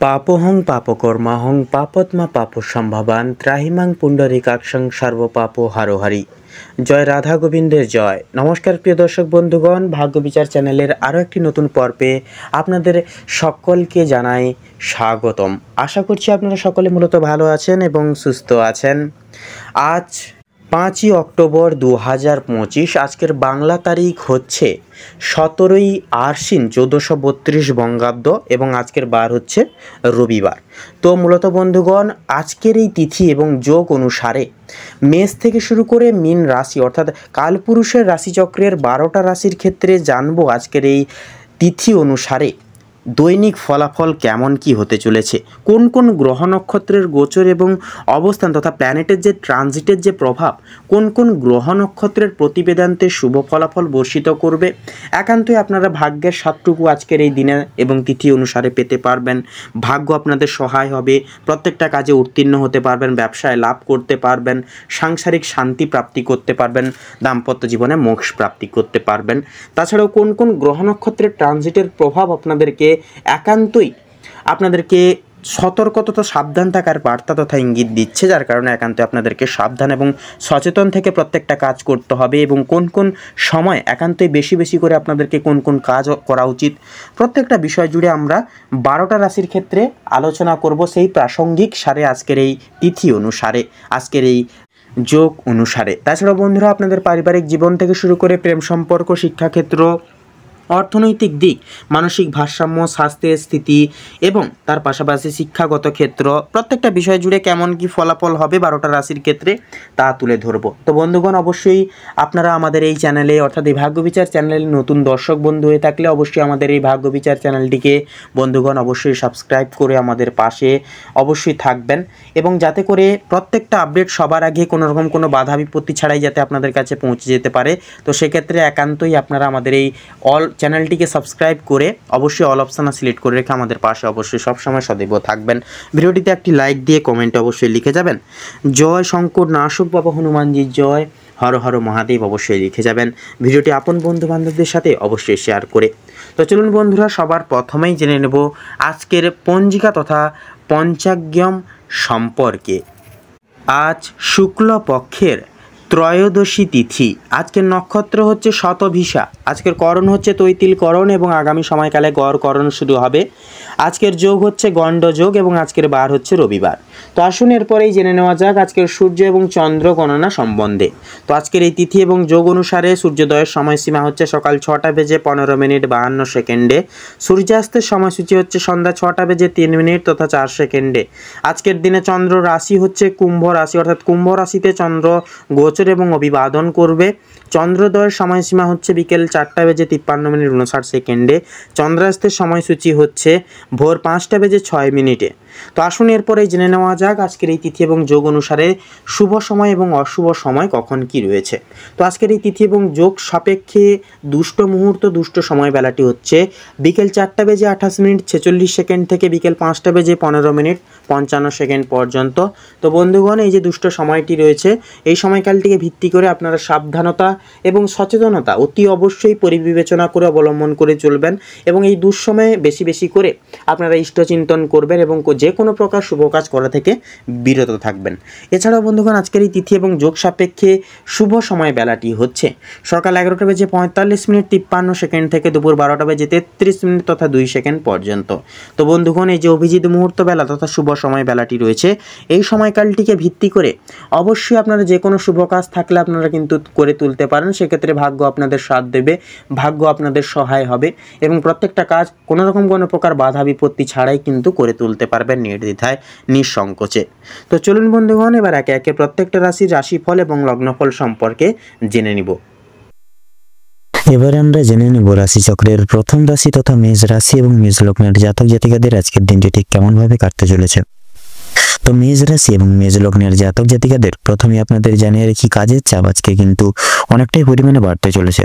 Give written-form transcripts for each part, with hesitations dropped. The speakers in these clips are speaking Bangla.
পাপোহং পাপকর্মাহং পাপত্মা পাপসম্ভবান ত্রাহিমাং পুণ্ডরীকাক্ষং সর্বপাপ হারোহারি। জয় রাধা গোবিন্দের জয়। নমস্কার প্রিয় দর্শক বন্ধুগণ, ভাগ্য বিচার চ্যানেলের আরও একটি নতুন পর্বে আপনাদের সকলকে জানাই স্বাগতম। আশা করছি আপনারা সকলে মূলত ভালো আছেন এবং সুস্থ আছেন। আজ 5ই অক্টোবর 2025। আজকের বাংলা তারিখ হচ্ছে 17ই আশ্বিন 1432 বঙ্গাব্দ এবং আজকের বার হচ্ছে রবিবার। তো মূলত বন্ধুগণ, আজকের এই তিথি এবং যোগ অনুসারে মেষ থেকে শুরু করে মীন রাশি অর্থাৎ কালপুরুষের রাশিচক্রের 12টা রাশির ক্ষেত্রে জানবো আজকের এই তিথি অনুসারে দৈনিক ফলাফল কেমন কি হতে চলেছে, কোন কোন গ্রহ নক্ষত্রের গোচর এবং অবস্থান তথা প্ল্যানেটের যে ট্রানজিটের যে প্রভাব কোন কোন গ্রহ নক্ষত্রের প্রতিবেদান্তে শুভ ফলাফল বর্ষিত করবে। একান্তই আপনারা ভাগ্যের সাতটুকু আজকের এই দিনে এবং তিথি অনুসারে পেতে পারবেন। ভাগ্য আপনাদের সহায় হবে, প্রত্যেকটা কাজে উত্তীর্ণ হতে পারবেন, ব্যবসায় লাভ করতে পারবেন, সাংসারিক শান্তি প্রাপ্তি করতে পারবেন, দাম্পত্য জীবনে মোক্ষ প্রাপ্তি করতে পারবেন। তাছাড়াও কোন কোন গ্রহ নক্ষত্রের ট্রানজিটের প্রভাব আপনাদেরকে সতর্ক তথা সাবধান থাকার বার্তা তথা ইঙ্গিত দিচ্ছে, যার কারণে একান্তই আপনাদেরকে সাবধান এবং সচেতন থেকে প্রত্যেকটা কাজ করতে হবে এবং কোন কোন সময় একান্তই বেশি বেশি করে আপনাদেরকে কোন কোন কাজ করা উচিত, প্রত্যেকটা বিষয় জুড়ে আমরা 12টা রাশির ক্ষেত্রে আলোচনা করব সেই প্রাসঙ্গিক সারে আজকের এই তিথি অনুসারে, আজকের এই যোগ অনুসারে। তাছাড়া বন্ধুরা, আপনাদের পারিবারিক জীবন থেকে শুরু করে প্রেম সম্পর্ক, শিক্ষাক্ষেত্র, অর্থনৈতিক দিক, মানসিক ভারসাম্য, স্বাস্থ্যের স্থিতি এবং তার পাশাপাশি শিক্ষাগত ক্ষেত্র, প্রত্যেকটা বিষয় জুড়ে কেমন কি ফলাফল হবে 12টা রাশির ক্ষেত্রে তা তুলে ধরব। তো বন্ধুগণ, অবশ্যই আপনারা আমাদের এই চ্যানেলে অর্থাৎ এই ভাগ্য বিচার চ্যানেলে নতুন দর্শক বন্ধু হয়ে থাকলে অবশ্যই আমাদের এই ভাগ্য বিচার চ্যানেলটিকে বন্ধুগণ অবশ্যই সাবস্ক্রাইব করে আমাদের পাশে অবশ্যই থাকবেন এবং যাতে করে প্রত্যেকটা আপডেট সবার আগে কোনোরকম কোনো বাধা বিপত্তি ছাড়াই যাতে আপনাদের কাছে পৌঁছে যেতে পারে। তো সেক্ষেত্রে একান্তই আপনারা আমাদের এই চ্যানেলটিকে সাবস্ক্রাইব করে অবশ্যই অল অপশানে সিলেক্ট করে রেখে আমাদের পাশে অবশ্যই সবসময় সদৈব থাকবেন। ভিডিওটিতে একটি লাইক দিয়ে কমেন্টে অবশ্যই লিখে যাবেন জয় শঙ্কর নাশক বাবা হনুমানজি জয়, হর হর মহাদেব অবশ্যই লিখে যাবেন। ভিডিওটি আপন বন্ধু বান্ধবদের সাথে অবশ্যই শেয়ার করে। তো চলুন বন্ধুরা, সবার প্রথমেই জেনে নেব আজকের পঞ্জিকা তথা পঞ্চাঙ্গম সম্পর্কে। আজ শুক্লপক্ষের ত্রয়োদশী তিথি, আজকের নক্ষত্র হচ্ছে শতভিসা, আজকের করণ হচ্ছে তৈতিল করণ এবং আগামী সময়কালে গড় করণ শুরু হবে। আজকের যোগ হচ্ছে গণ্ড যোগ এবং আজকের বার হচ্ছে রবিবার। তো আসুন এরপরেই জেনে নেওয়া যাক আজকের সূর্য এবং চন্দ্র গণনা সম্বন্ধে। তো আজকের এই তিথি এবং যোগ অনুসারে সূর্যোদয়ের সময়সীমা হচ্ছে সকাল 6টা বেজে 15 মিনিট 52 সেকেন্ডে, সূর্যাস্তের সময়সূচি হচ্ছে সন্ধ্যা 6টা বেজে 3 মিনিট তথা 4 সেকেন্ডে। আজকের দিনে চন্দ্র রাশি হচ্ছে কুম্ভ রাশি অর্থাৎ কুম্ভ রাশিতে চন্দ্র গোচর এবং অভিবাদন করবে। চন্দ্রোদয়ের সময়সীমা হচ্ছে বিকেল 4টা বেজে 53 মিনিট 59 সেকেন্ডে, চন্দ্রাস্তের সময়সূচি হচ্ছে ভোর 5টা বেজে 6 মিনিটে। তো আসুন এরপরে জেনে নেওয়া যাক আজকের এই তিথি এবং যোগ অনুসারে শুভ সময় এবং অশুভ সময় কখন কি রয়েছে। তো আজকের এই তিথি এবং যোগ সাপেক্ষে দুষ্ট মুহূর্ত দুষ্ট সময় বেলাটি হচ্ছে বিকেল 4টা বেজে 28 মিনিট 46 সেকেন্ড থেকে বিকেল 5টা বেজে 15 মিনিট 55 সেকেন্ড পর্যন্ত। তো বন্ধুগণ, এই যে দুষ্ট সময়টি রয়েছে এই সময়কালটিকে ভিত্তি করে আপনারা সাবধানতা এবং সচেতনতা অতি অবশ্যই পরিবিবেচনা করে অবলম্বন করে চলবেন এবং এই দুঃসময়ে বেশি বেশি করে আপনারা ইষ্টচিন্তন করবেন এবং যে কোনো প্রকার শুভ কাজ করা থেকে বিরত থাকবেন। এছাড়াও বন্ধুগণ, আজকের এই তিথি এবং যোগ সাপেক্ষে শুভ সময় বেলাটি হচ্ছে সকাল 11টা বেজে 45 মিনিট 53 সেকেন্ড থেকে দুপুর 12টা বেজে 33 মিনিট তথা 2 সেকেন্ড পর্যন্ত। তো বন্ধুগণ, এই যে অভিজিৎ মুহূর্ত বেলা তথা শুভ সময় বেলাটি রয়েছে এই সময়কালটিকে ভিত্তি করে অবশ্যই আপনারা যে কোনো শুভ কাজ থাকলে আপনারা কিন্তু করে তুলতে পারেন। সেক্ষেত্রে ভাগ্য আপনাদের সাথ দেবে, ভাগ্য আপনাদের সহায় হবে এবং প্রত্যেকটা কাজ কোনোরকম কোনো প্রকার বাধা বিপত্তি ছাড়াই কিন্তু করে তুলতে পারবেন নির্দ্বিধায় নিঃসংকোচে। তো চলুন বন্ধুগণ, এবার একে একে প্রত্যেকটা রাশির রাশিফল এবং লগ্নফল সম্পর্কে জেনে নিব। এবারে আমরা জেনে নেব রাশিচক্রের প্রথম রাশি তথা মেষ রাশি এবং মেষ লগ্নের জাতক জাতিকাদের আজকের দিনটি ঠিক কেমনভাবে কাটতে চলেছে। তো মেষ রাশি এবং মেষ লগ্নের জাতক জাতিকাদের প্রথমে আপনাদের জানিয়ে রাখি কাজের চাপ আজকে কিন্তু অনেকটাই পরিমাণে বাড়তে চলেছে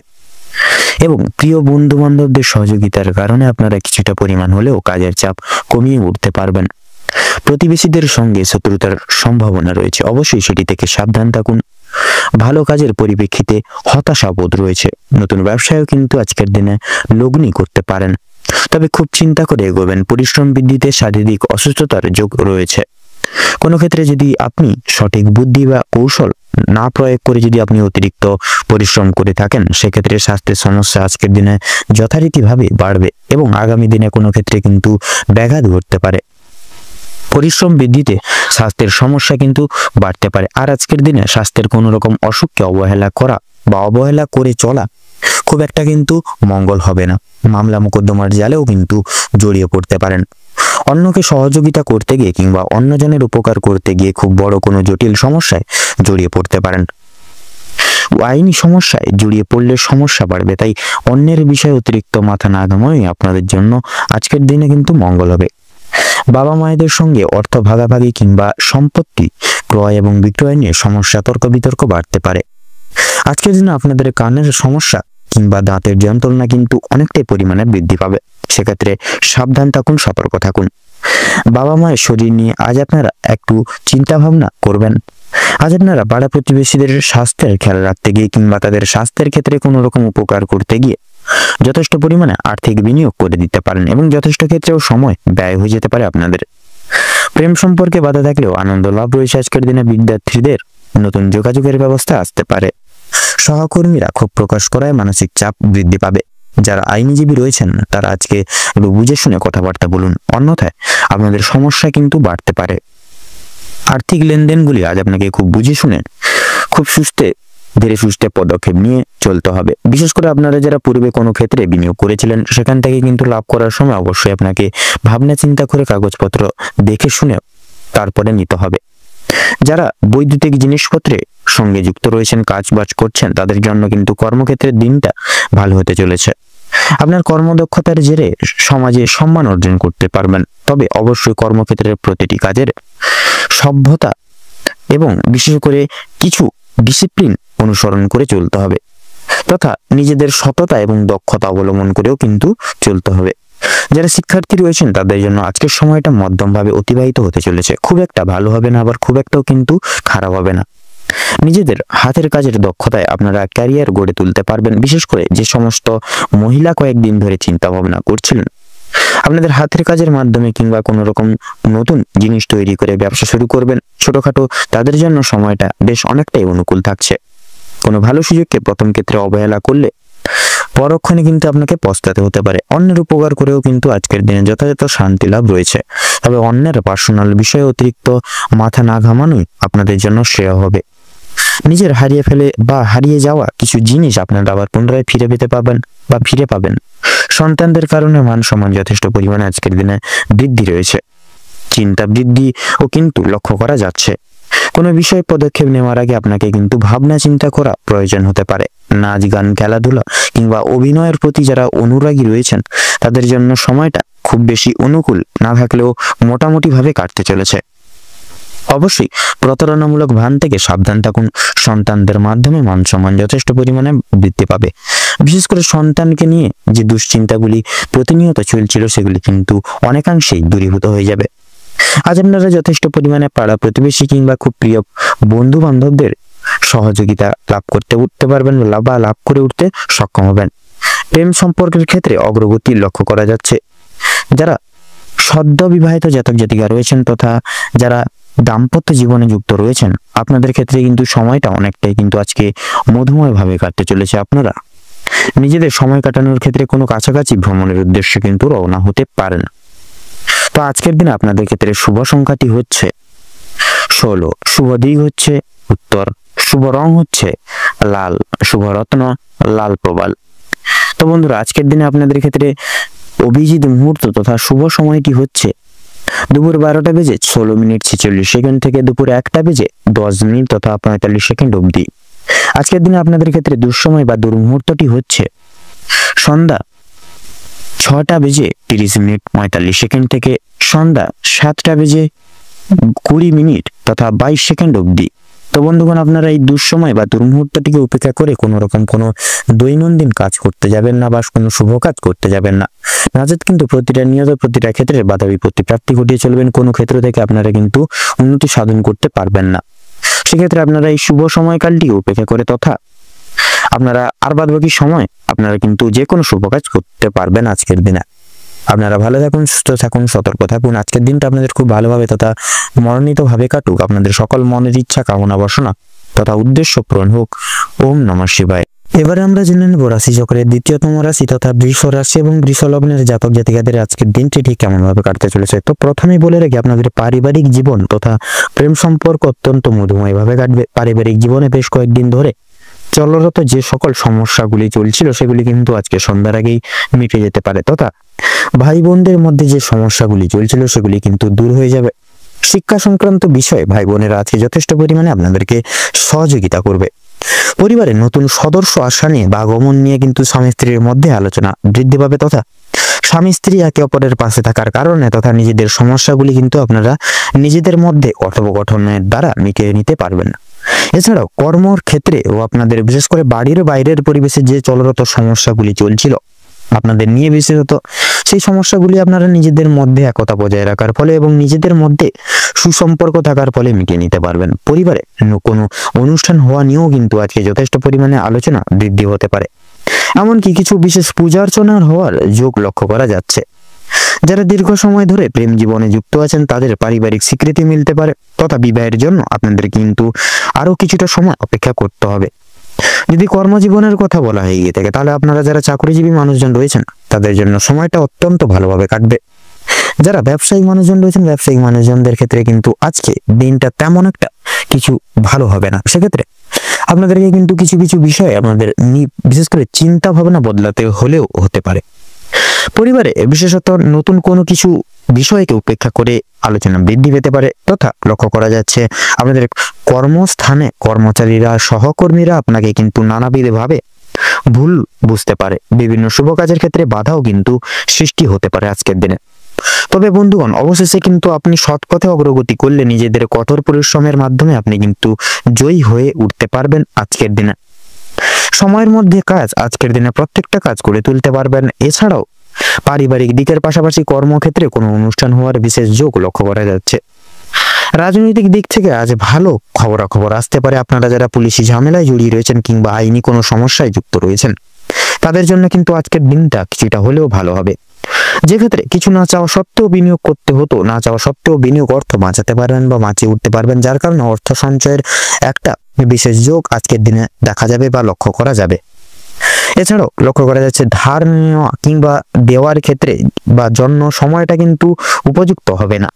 এবং প্রিয় বন্ধু বান্ধবদের সহযোগিতার কারণে আপনারা কিছুটা পরিমাণ হলেও কাজের চাপ কমিয়ে উঠতে পারবেন। প্রতিবেশীদের সঙ্গে শত্রুতার সম্ভাবনা রয়েছে, অবশ্যই সেটি থেকে সাবধান থাকুন। ভালো কাজের পরিপ্রেক্ষিতে হতাশাবোধ রয়েছে। নতুন ব্যবসায়ও কিন্তু আজকের দিনে লগ্নি করতে পারেন। তবে খুব চিন্তা করে এগোবেন। পরিশ্রম বৃদ্ধিতে শারীরিক অসুস্থতার যোগ রয়েছে। কোনো ক্ষেত্রে যদি আপনি সঠিক বুদ্ধি বা কৌশল না প্রয়োগ করে যদি আপনি অতিরিক্ত পরিশ্রম করে থাকেন, সেক্ষেত্রে স্বাস্থ্যের সমস্যা আজকের দিনে যথারীতিভাবে বাড়বে এবং আগামী দিনে কোনো ক্ষেত্রে কিন্তু ব্যাঘাত ঘটতে পারে। পরিশ্রম বৃদ্ধিতে স্বাস্থ্যের সমস্যা কিন্তু বাড়তে পারে। আর আজকের দিনে স্বাস্থ্যের কোনো রকম অসুখকে অবহেলা করা বা অবহেলা করে চলা খুব একটা কিন্তু মঙ্গল হবে না। মামলা মোকদ্দমার জালেও কিন্তু জড়িয়ে পড়তে পারেন। অন্যকে সহযোগিতা করতে গিয়ে কিংবা অন্যজনের উপকার করতে গিয়ে খুব বড় কোনো জটিল সমস্যায় জড়িয়ে পড়তে পারেন। আইনি সমস্যায় জড়িয়ে পড়লে সমস্যা বাড়বে, তাই অন্যের বিষয়ে অতিরিক্ত মাথা না ঘামানোই আপনাদের জন্য আজকের দিনে কিন্তু মঙ্গল হবে। বাবা মায়েদের সঙ্গে অর্থ ভাগাভাগি কিংবা সম্পত্তি ক্রয় এবং বিক্রয় নিয়ে সমস্যা, তর্ক বিতর্ক বাড়তে পারে। আজকের দিনে আপনাদের কানের সমস্যা কিংবা দাঁতের যন্ত্রণা কিন্তু অনেকটাই পরিমাণে বৃদ্ধি পাবে। সেক্ষেত্রে সাবধান থাকুন, সতর্ক থাকুন। বাবা মায়ের শরীর নিয়ে আজ আপনারা একটু চিন্তা ভাবনা করবেন। আজ আপনারা পাড়া প্রতিবেশীদের স্বাস্থ্যের খেয়াল রাখতে গিয়ে কিংবা তাদের স্বাস্থ্যের ক্ষেত্রে কোনো রকম উপকার করতে গিয়ে যথেষ্ট পরিমাণে আর্থিক বিনিয়োগ করে দিতে পারেন এবং যথেষ্ট ক্ষেত্রেও সময় ব্যয় হয়ে যেতে পারে আপনাদের। প্রেম সম্পর্কে বাধা থাকলেও আনন্দ লাভ রয়েছে। আজকের দিনে বিদ্যার্থীদের নতুন যোগাযোগের ব্যবস্থা আসতে পারে। সহকর্মীরা ক্ষোভ প্রকাশ করায় মানসিক চাপ বৃদ্ধি পাবে। যারা আইনজীবী রয়েছেন তারা আজকে একটু বুঝে শুনে কথাবার্তা বলুন, অন্যথায় আপনাদের সমস্যা কিন্তু বাড়তে পারে। আর্থিক লেনদেনগুলি আজ আপনাকে খুব বুঝে শুনে খুব ধীরে সুস্থে পদক্ষেপ নিয়ে চলতে হবে। বিশেষ করে আপনারা যারা পূর্বে কোনো ক্ষেত্রে বিনিয়োগ করেছিলেন, সেখান থেকে কিন্তু লাভ করার সময় অবশ্যই আপনাকে ভাবনা চিন্তা করে কাগজপত্র দেখে শুনে তারপরে নিতে হবে। যারা বৈদ্যুতিক জিনিসপত্রে সঙ্গে যুক্ত রয়েছেন, কাজ বাজ করছেন, তাদের জন্য কিন্তু কর্মক্ষেত্রের দিনটা ভালো হতে চলেছে। আপনার কর্মদক্ষতার জেরে সমাজে সম্মান অর্জন করতে পারবেন। তবে অবশ্যই কর্মক্ষেত্রের প্রতিটি কাজের সভ্যতা এবং বিশেষ করে কিছু ডিসিপ্লিন অনুসরণ করে চলতে হবে, তথা নিজেদের সততা এবং দক্ষতা অবলম্বন করেও কিন্তু চলতে হবে। যারা শিক্ষার্থী রয়েছেন তাদের জন্য আজকের সময়টা মধ্যমভাবে অতিবাহিত হতে চলেছে। খুব একটা ভালো হবে না, আবার খুব একটাও কিন্তু খারাপ হবে না। নিজেদের হাতের কাজের দক্ষতায় আপনারা ক্যারিয়ার গড়ে তুলতে পারবেন। বিশেষ করে যে সমস্ত মহিলা কয়েকদিন ধরে চিন্তা ভাবনা করছিলেন আপনাদের হাতের কাজের মাধ্যমে কিংবা কোনো রকম নতুন জিনিস তৈরি করে ব্যবসা শুরু করবেন ছোটখাটো, তাদের জন্য সময়টা বেশ অনেকটাই অনুকূল থাকছে। কোনো ভালো সুযোগকে প্রথম ক্ষেত্রে অবহেলা করলে পরক্ষণে কিন্তু আপনাকে পস্তাতে হতে পারে। অন্যের উপকার করেও কিন্তু আজকের দিনে যথাযথ শান্তি লাভ রয়েছে। তবে অন্যের পার্সোনাল বিষয়ে অতিরিক্ত মাথা না ঘামানোই আপনাদের জন্য শ্রেয় হবে। নিজের হারিয়ে যাওয়া কিছু জিনিস আপনারা আবার পুনরায় ফিরে পেতে পাবেন বা ফিরে পাবেন। সন্তানদের কারণে মান সম্মান যথেষ্ট পরিমাণে আজকের দিনে বৃদ্ধি রয়েছে। চিন্তা বৃদ্ধি ও কিন্তু লক্ষ্য করা যাচ্ছে। কোনো বিষয়ে পদক্ষেপ নেওয়ার আগে আপনাকে কিন্তু ভাবনা চিন্তা করা প্রয়োজন হতে পারে। নাচ গান, খেলাধুলা কিংবা অভিনয়ের প্রতি যারা অনুরাগী রয়েছেন তাদের জন্য সময়টা খুব বেশি অনুকূল না থাকলেও মোটামুটি ভাবে কাটতে চলেছে। অবশ্যই প্রতারণামূলক ভান থেকে সাবধান থাকুন। সন্তানদের মাধ্যমে মান সম্মান যথেষ্ট পরিমাণে বৃদ্ধি পাবে। বিশেষ করে সন্তানকে নিয়ে যে দুশ্চিন্তাগুলি প্রতিনিয়ত চলছিল সেগুলি কিন্তু অনেকাংশেই দূরীভূত হয়ে যাবে। আজ আপনারা যথেষ্ট পরিমাণে পাড়া প্রতিবেশী কিংবা খুব প্রিয় বন্ধু বান্ধবদের সহযোগিতা লাভ করে উঠতে সক্ষম হবেন। প্রেম সম্পর্কের ক্ষেত্রে অগ্রগতি লক্ষ্য করা যাচ্ছে। যারা সদ্য বিবাহিত জাতক জাতিকা রয়েছেন তথা যারা দাম্পত্য জীবনে যুক্ত রয়েছেন আপনাদের ক্ষেত্রে কিন্তু সময়টা অনেকটাই কিন্তু আজকে মধুময় ভাবে কাটতে চলেছে। আপনারা নিজেদের সময় কাটানোর ক্ষেত্রে কোনো কাছাকাছি ভ্রমণের উদ্দেশ্যে কিন্তু রওনা হতে পারেন। তো আজকের দিনে আপনাদের ক্ষেত্রে শুভ সংখ্যাটি হচ্ছে 16, শুভ দিক হচ্ছে উত্তর, শুভ রং হচ্ছে লাল, শুভ রত্ন লাল প্রবাল। তো বন্ধুরা আজকের দিনে আপনাদের ক্ষেত্রে অভিজিৎ মুহূর্ত তথা শুভ সময়টি হচ্ছে দুপুর 12টা বেজে 16 মিনিট 46 সেকেন্ড থেকে দুপুর 1টা বেজে 10 মিনিট তথা 45 সেকেন্ড অবধি। আজকের দিনে আপনাদের ক্ষেত্রে দুঃসময় বা দুর্মুহূর্তটি হচ্ছে সন্ধ্যা 6টা বেজে 30 মিনিট 45 সেকেন্ড থেকে সন্ধ্যা 7টা বেজে 20 মিনিট তথা 22 সেকেন্ড অবধি। তো বন্ধুগণ আপনারা এই দুঃসময় বা দুর্মুহূর্তটিকে উপেক্ষা করে কোনো রকম কোনো দৈনন্দিন কাজ করতে যাবেন না বা কোনো শুভ কাজ করতে যাবেন না। নাজাত কিন্তু প্রতিটা ক্ষেত্রে বাধা বিপত্তি প্রাপ্তি ঘটিয়ে চলবেন। কোনো ক্ষেত্র থেকে আপনারা কিন্তু উন্নতি সাধন করতে পারবেন না। সেক্ষেত্রে আপনারা এই শুভ সময়কালটিকে উপেক্ষা করে তথা আপনারা আর বাদবাকি সময় আপনারা কিন্তু যে কোনো শুভ কাজ করতে পারবেন আজকের দিনে। আপনারা ভালো থাকুন, সুস্থ থাকুন, সতর্ক থাকুন। আজকের দিনটা আপনাদের খুব ভালোভাবে তথা মনোনীতভাবে কাটুক। আপনাদের সকল মনের ইচ্ছা, কামনা বাসনা তথা উদ্দেশ্য পূরণ হোক। ওম নমঃ শিবায়। এবারে আমরা জেনে নেব রাশি চক্রের দ্বিতীয়তম রাশি তথা বৃষ রাশি এবং বৃষ লগ্নের জাতক জাতিকাদের আজকের দিনটি ঠিক কেমন ভাবে কাটতে চলেছে। তো প্রথমেই বলে রাখি, আপনাদের পারিবারিক জীবন তথা প্রেম সম্পর্ক অত্যন্ত মধুময় ভাবে কাটবে। পারিবারিক জীবনে বেশ কয়েকদিন ধরে চলরত যে সকল সমস্যাগুলি চলছিল সেগুলি কিন্তু আজকে সন্ধ্যার আগেই মিটে যেতে পারে, তথা ভাই বোনদের মধ্যে যে সমস্যাগুলি চলছিল সেগুলি কিন্তু দূর হয়ে যাবে। শিক্ষা সংক্রান্ত বিষয়ে ভাই বোনেরা আজকে যথেষ্ট পরিমাণে আপনাদেরকে সহযোগিতা করবে। পরিবারে নতুন সদস্য আসা নিয়ে বা আগমন নিয়ে কিন্তু স্বামী স্ত্রীর মধ্যে আলোচনা বৃদ্ধি পাবে, তথা স্বামী স্ত্রী একে অপরের পাশে থাকার কারণে তথা নিজেদের সমস্যাগুলি কিন্তু আপনারা নিজেদের মধ্যে কথোপকথনের দ্বারা মিটিয়ে নিতে পারবেন। এছাড়াও কর্মর ক্ষেত্রে ও আপনাদের বিশেষ করে বাড়ির বাইরের পরিবেশে যে চলরত সমস্যাগুলি চলছিল আপনাদের নিয়ে, বিশেষত সেই সমস্যাগুলি আপনারা নিজেদের মধ্যে একতা বজায় রাখার ফলে এবং নিজেদের মধ্যে সুসম্পর্ক থাকার ফলে মিটিয়ে নিতে পারবেন। পরিবারে কোনো অনুষ্ঠান হওয়া নিয়েও কিন্তু আজকে যথেষ্ট পরিমাণে আলোচনা বৃদ্ধি হতে পারে। এমনকি কিছু বিশেষ পূজা অর্চনার হওয়ার যোগ লক্ষ্য করা যাচ্ছে। যারা দীর্ঘ সময় ধরে প্রেম জীবনে যুক্ত আছেন তাদের পারিবারিক স্বীকৃতি মিলতে পারে, তথা বিবাহের জন্য আপনাদের কিন্তু আরো কিছুটা সময় অপেক্ষা করতে হবে। যদি কর্মজীবনের কথা বলা হয়ে গিয়ে থাকে তাহলে আপনারা যারা চাকরিজীবী মানুষজন রয়েছেন তাদের জন্য সময়টা অত্যন্ত ভালোভাবে কাটবে। যারা ব্যবসায়িক মানুষজন রয়েছেন, ব্যবসায়িক মানুষজনদের ক্ষেত্রে কিন্তু আজকে দিনটা তেমন একটা কিছু ভালো হবে না। সেক্ষেত্রে আপনাদেরকে কিন্তু কিছু কিছু বিষয়ে আপনাদের বিশেষ করে চিন্তা ভাবনা বদলাতে হলেও হতে পারে। পরিবারে বিশেষত নতুন কোনো কিছু বিষয়কে উপেক্ষা করে আলোচনা বৃদ্ধি পেতে পারে, তথা লক্ষ্য করা যাচ্ছে আপনাদের কর্মস্থানে কর্মচারীরা সহকর্মীরা আপনাকে কিন্তু নানাবিধ ভাবে ভুল বুঝতে পারে। বিভিন্ন শুভ কাজের ক্ষেত্রে বাধাও কিন্তু সৃষ্টি হতে পারে আজকের দিনে। তবে বন্ধুগণ, অবশেষে কিন্তু আপনি সৎ পথে অগ্রগতি করলে নিজেদের কঠোর পরিশ্রমের মাধ্যমে আপনি কিন্তু জয়ী হয়ে উঠতে পারবেন আজকের দিনে। সময়ের মধ্যে কাজ আজকের দিনে প্রত্যেকটা কাজ করে তুলতে পারবেন। এছাড়াও পারিবারিক দিকের পাশাপাশি কর্মক্ষেত্রে কোনো অনুষ্ঠান হওয়ার বিশেষ যোগ লক্ষ্য করা যাচ্ছে। রাজনৈতিক দিক থেকে আজ ভালো খবরাখবর আসতে পারে। আপনারা যারা পুলিশি ঝামেলায় জড়িয়ে রয়েছেন কিংবা আইনি কোনো সমস্যায় যুক্ত রয়েছেন তাদের জন্য কিন্তু আজকের দিনটা কিছুটা হলেও ভালো হবে। যে ক্ষেত্রে কিছু না চাওয়া সত্ত্বেও বিনিয়োগ করতে হতো, না চাওয়া সত্ত্বেও বিনিয়োগ অর্থ বাঁচাতে পারবেন বা বাঁচিয়ে উঠতে পারবেন, যার কারণে অর্থ সঞ্চয়ের একটা বিশেষ যোগ আজকের দিনে দেখা যাবে বা লক্ষ্য করা যাবে। এছাড়াও লক্ষ্য করা যাচ্ছে ধার নেওয়া কিংবা দেওয়ার ক্ষেত্রে বা জন্য সময়টা কিন্তু উপযুক্ত হবে না।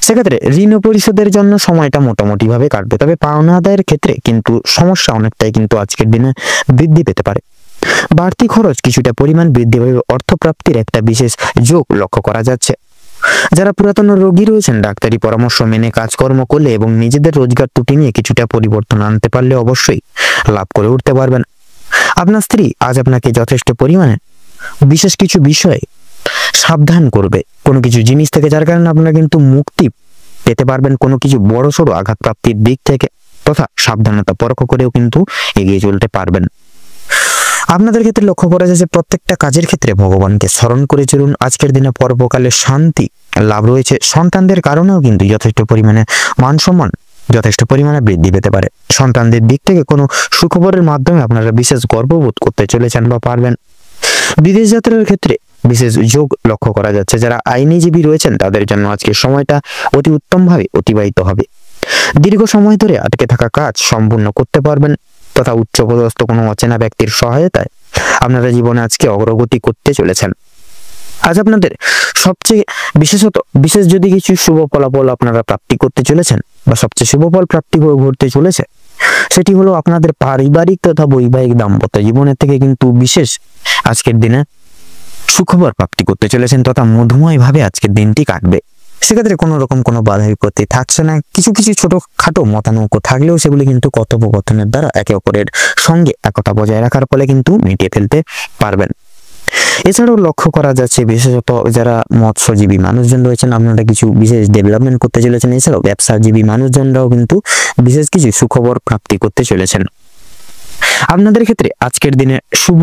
সেক্ষেত্রে ঋণ পরিশোধের জন্য সময়টা মোটামুটি ভাবে কাটবে, তবে পাওনা আদায়ের ক্ষেত্রে কিন্তু সমস্যা অনেকটাই কিন্তু আজকের দিনে বৃদ্ধি পেতে পারে। বাড়তি খরচ কিছুটা পরিমাণ বৃদ্ধি পাবে, অর্থপ্রাপ্তির একটা বিশেষ যোগ লক্ষ্য করা যাচ্ছে। যারা পুরাতন রোগী রয়েছেন ডাক্তারি পরামর্শ মেনে কাজকর্ম করলে এবং নিজেদের রোজগার ত্রুটি নিয়ে কিছুটা পরিবর্তন আনতে পারলে অবশ্যই লাভ করে উঠতে পারবেন। আপনার স্ত্রী আজ আপনাকে যথেষ্ট পরিমাণে বিশেষ কিছু বিষয়ে সাবধান করবে কোনো কিছু জিনিস থেকে, যার কারণে আপনারা কিন্তু মুক্তি পেতে পারবেন কোনো কিছু বড়সড় আঘাত প্রাপ্তির দিক থেকে, তথা সাবধানতা পরখ করেও কিন্তু এগিয়ে চলতে পারবেন। আপনাদের ক্ষেত্রে লক্ষ্য করা যাচ্ছে প্রত্যেকটা কাজের ক্ষেত্রে ভগবানকে স্মরণ করে চলুন। আজকের দিনে পরবকালে শান্তি লাভ রয়েছে। সন্তানদের কারণেও কিন্তু যথেষ্ট পরিমাণে মান সম্মান যথেষ্ট পরিমাণে বৃদ্ধি পেতে পারে। সন্তানদের দিক থেকে কোনো সুখবরের মাধ্যমে আপনারা বিশেষ গর্ববোধ করতে চলেছেন বা পারবেন। বিদেশ যাত্রার ক্ষেত্রে বিশেষ যোগ লক্ষ্য করা যাচ্ছে। যারা আইনজীবী রয়েছেন তাদের জন্য আজকের সময়টা অতি উত্তমভাবে অতিবাহিত হবে। দীর্ঘ সময় ধরে আটকে থাকা কাজ সম্পূর্ণ করতে পারবেন, তথা উচ্চপদস্থ কোনো অচেনা ব্যক্তির সহায়তায় আপনারা জীবনে আজকে অগ্রগতি করতে চলেছেন। আজ আপনাদের সবচেয়ে বিশেষ যদি কিছু শুভ ফলাফল আপনারা প্রাপ্তি করতে চলেছেন বা সবচেয়ে শুভ ফল প্রাপ্তি ঘটতে চলেছে সেটি হলো আপনাদের পারিবারিক তথা বৈবাহিক দাম্পত্য জীবনের থেকে কিন্তু বিশেষ আজকের দিনে সুখবর প্রাপ্তি করতে চলেছেন, তথা মধুময় ভাবে আজকের দিনটি কাটবে। সেক্ষেত্রে কোনো রকম কোনো বাধা বিপত্তি থাকছে না। কিছু কিছু ছোটখাটো মতানৈক্য থাকলেও সেগুলি কিন্তু কথোপকথনের দ্বারা একে অপরের সঙ্গে একতা বজায় রাখার ফলে কিন্তু মিটিয়ে ফেলতে পারবেন। এছাড়াও লক্ষ্য করা যাচ্ছে বিশেষত যারা মৎস্যজীবী মানুষজন রয়েছেন আপনারা কিছু বিশেষ ডেভেলপমেন্ট করতে চলেছেন। এছাড়াও ব্যবসাজীবী মানুষজনরাও কিন্তু বিশেষ কিছু সুখবর প্রাপ্তি করতে চলেছেন। আপনাদের ক্ষেত্রে আজকের দিনে শুভ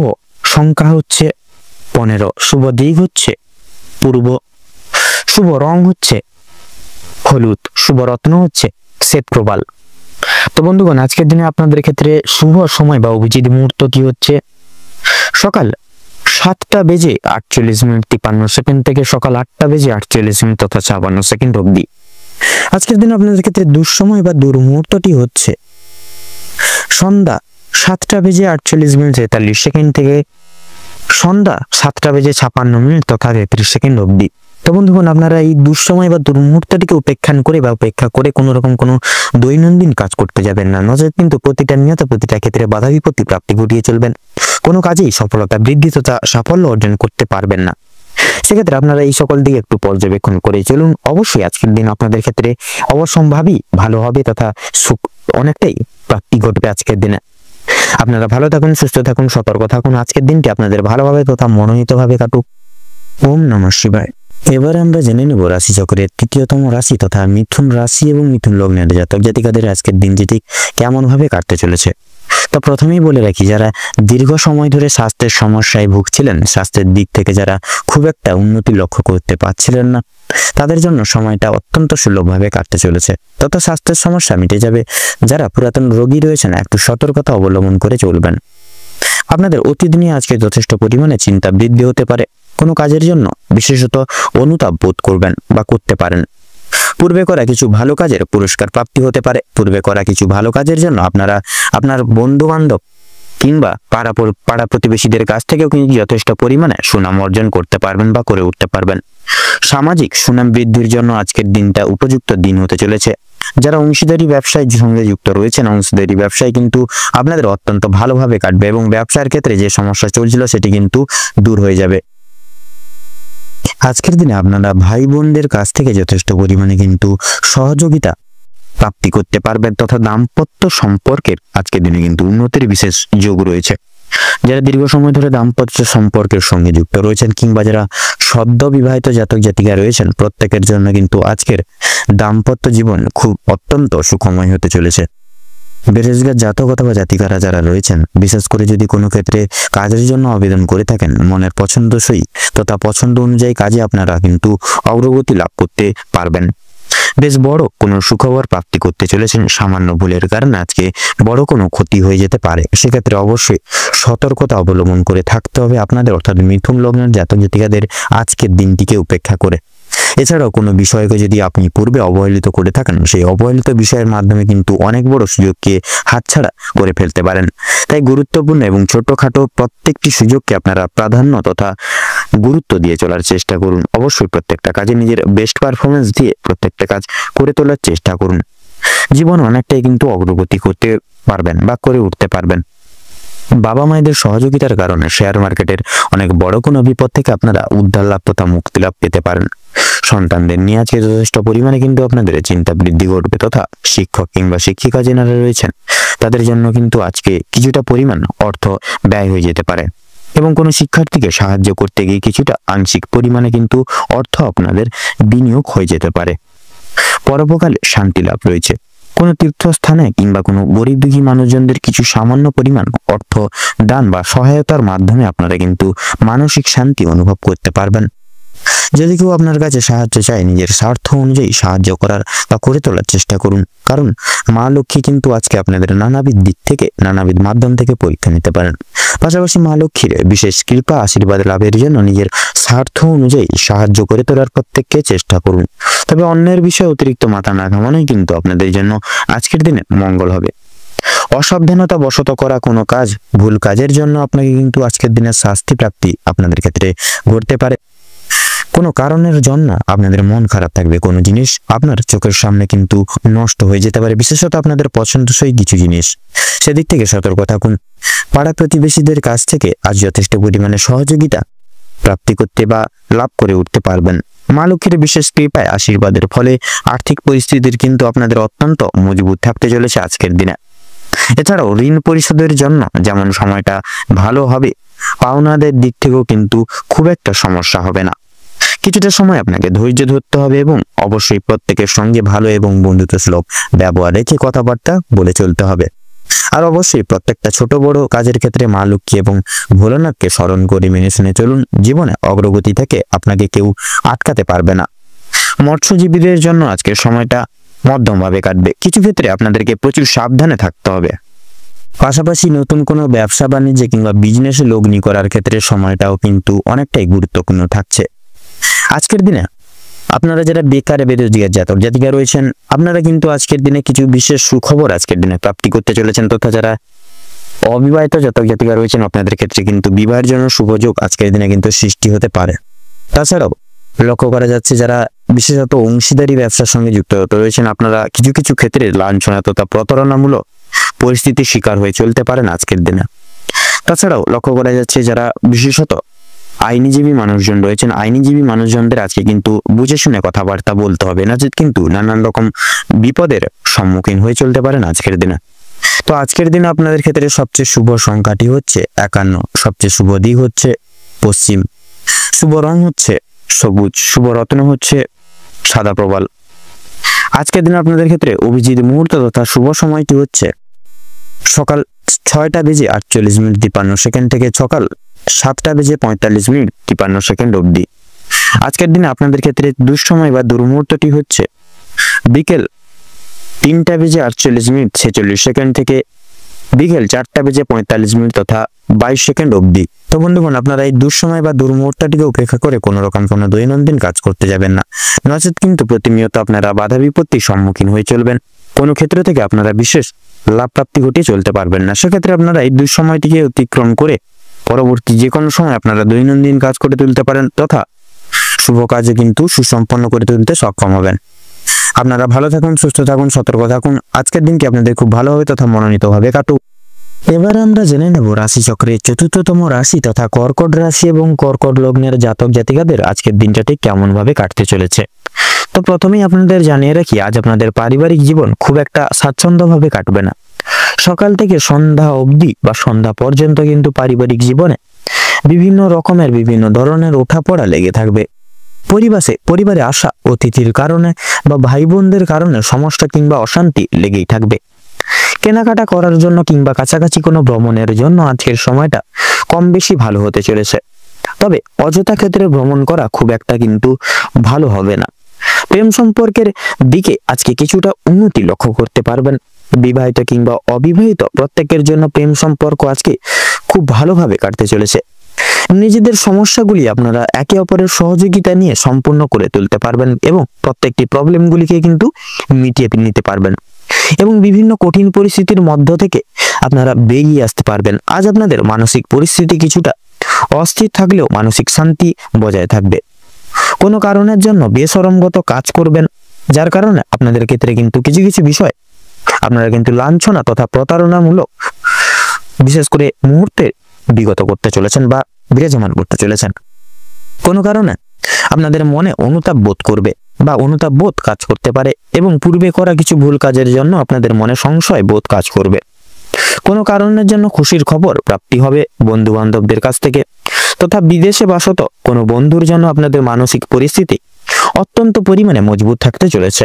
সংখ্যা হচ্ছে 15, শুভ দিক হচ্ছে পূর্ব, শুভ রং হচ্ছে হলুদ, শুভ রত্ন হচ্ছে শ্বেত প্রবাল। তো বন্ধুগণ, আজকের দিনে আপনাদের ক্ষেত্রে শুভ সময় বা অভিজিৎ মুহূর্ত কি হচ্ছে? সকাল 7:48:53 থেকে সকাল 8:48 তথা 56 অবধি। আজকের দিন আপনাদের ক্ষেত্রে দুঃসময় বা দুর্মুহূর্তটি হচ্ছে সন্ধ্যা 7:48:43 থেকে সন্ধ্যা 7:56 তথা 33 অবধি। তো বন্ধুগণ, আপনারা এই দুঃসময় বা দুর্মুহূর্তটিকে উপেক্ষা করে কোনো রকম কোনো দৈনন্দিন কাজ করতে যাবেন না, নচেত কিন্তু প্রতিটা ক্ষেত্রে বাধা বিপত্তি প্রাপ্তি ঘটিয়ে চলবেন, কোনো কাজেই সফলতা বৃদ্ধি তথা সাফল্য অর্জন করতে পারবেন না। সেক্ষেত্রে আপনারা এই সকল দিকে একটু পর্যবেক্ষণ করে চলুন। অবশ্যই আজকের দিন আপনাদের ক্ষেত্রে অবশ্যম্ভাবী ভালো হবে তথা সুখ অনেকটাই প্রাপ্তি ঘটবে আজকের দিনে। আপনারা ভালো থাকুন, সুস্থ থাকুন, সতর্ক থাকুন। আজকের দিনটি আপনাদের ভালোভাবে তথা মনোনীতভাবে কাটুক। ওম নমঃ শিবায়। এবার আমরা জেনে নেব রাশিচক্রের তৃতীয়তম রাশি তথা মিথুন রাশি এবং মিথুন লগ্নের জাতক জাতিকাদের আজকের দিনটি ঠিক কেমন ভাবে কাটতে চলেছে। তো প্রথমেই বলে রাখি, যারা দীর্ঘ সময় ধরে স্বাস্থ্যের সমস্যায় ভুগছিলেন, স্বাস্থ্যের দিক থেকে যারা খুব একটা উন্নতি লক্ষ্য করতে পারছিলেন না, তাদের জন্য সময়টা অত্যন্ত সুলভভাবে কাটতে চলেছে তথা স্বাস্থ্যের সমস্যা মিটে যাবে। যারা পুরাতন রোগী রয়েছেন, একটু সতর্কতা অবলম্বন করে চলবেন। আপনাদের অতীত নিয়ে আজকে যথেষ্ট পরিমাণে চিন্তা বৃদ্ধি হতে পারে। কোনো কাজের জন্য বিশেষত অনুতাপ বোধ করবেন বা করতে পারেন। পূর্বে করা কিছু ভালো কাজের পুরস্কার প্রাপ্তি হতে পারে। পূর্বে করা কিছু ভালো কাজের জন্য আপনারা আপনার বন্ধু বান্ধব কিংবা পাড়া প্রতিবেশীদের কাছ থেকেও কিন্তু যথেষ্ট পরিমাণে সুনাম অর্জন করতে পারবেন বা করে উঠতে পারবেন। সামাজিক সুনাম বৃদ্ধির জন্য আজকের দিনটা উপযুক্ত দিন হতে চলেছে। যারা অংশীদারি ব্যবসায় সঙ্গে যুক্ত রয়েছেন, অংশীদারি ব্যবসায় কিন্তু আপনাদের অত্যন্ত ভালোভাবে কাটবে এবং ব্যবসার ক্ষেত্রে যে সমস্যা চলছিল সেটি কিন্তু দূর হয়ে যাবে। আজকের দিনে আপনারা ভাই বোনদের কাছ থেকে যথেষ্ট পরিমাণে কিন্তু সহযোগিতা প্রাপ্তি করতে পারবেন তথা দাম্পত্য সম্পর্কের আজকের দিনে কিন্তু উন্নতির বিশেষ যোগ রয়েছে। যারা দীর্ঘ সময় ধরে দাম্পত্য সম্পর্কের সঙ্গে যুক্ত রয়েছেন কিংবা যারা সদ্য বিবাহিত জাতক জাতিকা রয়েছেন, প্রত্যেকের জন্য কিন্তু আজকের দাম্পত্য জীবন খুব অত্যন্ত সুখময় হতে চলেছে। বেরোজগার জাতক অথবা জাতিকারা যারা রয়েছেন, বিশেষ করে যদি কোনো ক্ষেত্রে কাজের জন্য আবেদন করে থাকেন, মনের পছন্দসই তথা পছন্দ অনুযায়ী কাজে আপনারা কিন্তু অগ্রগতি লাভ করতে পারবেন। বেশ বড় কোনো সুখবর প্রাপ্তি করতে চলেছেন। সামান্য ভুলের কারণে আজকে বড় কোনো ক্ষতি হয়ে যেতে পারে। সেক্ষেত্রে অবশ্যই সতর্কতা অবলম্বন করে থাকতে হবে আপনাদের, অর্থাৎ মিথুন লগ্নের জাতক জাতিকাদের আজকের দিনটিকে উপেক্ষা করে। এছাড়াও কোনো বিষয়কে যদি আপনি পূর্বে অবহেলিত করে থাকেন, সেই অবহেলিত বিষয়ের মাধ্যমে কিন্তু অনেক বড় সুযোগকে হাতছাড়া করে ফেলতে পারেন। তাই গুরুত্বপূর্ণ এবং ছোটখাটো প্রত্যেকটি সুযোগকে আপনারা প্রাধান্য তথা গুরুত্ব দিয়ে চলার চেষ্টা করুন। অবশ্যই প্রত্যেকটা কাজে নিজের বেস্ট পারফরমেন্স দিয়ে প্রত্যেকটা কাজ করে তোলার চেষ্টা করুন। জীবন অনেকটাই কিন্তু অগ্রগতি করতে পারবেন বা করে উঠতে পারবেন। বাবা মায়েদের সহযোগিতার কারণে শেয়ার মার্কেটের অনেক বড় কোনো বিপদ থেকে আপনারা উদ্ধার লাভ তথা মুক্তি লাভ পেতে পারেন। সন্তানদের নিয়ে আজকে যথেষ্ট পরিমাণে কিন্তু আপনাদের চিন্তা বৃদ্ধি ঘটবে তথা শিক্ষক কিংবা শিক্ষিকা যারা রয়েছেন, তাদের জন্য কিন্তু আজকে কিছুটা পরিমাণ অর্থ ব্যয় হয়ে যেতে পারে এবং কোনো শিক্ষার্থীকে সাহায্য করতে গিয়ে কিছুটা আংশিক পরিমাণে কিন্তু অর্থ আপনাদের বিনিয়োগ হয়ে যেতে পারে। পরোপকালে শান্তি লাভ রয়েছে। কোনো তীর্থস্থানে কিংবা কোনো গরিব দুঃখী মানুষজনদের কিছু সামান্য পরিমাণ অর্থ দান বা সহায়তার মাধ্যমে আপনারা কিন্তু মানসিক শান্তি অনুভব করতে পারবেন। যদি কেউ আপনার কাছে সাহায্য চায়, নিজের স্বার্থ অনুযায়ী সাহায্য করার বা করে তোলার চেষ্টা করুন, কারণ মা লক্ষ্মী কিন্তু আজকে আপনাদের নানাবিধ দিক থেকে নানাবিধ মাধ্যম থেকে পরীক্ষা নিতে পারেন। পাশাপাশি মা লক্ষ্মীর বিশেষ কৃপা আশীর্বাদ লাভের জন্য নিজের স্বার্থ অনুযায়ী সাহায্য করে তোলার প্রত্যেককে চেষ্টা করুন। তবে অন্যের বিষয়ে অতিরিক্ত মাথা না ঘামানোই কিন্তু আপনাদের জন্য আজকের দিনে মঙ্গল হবে। অসাবধানতা বশত করা কোনো কাজ, ভুল কাজের জন্য আপনাকে কিন্তু আজকের দিনে শাস্তি প্রাপ্তি আপনাদের ক্ষেত্রে ঘটতে পারে। কোনো কারণের জন্য আপনাদের মন খারাপ থাকবে, কোনো জিনিস আপনার চোখের সামনে কিন্তু নষ্ট হয়ে যেতে পারে, বিশেষত আপনাদের পছন্দসই কিছু জিনিস। সেদিক থেকে সতর্ক থাকুন। পাড়া প্রতিবেশীদের কাছ থেকে আজ যথেষ্ট পরিমাণে সহযোগিতা প্রাপ্তি করতে বা লাভ করে উঠতে পারবেন। মা লক্ষ্মীর বিশেষ কৃপায় আশীর্বাদের ফলে আর্থিক পরিস্থিতির কিন্তু আপনাদের অত্যন্ত মজবুত থাকতে চলেছে আজকের দিনে। এছাড়াও ঋণ পরিশোধের জন্য যেমন সময়টা ভালো হবে, পাওনাদের দিক থেকেও কিন্তু খুব একটা সমস্যা হবে না। কিছুটা সময় আপনাকে ধৈর্য ধরতে হবে এবং অবশ্যই প্রত্যেকের সঙ্গে ভালো এবং বন্ধুত্বসুলভ ব্যবহার রেখে কথাবার্তা বলে চলতে হবে। আর অবশ্যই প্রত্যেকটা ছোট বড় কাজের ক্ষেত্রে মা লক্ষ্মী এবং ভোলানাথকে স্মরণ করে মেনে শুনে চলুন। জীবনে অগ্রগতি থেকে আপনাকে কেউ আটকাতে পারবে না। মৎস্যজীবীদের জন্য আজকের সময়টা মধ্যমভাবে কাটবে। কিছু ক্ষেত্রে আপনাদেরকে প্রচুর সাবধানে থাকতে হবে। পাশাপাশি নতুন কোনো ব্যবসা বাণিজ্যে কিংবা বিজনেসে লগ্নি করার ক্ষেত্রে সময়টাও কিন্তু অনেকটাই গুরুত্বপূর্ণ থাকছে। আজকের দিনে আপনারা যারা বেকার বেরোজগার জাতক জাতিকা রয়েছেন, আপনারা কিন্তু আজকের দিনে কিছু বিশেষ সুখবর আজকের দিনে প্রাপ্তি করতে চলেছেন, তথা যারা অবিবাহিত জাতক জাতিকা রয়েছেন আপনাদের ক্ষেত্রে কিন্তু বিবাহের জন্য শুভযোগ আজকের দিনে কিন্তু সৃষ্টি হতে পারে। তাছাড়াও লক্ষ্য করা যাচ্ছে যারা বিশেষত অংশীদারি ব্যবসার সঙ্গে যুক্ত রয়েছেন, আপনারা কিছু কিছু ক্ষেত্রে লাঞ্ছনা তথা প্রতারণামূলক পরিস্থিতির শিকার হয়ে চলতে পারেন আজকের দিনে। তাছাড়াও লক্ষ্য করা যাচ্ছে যারা বিশেষত আইনজীবী মানুষজন রয়েছেন, আইনজীবী মানুষজনদের আজকে কিন্তু বুঝে শুনে কথাবার্তা বলতে হবে, না কিন্তু নানান রকম বিপদের সম্মুখীন হয়ে চলতে পারেন আজকের দিনে। তো আজকের দিনে আপনাদের ক্ষেত্রে সবচেয়ে শুভ সংখ্যাটি হচ্ছে 51, সবচেয়ে শুভ দিক হচ্ছে পশ্চিম, শুভ রং হচ্ছে সবুজ, শুভ রত্ন হচ্ছে সাদা প্রবাল। আজকের দিনে আপনাদের ক্ষেত্রে অভিজিৎ মুহূর্ত তথা শুভ সময়টি হচ্ছে সকাল 6টা বেজে 48 মিনিট 53 সেকেন্ড থেকে সকাল 7টা বেজে 45 মিনিট 53 সেকেন্ড অবধি। আজকের দিনে আপনাদের ক্ষেত্রে দুঃসময় বা দুর্মুহূর্তটি হচ্ছে বিকেল 3টা বেজে 48 মিনিট 46 সেকেন্ড থেকে বিকেল 4টা বেজে 45 মিনিট তথা 22 সেকেন্ড অবধি। তো বন্ধুগণ, আপনারা এই দুঃসময় বা দুর্মুহূর্তটিকে উপেক্ষা করে কোনো রকম কোনো দৈনন্দিন কাজ করতে যাবেন না, নচেত কিন্তু প্রতিনিয়ত আপনারা বাধা বিপত্তির সম্মুখীন হয়ে চলবেন, কোনো ক্ষেত্র থেকে আপনারা বিশেষ লাভ প্রাপ্তি ঘটিয়ে চলতে পারবেন না। সেক্ষেত্রে আপনারা এই দুঃসময়টিকে অতিক্রম করে পরবর্তী যে কোনো সময় আপনারা দৈনন্দিন কাজ করে তুলতে পারেন তথা শুভ কাজে কিন্তু সুসম্পন্ন করে তুলতে সক্ষম হবেন। আপনারা ভালো থাকুন, সুস্থ থাকুন, সতর্ক থাকুন। আজকের দিনটি আপনাদের খুব ভালোভাবে তথা মনোনীতভাবে কাটুক। এবার আমরা জেনে নেব রাশিচক্রের চতুর্থতম রাশি তথা কর্কট রাশি এবং কর্কট লগ্নের জাতক জাতিকাদের আজকের দিনটা ঠিক কেমন ভাবে কাটতে চলেছে। তো প্রথমেই আপনাদের জানিয়ে রাখি, আজ আপনাদের পারিবারিক জীবন খুব একটা স্বাচ্ছন্দ্যভাবে কাটবে না। সকাল থেকে সন্ধ্যা অবধি বা সন্ধ্যা পর্যন্ত কিন্তু পারিবারিক জীবনে বিভিন্ন রকমের বিভিন্ন ধরনের ওঠাপড়া লেগে থাকবে। পরিবারে আসা অতিথির কারণে বা ভাই বোনদের কারণে সমস্যা কিংবা অশান্তি লেগেই থাকবে। কেনাকাটা করার জন্য কিংবা কাছাকাছি কোনো ভ্রমণের জন্য আজকের সময়টা কম বেশি ভালো হতে চলেছে, তবে অযথা ক্ষেত্রে ভ্রমণ করা খুব একটা কিন্তু ভালো হবে না। প্রেম সম্পর্কের দিকে আজকে কিছুটা উন্নতি লক্ষ্য করতে পারবেন। বিবাহিত কিংবা অবিবাহিত প্রত্যেকের জন্য প্রেম সম্পর্ক আজকে খুব ভালোভাবে কাটতে চলেছে। নিজেদের সমস্যাগুলি আপনারা একে অপরের সহযোগিতা নিয়ে সম্পূর্ণ করে তুলতে পারবেন এবং প্রত্যেকটি প্রবলেমগুলিকে কিন্তু মিটিয়ে নিতে পারবেন এবং বিভিন্ন কঠিন পরিস্থিতির মধ্য থেকে আপনারা বেরিয়ে আসতে পারবেন। আজ আপনাদের মানসিক পরিস্থিতি কিছুটা অস্থির থাকলেও মানসিক শান্তি বজায় থাকবে। কোনো কারণের জন্য বেশরমগত কাজ করবেন, যার কারণে আপনাদের ক্ষেত্রে কিন্তু কিছু কিছু বিষয় আপনারা কিন্তু লাঞ্ছনা তথা প্রতারণামূলক বিশেষ করে মুহূর্তে বিগত করতে চলেছেন বা বিরাজমান করতে চলেছেন। কোনো কারণে আপনাদের মনে অনুতাপ বোধ করবে বা অনুতাপ বোধ কাজ করতে পারে এবং পূর্বে করা কিছু ভুল কাজের জন্য আপনাদের মনে সংশয় বোধ কাজ করবে। কোনো কারণের জন্য খুশির খবর প্রাপ্তি হবে বন্ধু বান্ধবদের কাছ থেকে তথা বিদেশে বাসত কোনো বন্ধুর জন্য আপনাদের মানসিক পরিস্থিতি অত্যন্ত পরিমাণে মজবুত থাকতে চলেছে।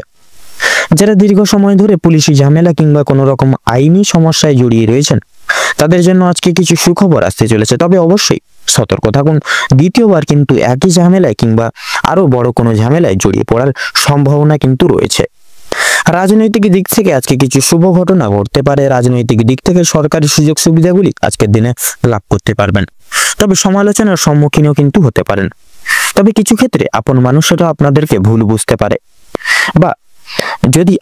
যারা দীর্ঘ সময় ধরে পুলিশি ঝামেলা কিংবা কোনো রকম আইনি সমস্যায় জড়িয়ে রয়েছেন তাদের জন্য আজকে কিছু সুখবর আসতে চলেছে, তবে অবশ্যই সতর্ক থাকুন। দ্বিতীয়বার কিন্তু একই ঝামেলায় কিংবা আরো বড় কোনো ঝামেলায় জড়িয়ে পড়ার সম্ভাবনা কিন্তু রয়েছে। রাজনৈতিক দিক থেকে আজকে কিছু শুভ ঘটনা ঘটতে পারে। রাজনৈতিক দিক থেকে সরকারি সুযোগ সুবিধাগুলি আজকের দিনে লাভ করতে পারবেন, তবে সমালোচনার সম্মুখীনও কিন্তু হতে পারেন। তবে কিছু ক্ষেত্রে আপন মানুষেরা আপনাদেরকে ভুল বুঝতে পারে বা যদি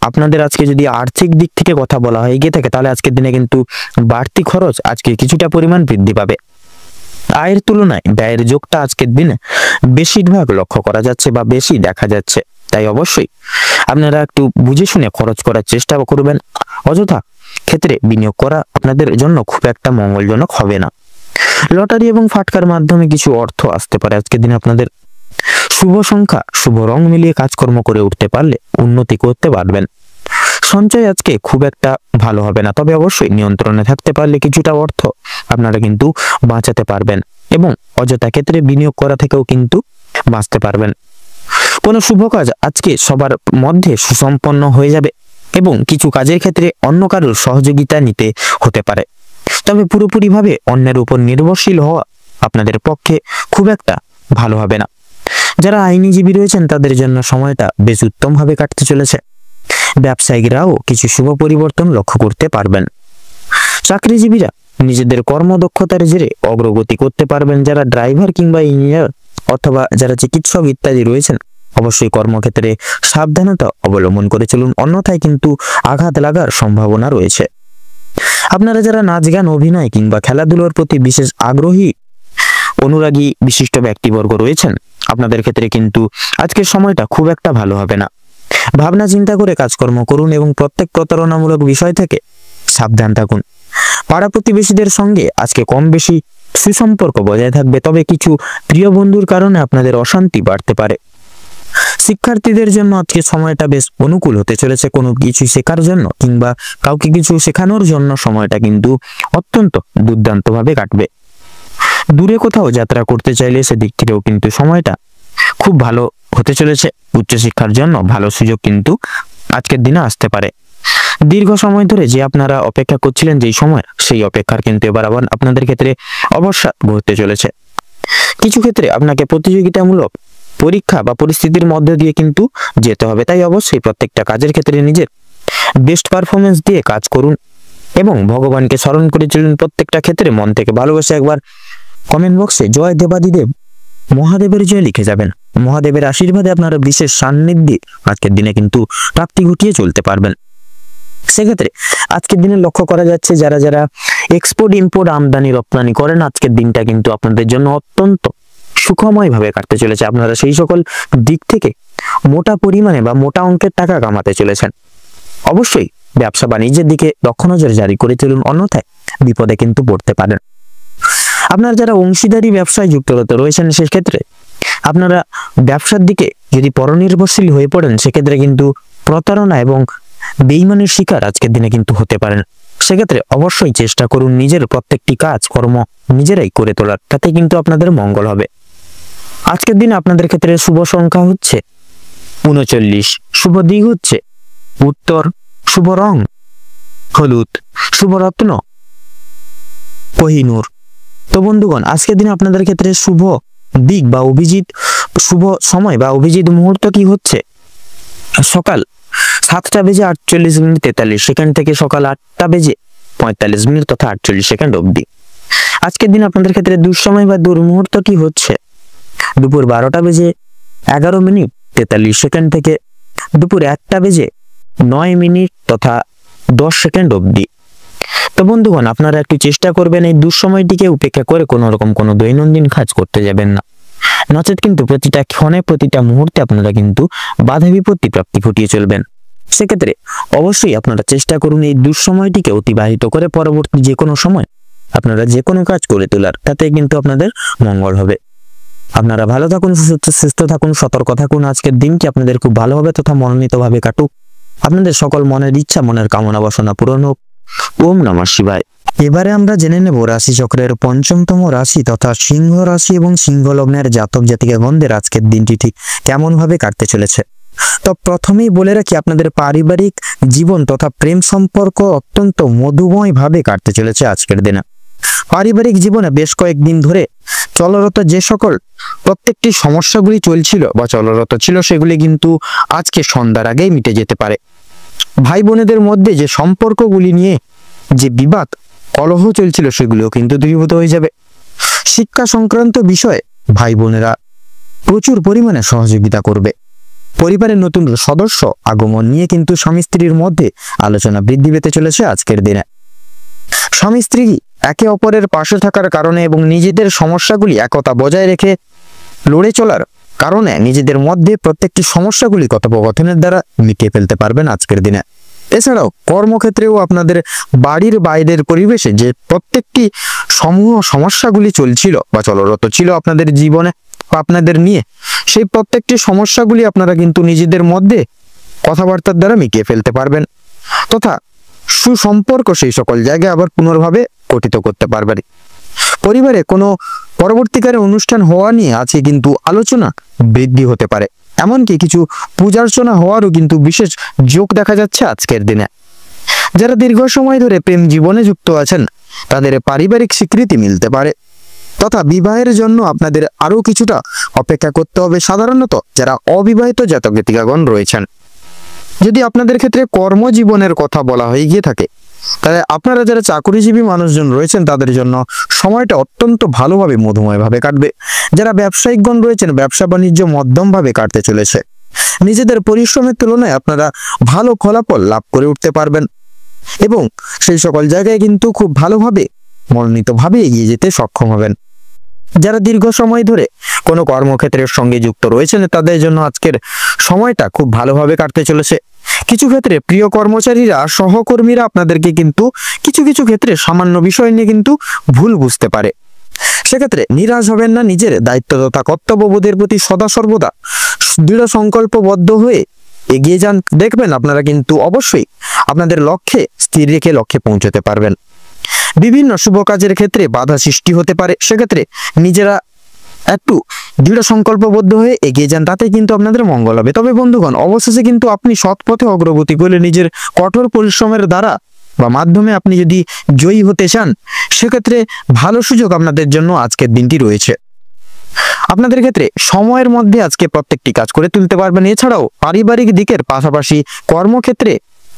আপনাদের আজকে যদি আর্থিক দিক থেকে কথা বলা হয় গিয়ে থাকে, তাহলে আজকের দিনে কিন্তু বাড়তি খরচ আজকে কিছুটা পরিমাণ বৃদ্ধি পাবে। আয়ের তুলনায় ব্যয়ের যোগটা আজকের দিনে বেশিরভাগ লক্ষ্য করা যাচ্ছে বা বেশি দেখা যাচ্ছে, তাই অবশ্যই আপনারা একটু বুঝে শুনে খরচ করার চেষ্টা করবেন। অযথা ক্ষেত্রে বিনিয়োগ করা আপনাদের জন্য খুব একটা মঙ্গলজনক হবে না। লটারি এবং ফাটকার মাধ্যমে কিছু অর্থ আসতে পারে আজকের দিনে। আপনাদের শুভ সংখ্যা শুভ রং মিলিয়ে কাজকর্ম করে উঠতে পারলে উন্নতি করতে পারবেন। সঞ্চয় আজকে খুব একটা ভালো হবে না, তবে অবশ্যই নিয়ন্ত্রণে থাকতে পারলে কিছুটা অর্থ আপনারা কিন্তু বাঁচাতে পারবেন এবং অযথা ক্ষেত্রে বিনিয়োগ করা থেকেও কিন্তু বাঁচতে পারবেন। কোনো শুভ কাজ আজকে সবার মধ্যে সুসম্পন্ন হয়ে যাবে এবং কিছু কাজের ক্ষেত্রে অন্য কারোর সহযোগিতা নিতে হতে পারে, তবে পুরোপুরিভাবে অন্যের উপর নির্ভরশীল হওয়া আপনাদের পক্ষে খুব একটা ভালো হবে না। যারা আইনজীবী রয়েছেন তাদের জন্য সময়টা বেশ উত্তমভাবে কাটতে চলেছে। ব্যবসায়িকরাও কিছু শুভ পরিবর্তন লক্ষ্য করতে পারবেন। চাকরিজীবীরা নিজেদের কর্মদক্ষতার জেরে অগ্রগতি করতে পারবেন। যারা ড্রাইভার কিংবা ইঞ্জিনিয়ার অথবা যারা চিকিৎসক ইত্যাদি রয়েছেন, অবশ্যই কর্মক্ষেত্রে সাবধানতা অবলম্বন করে চলুন, অন্যথায় কিন্তু আঘাত লাগার সম্ভাবনা রয়েছে। আপনারা যারা নাচ গান, অভিনয় কিংবা খেলাধুলার প্রতি বিশেষ আগ্রহী অনুরাগী বিশিষ্ট ব্যক্তিবর্গ রয়েছেন, আপনাদের ক্ষেত্রে কিন্তু আজকের সময়টা খুব একটা ভালো হবে না। ভাবনা চিন্তা করে কাজকর্ম করুন এবং প্রত্যেক প্রতারণামূলক বিষয় থেকে সাবধান থাকুন। পাড়া প্রতিবেশীদের সঙ্গে আজকে কম বেশি সুসম্পর্ক বজায় থাকবে, তবে কিছু প্রিয় বন্ধুর কারণে আপনাদের অশান্তি বাড়তে পারে। শিক্ষার্থীদের জন্য আজকে সময়টা বেশ অনুকূল হতে চলেছে। কোনো কিছু শেখার জন্য কিংবা কাউকে কিছু শেখানোর জন্য সময়টা কিন্তু অত্যন্ত দুর্দান্তভাবে কাটবে। দূরে কোথাও যাত্রা করতে চাইলে সেদিক থেকেও কিন্তু সময়টা খুব ভালো হতে চলেছে। উচ্চশিক্ষার জন্য ভালো সুযোগ কিন্তু আজকের দিনে আসতে পারে। দীর্ঘ সময় ধরে যে আপনারা অপেক্ষা করছিলেন যেই সময়, সেই অপেক্ষার কিন্তু এবার আবার আপনাদের ক্ষেত্রে অবসাদ ঘটতে চলেছে। কিছু ক্ষেত্রে আপনাকে প্রতিযোগিতামূলক পরীক্ষা বা পরিস্থিতির মধ্যে দিয়ে কিন্তু যেতে হবে, তাই অবশ্যই প্রত্যেকটা কাজের ক্ষেত্রে নিজের বেস্ট পারফরমেন্স দিয়ে কাজ করুন এবং ভগবানকে স্মরণ করে চলুন। প্রত্যেকটা ক্ষেত্রে মন থেকে ভালোবাসে একবার কমেন্ট বক্সে জয় দেবাদিদেব মহাদেবের জয় লিখে যাবেন। মহাদেবের আশীর্বাদে আপনারা বিশেষ সান্নিধ্যে আজকের দিনে কিন্তু প্রাপ্তি ঘটিয়ে চলতে পারবেন। সেক্ষেত্রে আজকের দিনে লক্ষ্য করা যাচ্ছে যারা যারা এক্সপোর্ট ইম্পোর্ট আমদানি রপ্তানি করেন, আজকের দিনটা কিন্তু আপনাদের জন্য অত্যন্ত সুখময় ভাবে কাটতে চলেছে। আপনারা সেই সকল দিক থেকে মোটা পরিমাণে বা মোটা অঙ্কের টাকা কামাতে চলেছেন। অবশ্যই ব্যবসা বাণিজ্যের দিকে লক্ষ্য নজর জারি করে চলুন, অন্যথায় বিপদে কিন্তু পড়তে পারেন। আপনারা যারা অংশীদারি ব্যবসায় যুক্তরত রয়েছেন, সেক্ষেত্রে আপনারা ব্যবসার দিকে যদি পরনির্ভরশীল হয়ে পড়েন, সেক্ষেত্রে কিন্তু প্রতারণা এবং বেইমানের শিকার আজকের দিনে কিন্তু হতে পারেন। সেক্ষেত্রে অবশ্যই চেষ্টা করুন নিজের প্রত্যেকটি কাজ কর্ম নিজেরাই করে তোলার, তাতে কিন্তু আপনাদের মঙ্গল হবে। আজকের দিনে আপনাদের ক্ষেত্রে শুভ সংখ্যা হচ্ছে 39, শুভ দিক হচ্ছে উত্তর, শুভ রং হলুদ, শুভ রত্ন কোহিনূর। তো বন্ধুগণ, আজকের দিনে আপনাদের ক্ষেত্রে শুভ দিক বা অভিজিৎ শুভ সময় বা অভিজিৎ মুহূর্ত কি হচ্ছে সকাল 7:48:43 থেকে সকাল 8:45 তথা 48 অবধি। আজকের দিন আপনাদের ক্ষেত্রে দুঃসময় বা দুর্মুহূর্ত কি হচ্ছে দুপুর 12:11:43 থেকে দুপুর 1:09 তথা 10 অবধি। তো বন্ধুগণ, আপনারা একটু চেষ্টা করবেন এই দুঃসময়টিকে উপেক্ষা করে কোনো রকম কোনো দৈনন্দিন কাজ করতে যাবেন না, নচেত কিন্তু প্রতিটা ক্ষণে প্রতিটা মুহূর্তে আপনারা কিন্তু বাধা বিপত্তি প্রাপ্তি ঘটিয়ে চলবেন। সেক্ষেত্রে অবশ্যই আপনারা চেষ্টা করুন এই দুঃসময়টিকে অতিবাহিত করে পরবর্তী যে কোনো সময় আপনারা যে কোনো কাজ করে তোলার, তাতে কিন্তু আপনাদের মঙ্গল হবে। আপনারা ভালো থাকুন, সুস্থ থাকুন, সতর্ক থাকুন। আজকের দিনটি আপনাদের খুব ভালো হবে তথা মনোনীতভাবে কাটুক। আপনাদের সকল মনের ইচ্ছা মনের কামনা বাসনা পূরণ হোক। ওম নমঃ শিবায়। এবারে আমরা জেনে নেব রাশি চক্রের পঞ্চমতম রাশি তথা সিংহ রাশি এবং সিংহ লগ্নের জাতক জাতিকাগণদের আজকের দিনটি ঠিক কেমন ভাবে কাটতে চলেছে। তো প্রথমেই বলে রাখি, আপনাদের পারিবারিক জীবন তথা প্রেম সম্পর্ক অত্যন্ত মধুময় ভাবে কাটতে চলেছে আজকের দিনে। পারিবারিক জীবনে বেশ কয়েকদিন ধরে চলরত যে সকল প্রত্যেকটি সমস্যাগুলি চলছিল বা চলরত ছিল, সেগুলি কিন্তু আজকে সন্ধ্যার আগেই মিটে যেতে পারে। ভাই বোনেদের মধ্যে যে সম্পর্কগুলি নিয়ে যে বিবাদ কলহ চলছিল, সেগুলিও কিন্তু দূরীভূত হয়ে যাবে। শিক্ষা সংক্রান্ত বিষয়ে ভাই বোনেরা প্রচুর পরিমাণে সহযোগিতা করবে। পরিবারের নতুন সদস্য আগমন নিয়ে কিন্তু স্বামী স্ত্রীর মধ্যে আলোচনা বৃদ্ধি পেতে চলেছে আজকের দিনে। স্বামী স্ত্রী একে অপরের পাশে থাকার কারণে এবং নিজেদের সমস্যাগুলি একতা বজায় রেখে লড়ে চলার কারণে নিজেদের মধ্যে প্রত্যেকটি সমস্যাগুলি কথোপকথনের দ্বারা মিটিয়ে ফেলতে পারবেন আজকের দিনে। এছাড়াও কর্মক্ষেত্রেও আপনাদের বাড়ির বাইরের পরিবেশে যে প্রত্যেকটি সমূহ সমস্যাগুলি চলছিল বা চলরত ছিল আপনাদের জীবনে আপনাদের নিয়ে, সেই প্রত্যেকটি সমস্যাগুলি আপনারা কিন্তু নিজেদের মধ্যে কথাবার্তার দ্বারা মিটিয়ে ফেলতে পারবেন তথা সুসম্পর্ক সেই সকল জায়গায় আবার পুনর্ভাবে গঠিত করতে পারবেন। পরিবারে কোনো পরবর্তীকালে অনুষ্ঠান হওয়া নিয়ে আজকে কিন্তু আলোচনা বৃদ্ধি হতে পারে, এমনকি কিছু পূজার্চনা হওয়ারও কিন্তু বিশেষ যোগ দেখা যাচ্ছে আজকের দিনে। যারা দীর্ঘ সময় ধরে প্রেম জীবনে যুক্ত আছেন, তাদের পারিবারিক স্বীকৃতি মিলতে পারে তথা বিবাহের জন্য আপনাদের আরো কিছুটা অপেক্ষা করতে হবে। সাধারণত যারা অবিবাহিত জাতক জাতিকাগণ রয়েছেন, যদি আপনাদের ক্ষেত্রে কর্মজীবনের কথা বলা হয়ে গিয়ে থাকে, তাহলে আপনারা যারা চাকরিজীবী মানুষজন রয়েছেন তাদের জন্য সময়টা অত্যন্ত ভালোভাবে মধুময়ভাবে কাটবে। যারা ব্যবসায়িকগণ রয়েছেন, ব্যবসা বাণিজ্য মধ্যমভাবে কাটতে চলেছে। নিজেদের পরিশ্রমের তুলনায় আপনারা ভালো ফলাফল লাভ করে উঠতে পারবেন এবং সেই সকল জায়গায় কিন্তু খুব ভালোভাবে মনোনীতভাবে এগিয়ে যেতে সক্ষম হবেন। যারা দীর্ঘ সময় ধরে কোনো কর্মক্ষেত্রের সঙ্গে যুক্ত রয়েছেন তাদের জন্য আজকের সময়টা খুব ভালোভাবে কাটতে চলেছে। কিছু ক্ষেত্রে প্রিয় কর্মচারীরা, সহকর্মীরা আপনাদেরকে কিন্তু কিছু কিছু ক্ষেত্রে সামান্য বিষয় নিয়ে কিন্তু ভুল বুঝতে পারে। সেক্ষেত্রে নিরাশ হবেন না, নিজের দায়িত্ব তথা কর্তব্যবোধের প্রতি সদা সর্বদা দৃঢ় সংকল্পবদ্ধ হয়ে এগিয়ে যান। দেখবেন আপনারা কিন্তু অবশ্যই আপনাদের লক্ষ্যে স্থির রেখে লক্ষ্যে পৌঁছতে পারবেন। বিভিন্ন শুভ কাজের ক্ষেত্রে বাধা সৃষ্টি হতে পারে, সেক্ষেত্রে নিজেরা একটু দৃঢ় সংকল্পবদ্ধ হয়ে এগিয়ে যান, তাতে কিন্তু আপনাদের মঙ্গল হবে। তবে বন্ধুগণ, অবশেষে কিন্তু আপনি সৎ পথে অগ্রগতি করলে নিজের কঠোর পরিশ্রমের দ্বারা বা মাধ্যমে আপনি যদি জয়ী হতে চান, সেক্ষেত্রে ভালো সুযোগ আপনাদের জন্য আজকের দিনটি রয়েছে। আপনাদের ক্ষেত্রে সময়ের মধ্যে আজকে প্রত্যেকটি কাজ করে তুলতে পারবেন। এছাড়াও পারিবারিক দিকের পাশাপাশি কর্মক্ষেত্রে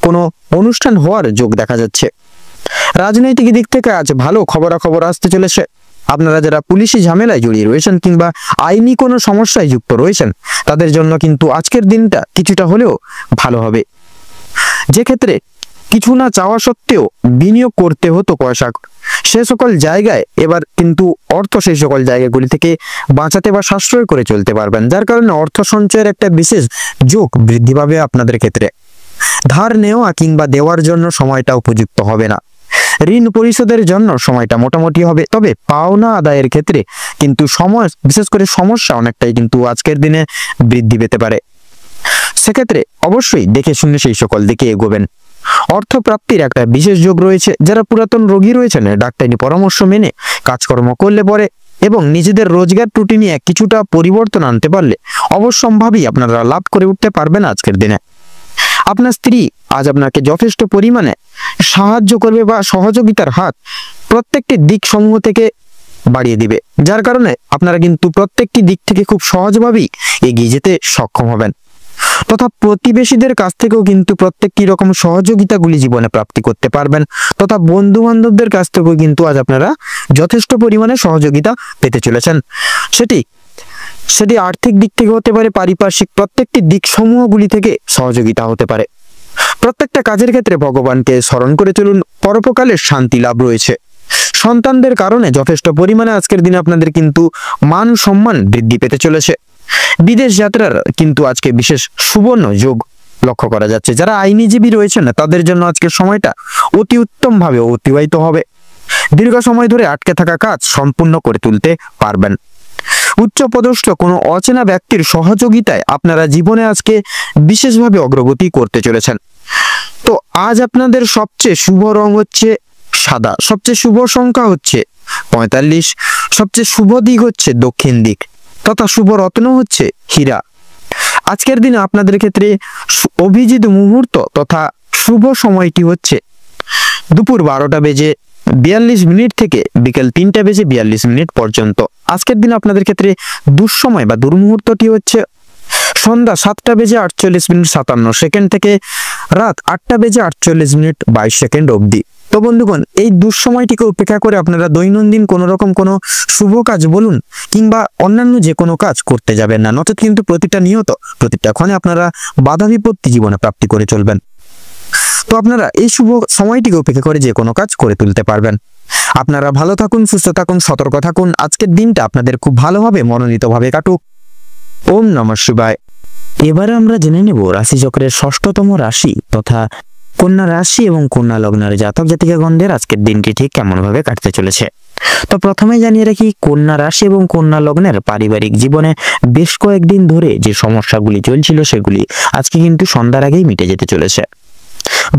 কোনো অনুষ্ঠান হওয়ার যোগ দেখা যাচ্ছে। রাজনৈতিক দিক থেকে আজ ভালো খবরাখবর আসতে চলেছে। আপনারা যারা পুলিশি ঝামেলায় জড়িয়ে রয়েছেন কিংবা আইনি কোনো সমস্যায় যুক্ত রয়েছেন, তাদের জন্য কিন্তু আজকের দিনটা কিছুটা হলেও ভালো হবে। যে ক্ষেত্রে কিছু না চাওয়া সত্ত্বেও বিনিয়োগ করতে হতো পয়সা, সে সকল জায়গায় এবার কিন্তু অর্থ সেই সকল জায়গাগুলি থেকে বাঁচাতে বা সাশ্রয় করে চলতে পারবেন, যার কারণে অর্থ সঞ্চয়ের একটা বিশেষ যোগ বৃদ্ধি পাবে আপনাদের ক্ষেত্রে। ধার নেওয়া কিংবা দেওয়ার জন্য সময়টা উপযুক্ত হবে না। ঋণ পরিশোধের জন্য সময়টা মোটামুটি হবে, তবে পাওনা আদায়ের ক্ষেত্রে কিন্তু সময়, বিশেষ করে সমস্যা অনেকটাই কিন্তু আজকের দিনে বৃদ্ধি পেতে পারে। সেক্ষেত্রে অবশ্যই দেখে শুনে সেই সকল দিকে এগোবেন। অর্থ প্রাপ্তির একটা বিশেষ যোগ রয়েছে। যারা পুরাতন রোগী রয়েছেন, ডাক্তারি পরামর্শ মেনে কাজকর্ম করলে পরে এবং নিজেদের রোজগার ত্রুটি নিয়ে কিছুটা পরিবর্তন আনতে পারলে অবশ্যম্ভাবী আপনারা লাভ করে উঠতে পারবেন আজকের দিনে। আপনার স্ত্রী আজ আপনাকে যথেষ্ট পরিমাণে সাহায্য করবে বা সহযোগিতার হাত প্রত্যেকটি দিক সমূহ থেকে বাড়িয়ে দিবে, যার কারণে আপনারা কিন্তু প্রত্যেকটি দিক থেকে খুব সহজভাবেই এগিয়ে যেতে সক্ষম হবেন। তথা প্রতিবেশীদের কাছ থেকেও কিন্তু প্রত্যেকটি রকম সহযোগিতাগুলি জীবনে প্রাপ্তি করতে পারবেন, তথা বন্ধু বান্ধবদের কাছ থেকেও কিন্তু আজ আপনারা যথেষ্ট পরিমাণে সহযোগিতা পেতে চলেছেন। সেটি আর্থিক দিক থেকে হতে পারে, পারিপার্শ্বিক প্রত্যেকটি দিক সমূহগুলি থেকে সহযোগিতা হতে পারে। প্রত্যেকটা কাজের ক্ষেত্রে ভগবানকে স্মরণ করে চলুন, পরোপকালের শান্তি লাভ রয়েছে। সন্তানদের কারণে যথেষ্ট পরিমাণে আজকের দিনে আপনাদের কিন্তু মান সম্মান বৃদ্ধি পেতে চলেছে। বিদেশ যাত্রার কিন্তু আজকে বিশেষ সুবর্ণ যোগ লক্ষ্য করা যাচ্ছে। যারা আইনজীবী রয়েছেন তাদের জন্য আজকের সময়টা অতি উত্তম ভাবে অতিবাহিত হবে। দীর্ঘ সময় ধরে আটকে থাকা কাজ সম্পূর্ণ করে তুলতে পারবেন। উচ্চপদস্থ কোনো অচেনা ব্যক্তির সহযোগিতায় আপনারা জীবনে আজকে বিশেষভাবে অগ্রগতি করতে চলেছেন। তো আজ আপনাদের সবচেয়ে শুভ রং হচ্ছে সাদা, সবচেয়ে শুভ সংখ্যা হচ্ছে 45, সবচেয়ে শুভ দিক হচ্ছে দক্ষিণ দিক, তথা শুভ রত্ন হচ্ছে হীরা। আজকের দিনে আপনাদের ক্ষেত্রে অভিজিৎ মুহূর্ত তথা শুভ সময়টি হচ্ছে দুপুর 12:42 থেকে বিকেল 3:42 পর্যন্ত। আজকের দিনে আপনাদের ক্ষেত্রে দুঃসময় বা দুর্মুহূর্তটি হচ্ছে সন্ধ্যা 7:48 থেকে রাত 8:48 অবধি। তো বন্ধুগণ, এই দুঃসময়টিকে উপেক্ষা করে আপনারা দৈনন্দিন কোনো রকম কোনো শুভ কাজ বলুন কিংবা অন্যান্য যে কোনো কাজ করতে যাবেন না, নচেত কিন্তু প্রতিটা ক্ষণে আপনারা বাধা বিপত্তি জীবনে প্রাপ্তি করে চলবেন। তো আপনারা এই শুভ সময়টিকে উপেক্ষা করে যে কোনো কাজ করে তুলতে পারবেন। আপনারা ভালো থাকুন, সুস্থ থাকুন, সতর্ক থাকুন। আজকের দিনটা আপনাদের খুব ভালোভাবে মনোনীতভাবে কাটুক। ওম নমঃ শিবায়। এবারে আমরা জেনে নেব রাশিচক্রের 6ষ্ঠতম রাশি তথা কন্যা রাশি এবং কন্যা লগ্নের জাতক জাতিকাগণদের আজকের দিনটি ঠিক কেমন ভাবে কাটতে চলেছে। তো প্রথমে জানিয়ে রাখি, কন্যা রাশি এবং কন্যা লগ্নের পারিবারিক জীবনে বেশ কয়েকদিন ধরে যে সমস্যাগুলি চলছিল সেগুলি আজকে কিন্তু সন্ধ্যার আগেই মিটে যেতে চলেছে।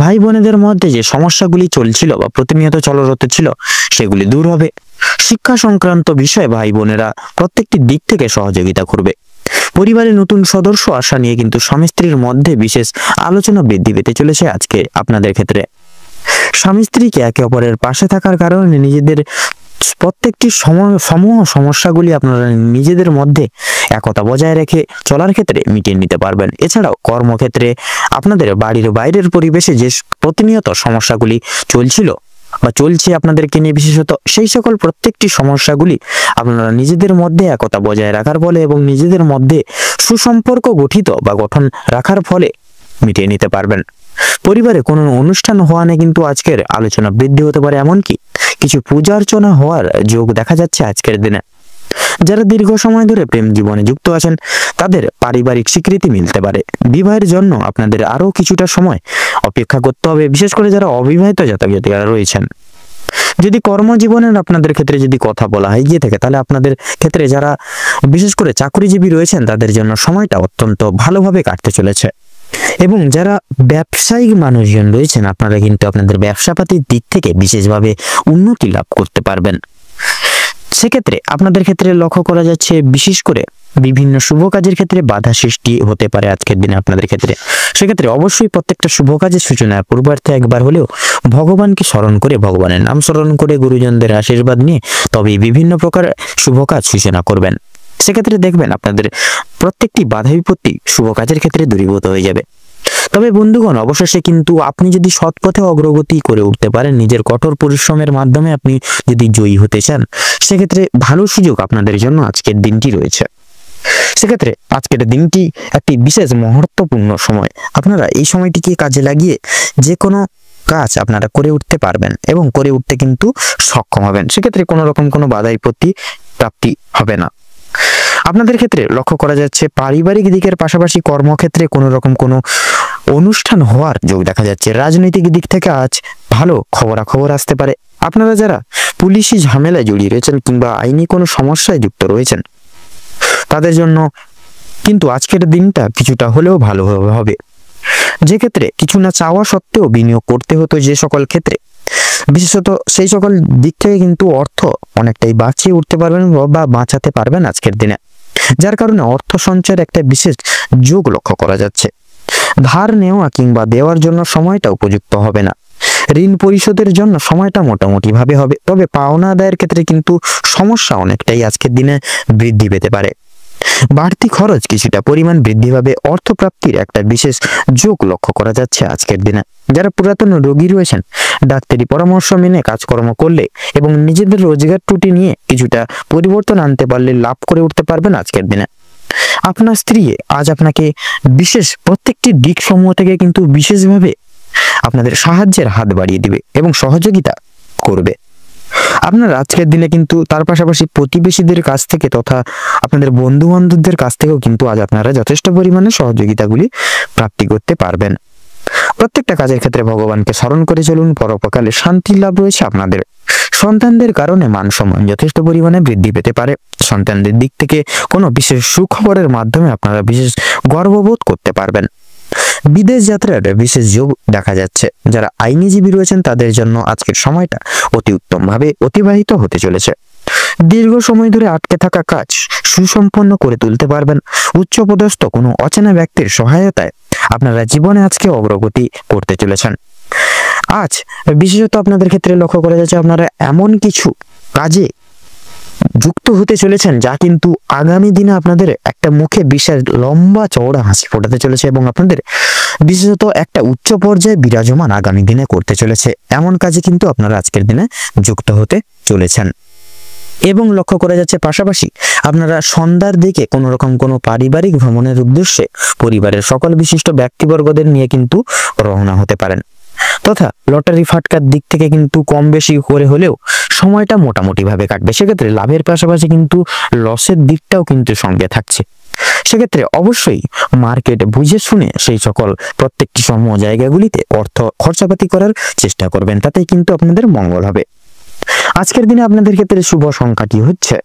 ভাই বোনেদের মধ্যে যে সমস্যাগুলি চলছিল বা প্রতিনিয়ত চলরত ছিল সেগুলি দূর হবে। শিক্ষা সংক্রান্ত বিষয়ে ভাই বোনেরা প্রত্যেকটি দিক থেকে সহযোগিতা করবে। পরিবারে নতুন সদস্য আসা নিয়ে কিন্তু স্বামী স্ত্রীর মধ্যে বিশেষ আলোচনা বৃদ্ধি পেতে চলেছে আজকে আপনাদের ক্ষেত্রে। স্বামী স্ত্রীকে একে অপরের পাশে থাকার কারণে নিজেদের প্রত্যেকটি সমূহ সমস্যাগুলি আপনারা নিজেদের মধ্যে একতা বজায় রেখে চলার ক্ষেত্রে মিটিয়ে নিতে পারবেন। এছাড়াও কর্মক্ষেত্রে আপনাদের বাড়ির বাইরের পরিবেশে যে প্রতিনিয়ত সমস্যাগুলি চলছিল বা চলছে আপনাদেরকে নিয়ে বিশেষত, সেই সকল প্রত্যেকটি সমস্যাগুলি আপনারা নিজেদের মধ্যে একতা বজায় রাখার ফলে এবং নিজেদের মধ্যে সুসম্পর্ক গঠন রাখার ফলে মিটিয়ে নিতে পারবেন। পরিবারে কোনো অনুষ্ঠান হওয়া নিয়ে কিন্তু আজকের আলোচনা বৃদ্ধি হতে পারে, এমনকি কিছু পূজা অর্চনা হওয়ার যোগ দেখা যাচ্ছে আজকের দিনে। যারা দীর্ঘ সময় ধরে প্রেম জীবনে যুক্ত আছেন তাদের পারিবারিক স্বীকৃতি মিলতে পারে। বিবাহের জন্য আপনাদের আরো কিছুটা সময় অপেক্ষা করতে হবে, বিশেষ করে যারা অবিবাহিত জাতক জাতিকারা রয়েছেন। যদি কর্মজীবনের আপনাদের ক্ষেত্রে যদি কথা বলা হয় গিয়ে থাকে, তাহলে আপনাদের ক্ষেত্রে যারা বিশেষ করে চাকরিজীবী রয়েছেন তাদের জন্য সময়টা অত্যন্ত ভালোভাবে কাটতে চলেছে। এবং যারা ব্যবসায়িক মানুষজন রয়েছেন আপনারা কিন্তু আপনাদের ব্যবসাপাতির দিক থেকে বিশেষভাবে উন্নতি লাভ করতে পারবেন। সেক্ষেত্রে আপনাদের ক্ষেত্রে লক্ষ্য করা যাচ্ছে বিশেষ করে বিভিন্ন শুভ কাজের ক্ষেত্রে বাধা সৃষ্টি হতে পারে আজকের দিনে আপনাদের ক্ষেত্রে। সেক্ষেত্রে অবশ্যই প্রত্যেকটা শুভ কাজের সূচনার পূর্বার্থে একবার হলেও ভগবানকে স্মরণ করে, ভগবানের নাম স্মরণ করে, গুরুজনদের আশীর্বাদ নিয়ে তবে বিভিন্ন প্রকার শুভ কাজ সূচনা করবেন। সেক্ষেত্রে দেখবেন আপনাদের প্রত্যেকটি বাধা বিপত্তি শুভ কাজের ক্ষেত্রে দূরীভূত হয়ে যাবে। তবে বন্ধুগণ, অবশেষে কিন্তু আপনি যদি সৎ পথে অগ্রগতি করে উঠতে পারেন, নিজের কঠোর পরিশ্রমের মাধ্যমে আপনি যদি জয়ী হতে চান, সেক্ষেত্রে ভালো সুযোগ আপনাদের জন্য আজকের দিনটি রয়েছে। সেক্ষেত্রে আজকের দিনটি একটি বিশেষ মহত্বপূর্ণ সময়। আপনারা এই সময়টিকে কাজে লাগিয়ে যে কোনো কাজ আপনারা করে উঠতে পারবেন এবং করে উঠতে কিন্তু সক্ষম হবেন। সেক্ষেত্রে কোনো রকম কোনো বাধা বিপত্তি প্রাপ্তি হবে না। আপনাদের ক্ষেত্রে লক্ষ্য করা যাচ্ছে পারিবারিক দিকের পাশাপাশি কর্মক্ষেত্রে কোনো রকম কোনো অনুষ্ঠান হওয়ার যোগ দেখা যাচ্ছে। রাজনৈতিক দিক থেকে আজ ভালো খবরাখবর আসতে পারে। আপনারা যারা পুলিশি ঝামেলায় জড়িয়ে রয়েছেন কিংবা আইনি কোনো সমস্যায় যুক্ত রয়েছেন তাদের জন্য কিন্তু আজকের দিনটা কিছুটা হলেও ভালো হবে। যে ক্ষেত্রে কিছু না চাওয়া সত্ত্বেও বিনিয়োগ করতে হতো, যে সকল ক্ষেত্রে বিশেষত সেই সকল দিক থেকে কিন্তু অর্থ অনেকটাই বাঁচিয়ে উঠতে পারবেন বা বাঁচাতে পারবেন আজকের দিনে, যার কারণে অর্থ সঞ্চয়ের একটা বিশেষ যোগ লক্ষ্য করা যাচ্ছে। ধার নেওয়া কিংবা দেওয়ার জন্য সময়টা উপযুক্ত হবে না। ঋণ পরিশোধের জন্য সময়টা মোটামুটি ভাবে হবে, তবে পাওনা আদায়ের ক্ষেত্রে কিন্তু সমস্যা অনেকটাই আজকের দিনে বৃদ্ধি পেতে পারে। বাড়তি খরচ কিছুটা পরিমাণ বৃদ্ধি পাবে। অর্থপ্রাপ্তির একটা বিশেষ যোগ লক্ষ্য করা যাচ্ছে আজকের দিনে। যারা পুরাতন রোগী রয়েছেন ডাক্তারি পরামর্শ মেনে কাজকর্ম করলে এবং নিজেদের রোজগার ত্রুটি নিয়ে কিছুটা পরিবর্তন আনতে পারলে লাভ করে উঠতে পারবেন আজকের দিনে। আপনার স্ত্রী আজ আপনাকে বিশেষ প্রত্যেকটি দিক সমূহ থেকে কিন্তু বিশেষভাবে আপনাদের সাহায্যের হাত বাড়িয়ে দিবে এবং সহযোগিতা করবে। আপনার আজকের দিনে কিন্তু তার পাশাপাশি প্রতিবেশীদের কাছ থেকে তথা আপনাদের বন্ধু বান্ধবদের কাছ থেকেও কিন্তু আজ আপনারা যথেষ্ট পরিমাণে সহযোগিতাগুলি প্রাপ্তি করতে পারবেন। প্রত্যেকটা কাজের ক্ষেত্রে ভগবানকে স্মরণ করে চলুন, পরোপকালে শান্তি লাভ রয়েছে আপনাদের। সন্তানদের কারণে মান সম্মান যথেষ্ট পরিমাণে বৃদ্ধি পেতে পারে। সন্তানদের দিক থেকে কোনো বিশেষ সুখবরের মাধ্যমে আপনারা বিশেষ গর্ববোধ করতে পারবেন। বিদেশ যাত্রার বিশেষ যোগ দেখা যাচ্ছে। যারা আইনজীবী রয়েছেন তাদের জন্য আজকের সময়টা অতি উত্তমভাবে অতিবাহিত হতে চলেছে। দীর্ঘ সময় ধরে আটকে থাকা কাজ সুসম্পন্ন করে তুলতে পারবেন। উচ্চপদস্থ কোনো অচেনা ব্যক্তির সহায়তায় আপনারা জীবনে আজকে অগ্রগতি করতে চলেছেন। আজ বিশেষত আপনাদের ক্ষেত্রে লক্ষ্য করা যাচ্ছে আপনারা এমন কিছু কাজে যুক্ত হতে চলেছেন যা কিন্তু আগামী দিনে আপনাদের একটা মুখে বিশাল লম্বা চওড়া হাসি ফোটাতে চলেছে এবং আপনাদের বিশেষত একটা উচ্চ পর্যায়ে বিরাজমান আগামী দিনে করতে চলেছে। এমন কাজে কিন্তু আপনারা আজকের দিনে যুক্ত হতে চলেছেন। এবং লক্ষ্য করা যাচ্ছে পাশাপাশি আপনারা সন্ধ্যার দিকে কোনো রকম কোনো পারিবারিক ভ্রমণের উদ্দেশ্যে পরিবারের সকল বিশিষ্ট ব্যক্তিবর্গদের নিয়ে কিন্তু রওনা হতে পারেন। তথা লটারি ফাটকার দিক থেকে কিন্তু কম বেশি করে হলেও সময়টা মোটামুটি ভাবে কাটবে। সেক্ষেত্রে লাভের পাশাপাশি কিন্তু লসের দিকটাও কিন্তু সঙ্গে থাকছে। সেক্ষেত্রে অবশ্যই মার্কেট বুঝে শুনে সেই সকল প্রত্যেকটি সমূহ জায়গাগুলিতে অর্থ খরচাপাতি করার চেষ্টা করবেন, তাতেই কিন্তু আপনাদের মঙ্গল হবে। আজকের দিনে আপনাদের ক্ষেত্রে শুভ সংখ্যাটি হচ্ছে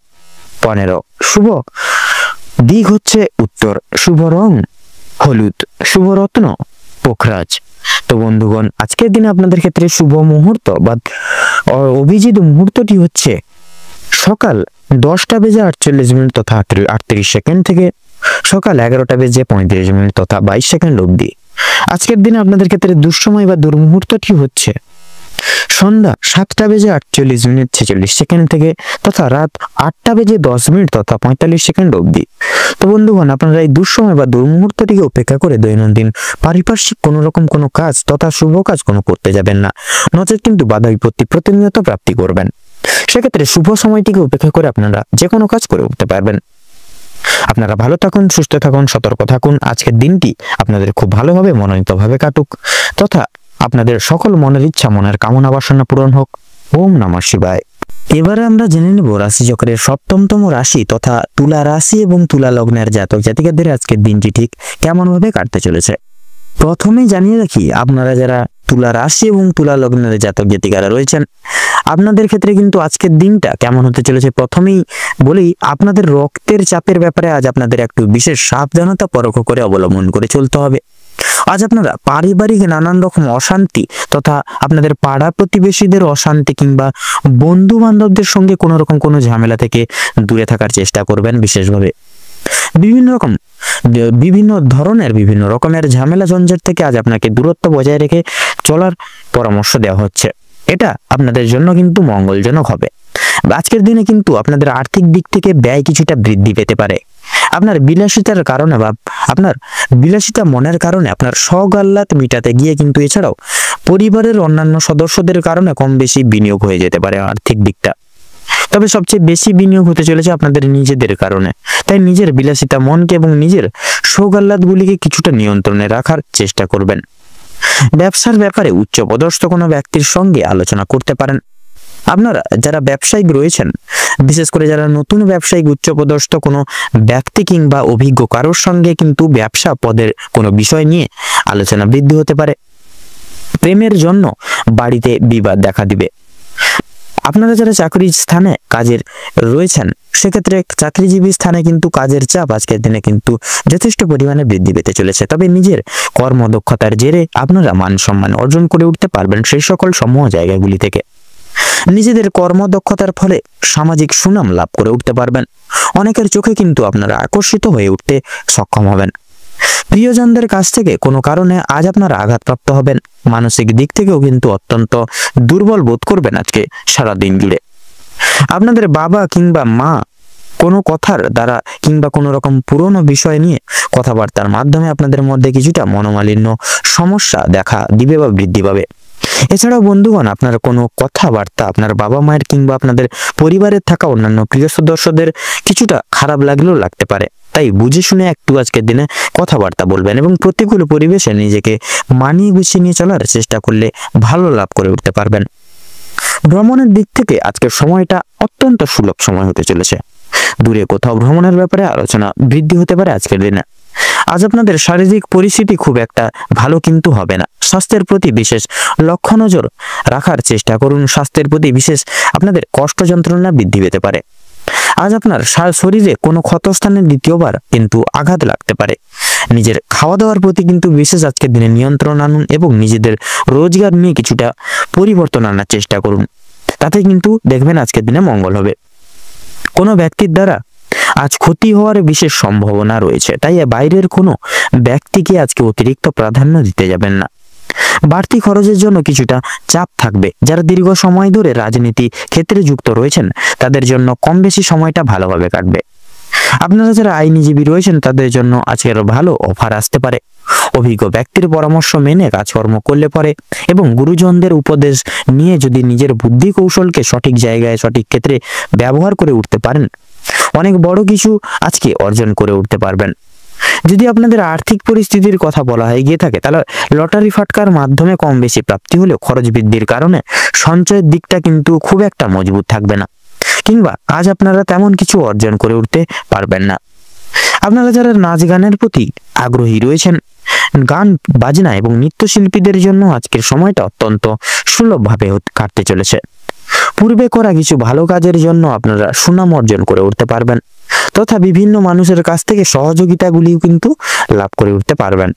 15, শুভ দিক হচ্ছে উত্তর, শুভ রং হলুদ, শুভ রত্ন পোখরাজ। তো বন্ধুগণ, আজকের দিনে আপনাদের ক্ষেত্রে শুভ মুহূর্ত বা অভিজিৎ মুহূর্তটি হচ্ছে সকাল 10:48 তথা 38 সেকেন্ড থেকে সকাল 11:35 তথা 22 সেকেন্ড অবধি। আজকের দিনে আপনাদের ক্ষেত্রে দুঃসময় বা দুর্মুহূর্তটি হচ্ছে সন্ধ্যা 7:48:46 থেকে তথা রাত 8:10 তথা 45 অবধি। তো বন্ধুগণ, আপনারা এই দুঃসময় বা দুর্মুহূর্তটিকে উপেক্ষা করে দৈনন্দিন পারিপার্শ্বিক কোনো রকম কোনো কাজ তথা শুভ কাজ কোনো করতে যাবেন না, নচেত কিন্তু বাধা বিপত্তি প্রতিনিয়ত প্রাপ্তি করবেন। সেক্ষেত্রে শুভ সময়টিকে উপেক্ষা করে আপনারা যে কোনো কাজ করে উঠতে পারবেন। আপনারা ভালো থাকুন, সুস্থ থাকুন, সতর্ক থাকুন। আজকের দিনটি আপনাদের খুব ভালোভাবে মনোনীতভাবে কাটুক তথা আপনাদের সকল মনের ইচ্ছা, মনের কামনা বাসনা পূরণ হোক। ওম নমঃ শিবায়। এবারে আমরা জেনে নেব রাশিচক্রের সপ্তমতম রাশি তথা তুলা রাশি এবং তুলা লগ্নের জাতক জাতিকাদের আজকের দিনটি ঠিক কেমন ভাবে কাটতে চলেছে। প্রথমেই জানিয়ে রাখি, আপনারা যারা তুলা রাশি এবং তুলা লগ্নের জাতক জাতিকারা রয়েছেন, আপনাদের ক্ষেত্রে কিন্তু আজকের দিনটা কেমন হতে চলেছে প্রথমেই বলি। আপনাদের রক্তের চাপের ব্যাপারে আজ আপনাদের একটু বিশেষ সাবধানতা পরখ করে অবলম্বন করে চলতে হবে। আজ আপনারা পারিবারিক নানান রকম অশান্তি তথা আপনাদের পাড়া প্রতিবেশীদের অশান্তি কিংবা বন্ধু বান্ধবদের সঙ্গে কোনো রকম কোনো ঝামেলা থেকে দূরে থাকার চেষ্টা করবেন। বিশেষভাবে বিভিন্ন ধরনের বিভিন্ন রকমের ঝামেলা ঝঞ্ঝাট থেকে আজ আপনাকে দূরত্ব বজায় রেখে চলার পরামর্শ দেওয়া হচ্ছে। এটা আপনাদের জন্য কিন্তু মঙ্গলজনক হবে। আজকের দিনে কিন্তু আপনাদের আর্থিক দিক থেকে ব্যয় কিছুটা বৃদ্ধি পেতে পারে। আপনার বিলাসিতার কারণে বা আপনার বিলাসিতা মনের কারণে আপনার শখ আহ্লাদ মিটাতে গিয়ে কিন্তু এছাড়াও পরিবারের অন্যান্য সদস্যদের কারণে কম বেশি বিনিয়োগ হয়ে যেতে পারে আর্থিক দিকটা। তবে সবচেয়ে বেশি বিনিয়োগ হতে চলেছে আপনাদের নিজেদের কারণে। তাই নিজের বিলাসিতা মনকে এবং নিজের শখ আহ্লাদগুলিকে কিছুটা নিয়ন্ত্রণে রাখার চেষ্টা করবেন। ব্যবসার ব্যাপারে উচ্চপদস্থ কোনো ব্যক্তির সঙ্গে আলোচনা করতে পারেন। আপনারা যারা ব্যবসায়িক রয়েছেন, বিশেষ করে যারা নতুন ব্যবসায়িক উচ্চপদস্থ কোনো ব্যক্তি কিংবা অভিজ্ঞ কারোর সঙ্গে কিন্তু ব্যবসা পদের কোনো বিষয় নিয়ে আলোচনা বৃদ্ধি হতে পারে। প্রেমের জন্য বাড়িতে বিবাদ দেখা দিবে। আপনারা যারা চাকরির স্থানে কাজের রয়েছেন, সেক্ষেত্রে চাকরিজীবী স্থানে কিন্তু কাজের চাপ আজকের দিনে কিন্তু যথেষ্ট পরিমাণে বৃদ্ধি পেতে চলেছে। তবে নিজের কর্মদক্ষতার জেরে আপনারা মান সম্মান অর্জন করে উঠতে পারবেন সেই সকল সমূহ জায়গাগুলি থেকে। নিজেদের কর্মদক্ষতার ফলে সামাজিক সুনাম লাভ করে উঠতে পারবেন। অনেকের চোখে কিন্তু আপনারা আকর্ষিত হয়ে উঠতে সক্ষম হবেন। প্রিয়জনদের কাছ থেকে কোনো কারণে আজ আপনারা আঘাতপ্রাপ্ত হবেন। মানসিক দিক থেকেও কিন্তু অত্যন্ত দুর্বল বোধ করবেন আজকে সারা দিন জুড়ে। আপনাদের বাবা কিংবা মা কোনো কথার দ্বারা কিংবা কোনো রকম পুরনো বিষয় নিয়ে কথাবার্তার মাধ্যমে আপনাদের মধ্যে কিছুটা মনোমালিন্য সমস্যা দেখা দিবে বা বৃদ্ধি পাবে। এছাড়াও বন্ধুগণ, আপনার কোনো কথাবার্তা আপনার বাবা মায়ের কিংবা আপনাদের পরিবারের থাকা অন্যান্য প্রিয় সদস্যদের কিছুটা খারাপ লাগলেও লাগতে পারে। তাই বুঝে শুনে একটু আজকের দিনে কথাবার্তা বলবেন এবং প্রতিকূল পরিবেশে নিজেকে মানিয়ে গুছিয়ে নিয়ে চলার চেষ্টা করলে ভালো লাভ করে উঠতে পারবেন। ভ্রমণের দিক থেকে আজকের সময়টা অত্যন্ত সুলভ সময় হতে চলেছে। দূরে কোথাও ভ্রমণের ব্যাপারে আলোচনা বৃদ্ধি হতে পারে আজকের দিনে। আজ আপনাদের শারীরিক পরিস্থিতি খুব একটা ভালো কিন্তু হবে না। স্বাস্থ্যের প্রতি বিশেষ লক্ষ্য নজর রাখার চেষ্টা করুন। স্বাস্থ্যের প্রতি বিশেষ আপনাদের কষ্ট যন্ত্রণা বৃদ্ধি পেতে পারে। আজ আপনার শরীরে কোনো ক্ষতস্থানে দ্বিতীয়বার কিন্তু আঘাত লাগতে পারে। নিজের খাওয়া দাওয়ার প্রতি কিন্তু বিশেষ আজকের দিনে নিয়ন্ত্রণ আনুন এবং নিজেদের রোজগার নিয়ে কিছুটা পরিবর্তন আনার চেষ্টা করুন। তাতে কিন্তু দেখবেন আজকের দিনে মঙ্গল হবে। কোনো ব্যক্তির দ্বারা আজ ক্ষতি হওয়ার বিশেষ সম্ভাবনা রয়েছে। তাই বাইরের কোনো ব্যক্তিকে আজকে অতিরিক্ত প্রাধান্য দিতে যাবেন না। বাড়তি খরচের জন্য কিছুটা চাপ থাকবে। যারা দীর্ঘ সময় ধরে রাজনীতি ক্ষেত্রে যুক্ত রয়েছেন, তাদের জন্য কম বেশি সময়টা ভালোভাবে কাটবে। আপনারা যারা আইনজীবী রয়েছেন, তাদের জন্য আজকের ভালো অফার আসতে পারে। অভিজ্ঞ ব্যক্তির পরামর্শ মেনে কাজকর্ম করলে পরে এবং গুরুজনদের উপদেশ নিয়ে যদি নিজের বুদ্ধি কৌশলকে সঠিক জায়গায় সঠিক ক্ষেত্রে ব্যবহার করে উঠতে পারেন, অনেক বড় কিছু আজকে অর্জন করে উঠতে পারবেন। যদি আপনাদের আর্থিক পরিস্থিতির কথা বলা হয়ে গিয়ে থাকে, তাহলে লটারি ফাটকার মাধ্যমে কম বেশি প্রাপ্তি হলেও খরচ বৃদ্ধির কারণে সঞ্চয়ের দিকটা কিন্তু খুব একটা মজবুত থাকবে না, কিংবা আজ আপনারা তেমন কিছু অর্জন করে উঠতে পারবেন না। আপনারা যারা নাচ গানের প্রতি আগ্রহী রয়েছেন, গান বাজনা এবং নৃত্যশিল্পীদের জন্য আজকের সময়টা অত্যন্ত সুলভভাবে কাটতে চলেছে। পূর্বে করা কিছু ভালো কাজের জন্য আপনারা সুনাম অর্জন করে উঠতে পারবেন তথা বিভিন্ন মানুষের কাছ থেকে সহযোগিতাগুলিও কিন্তু লাভ করে উঠতে পারবেন।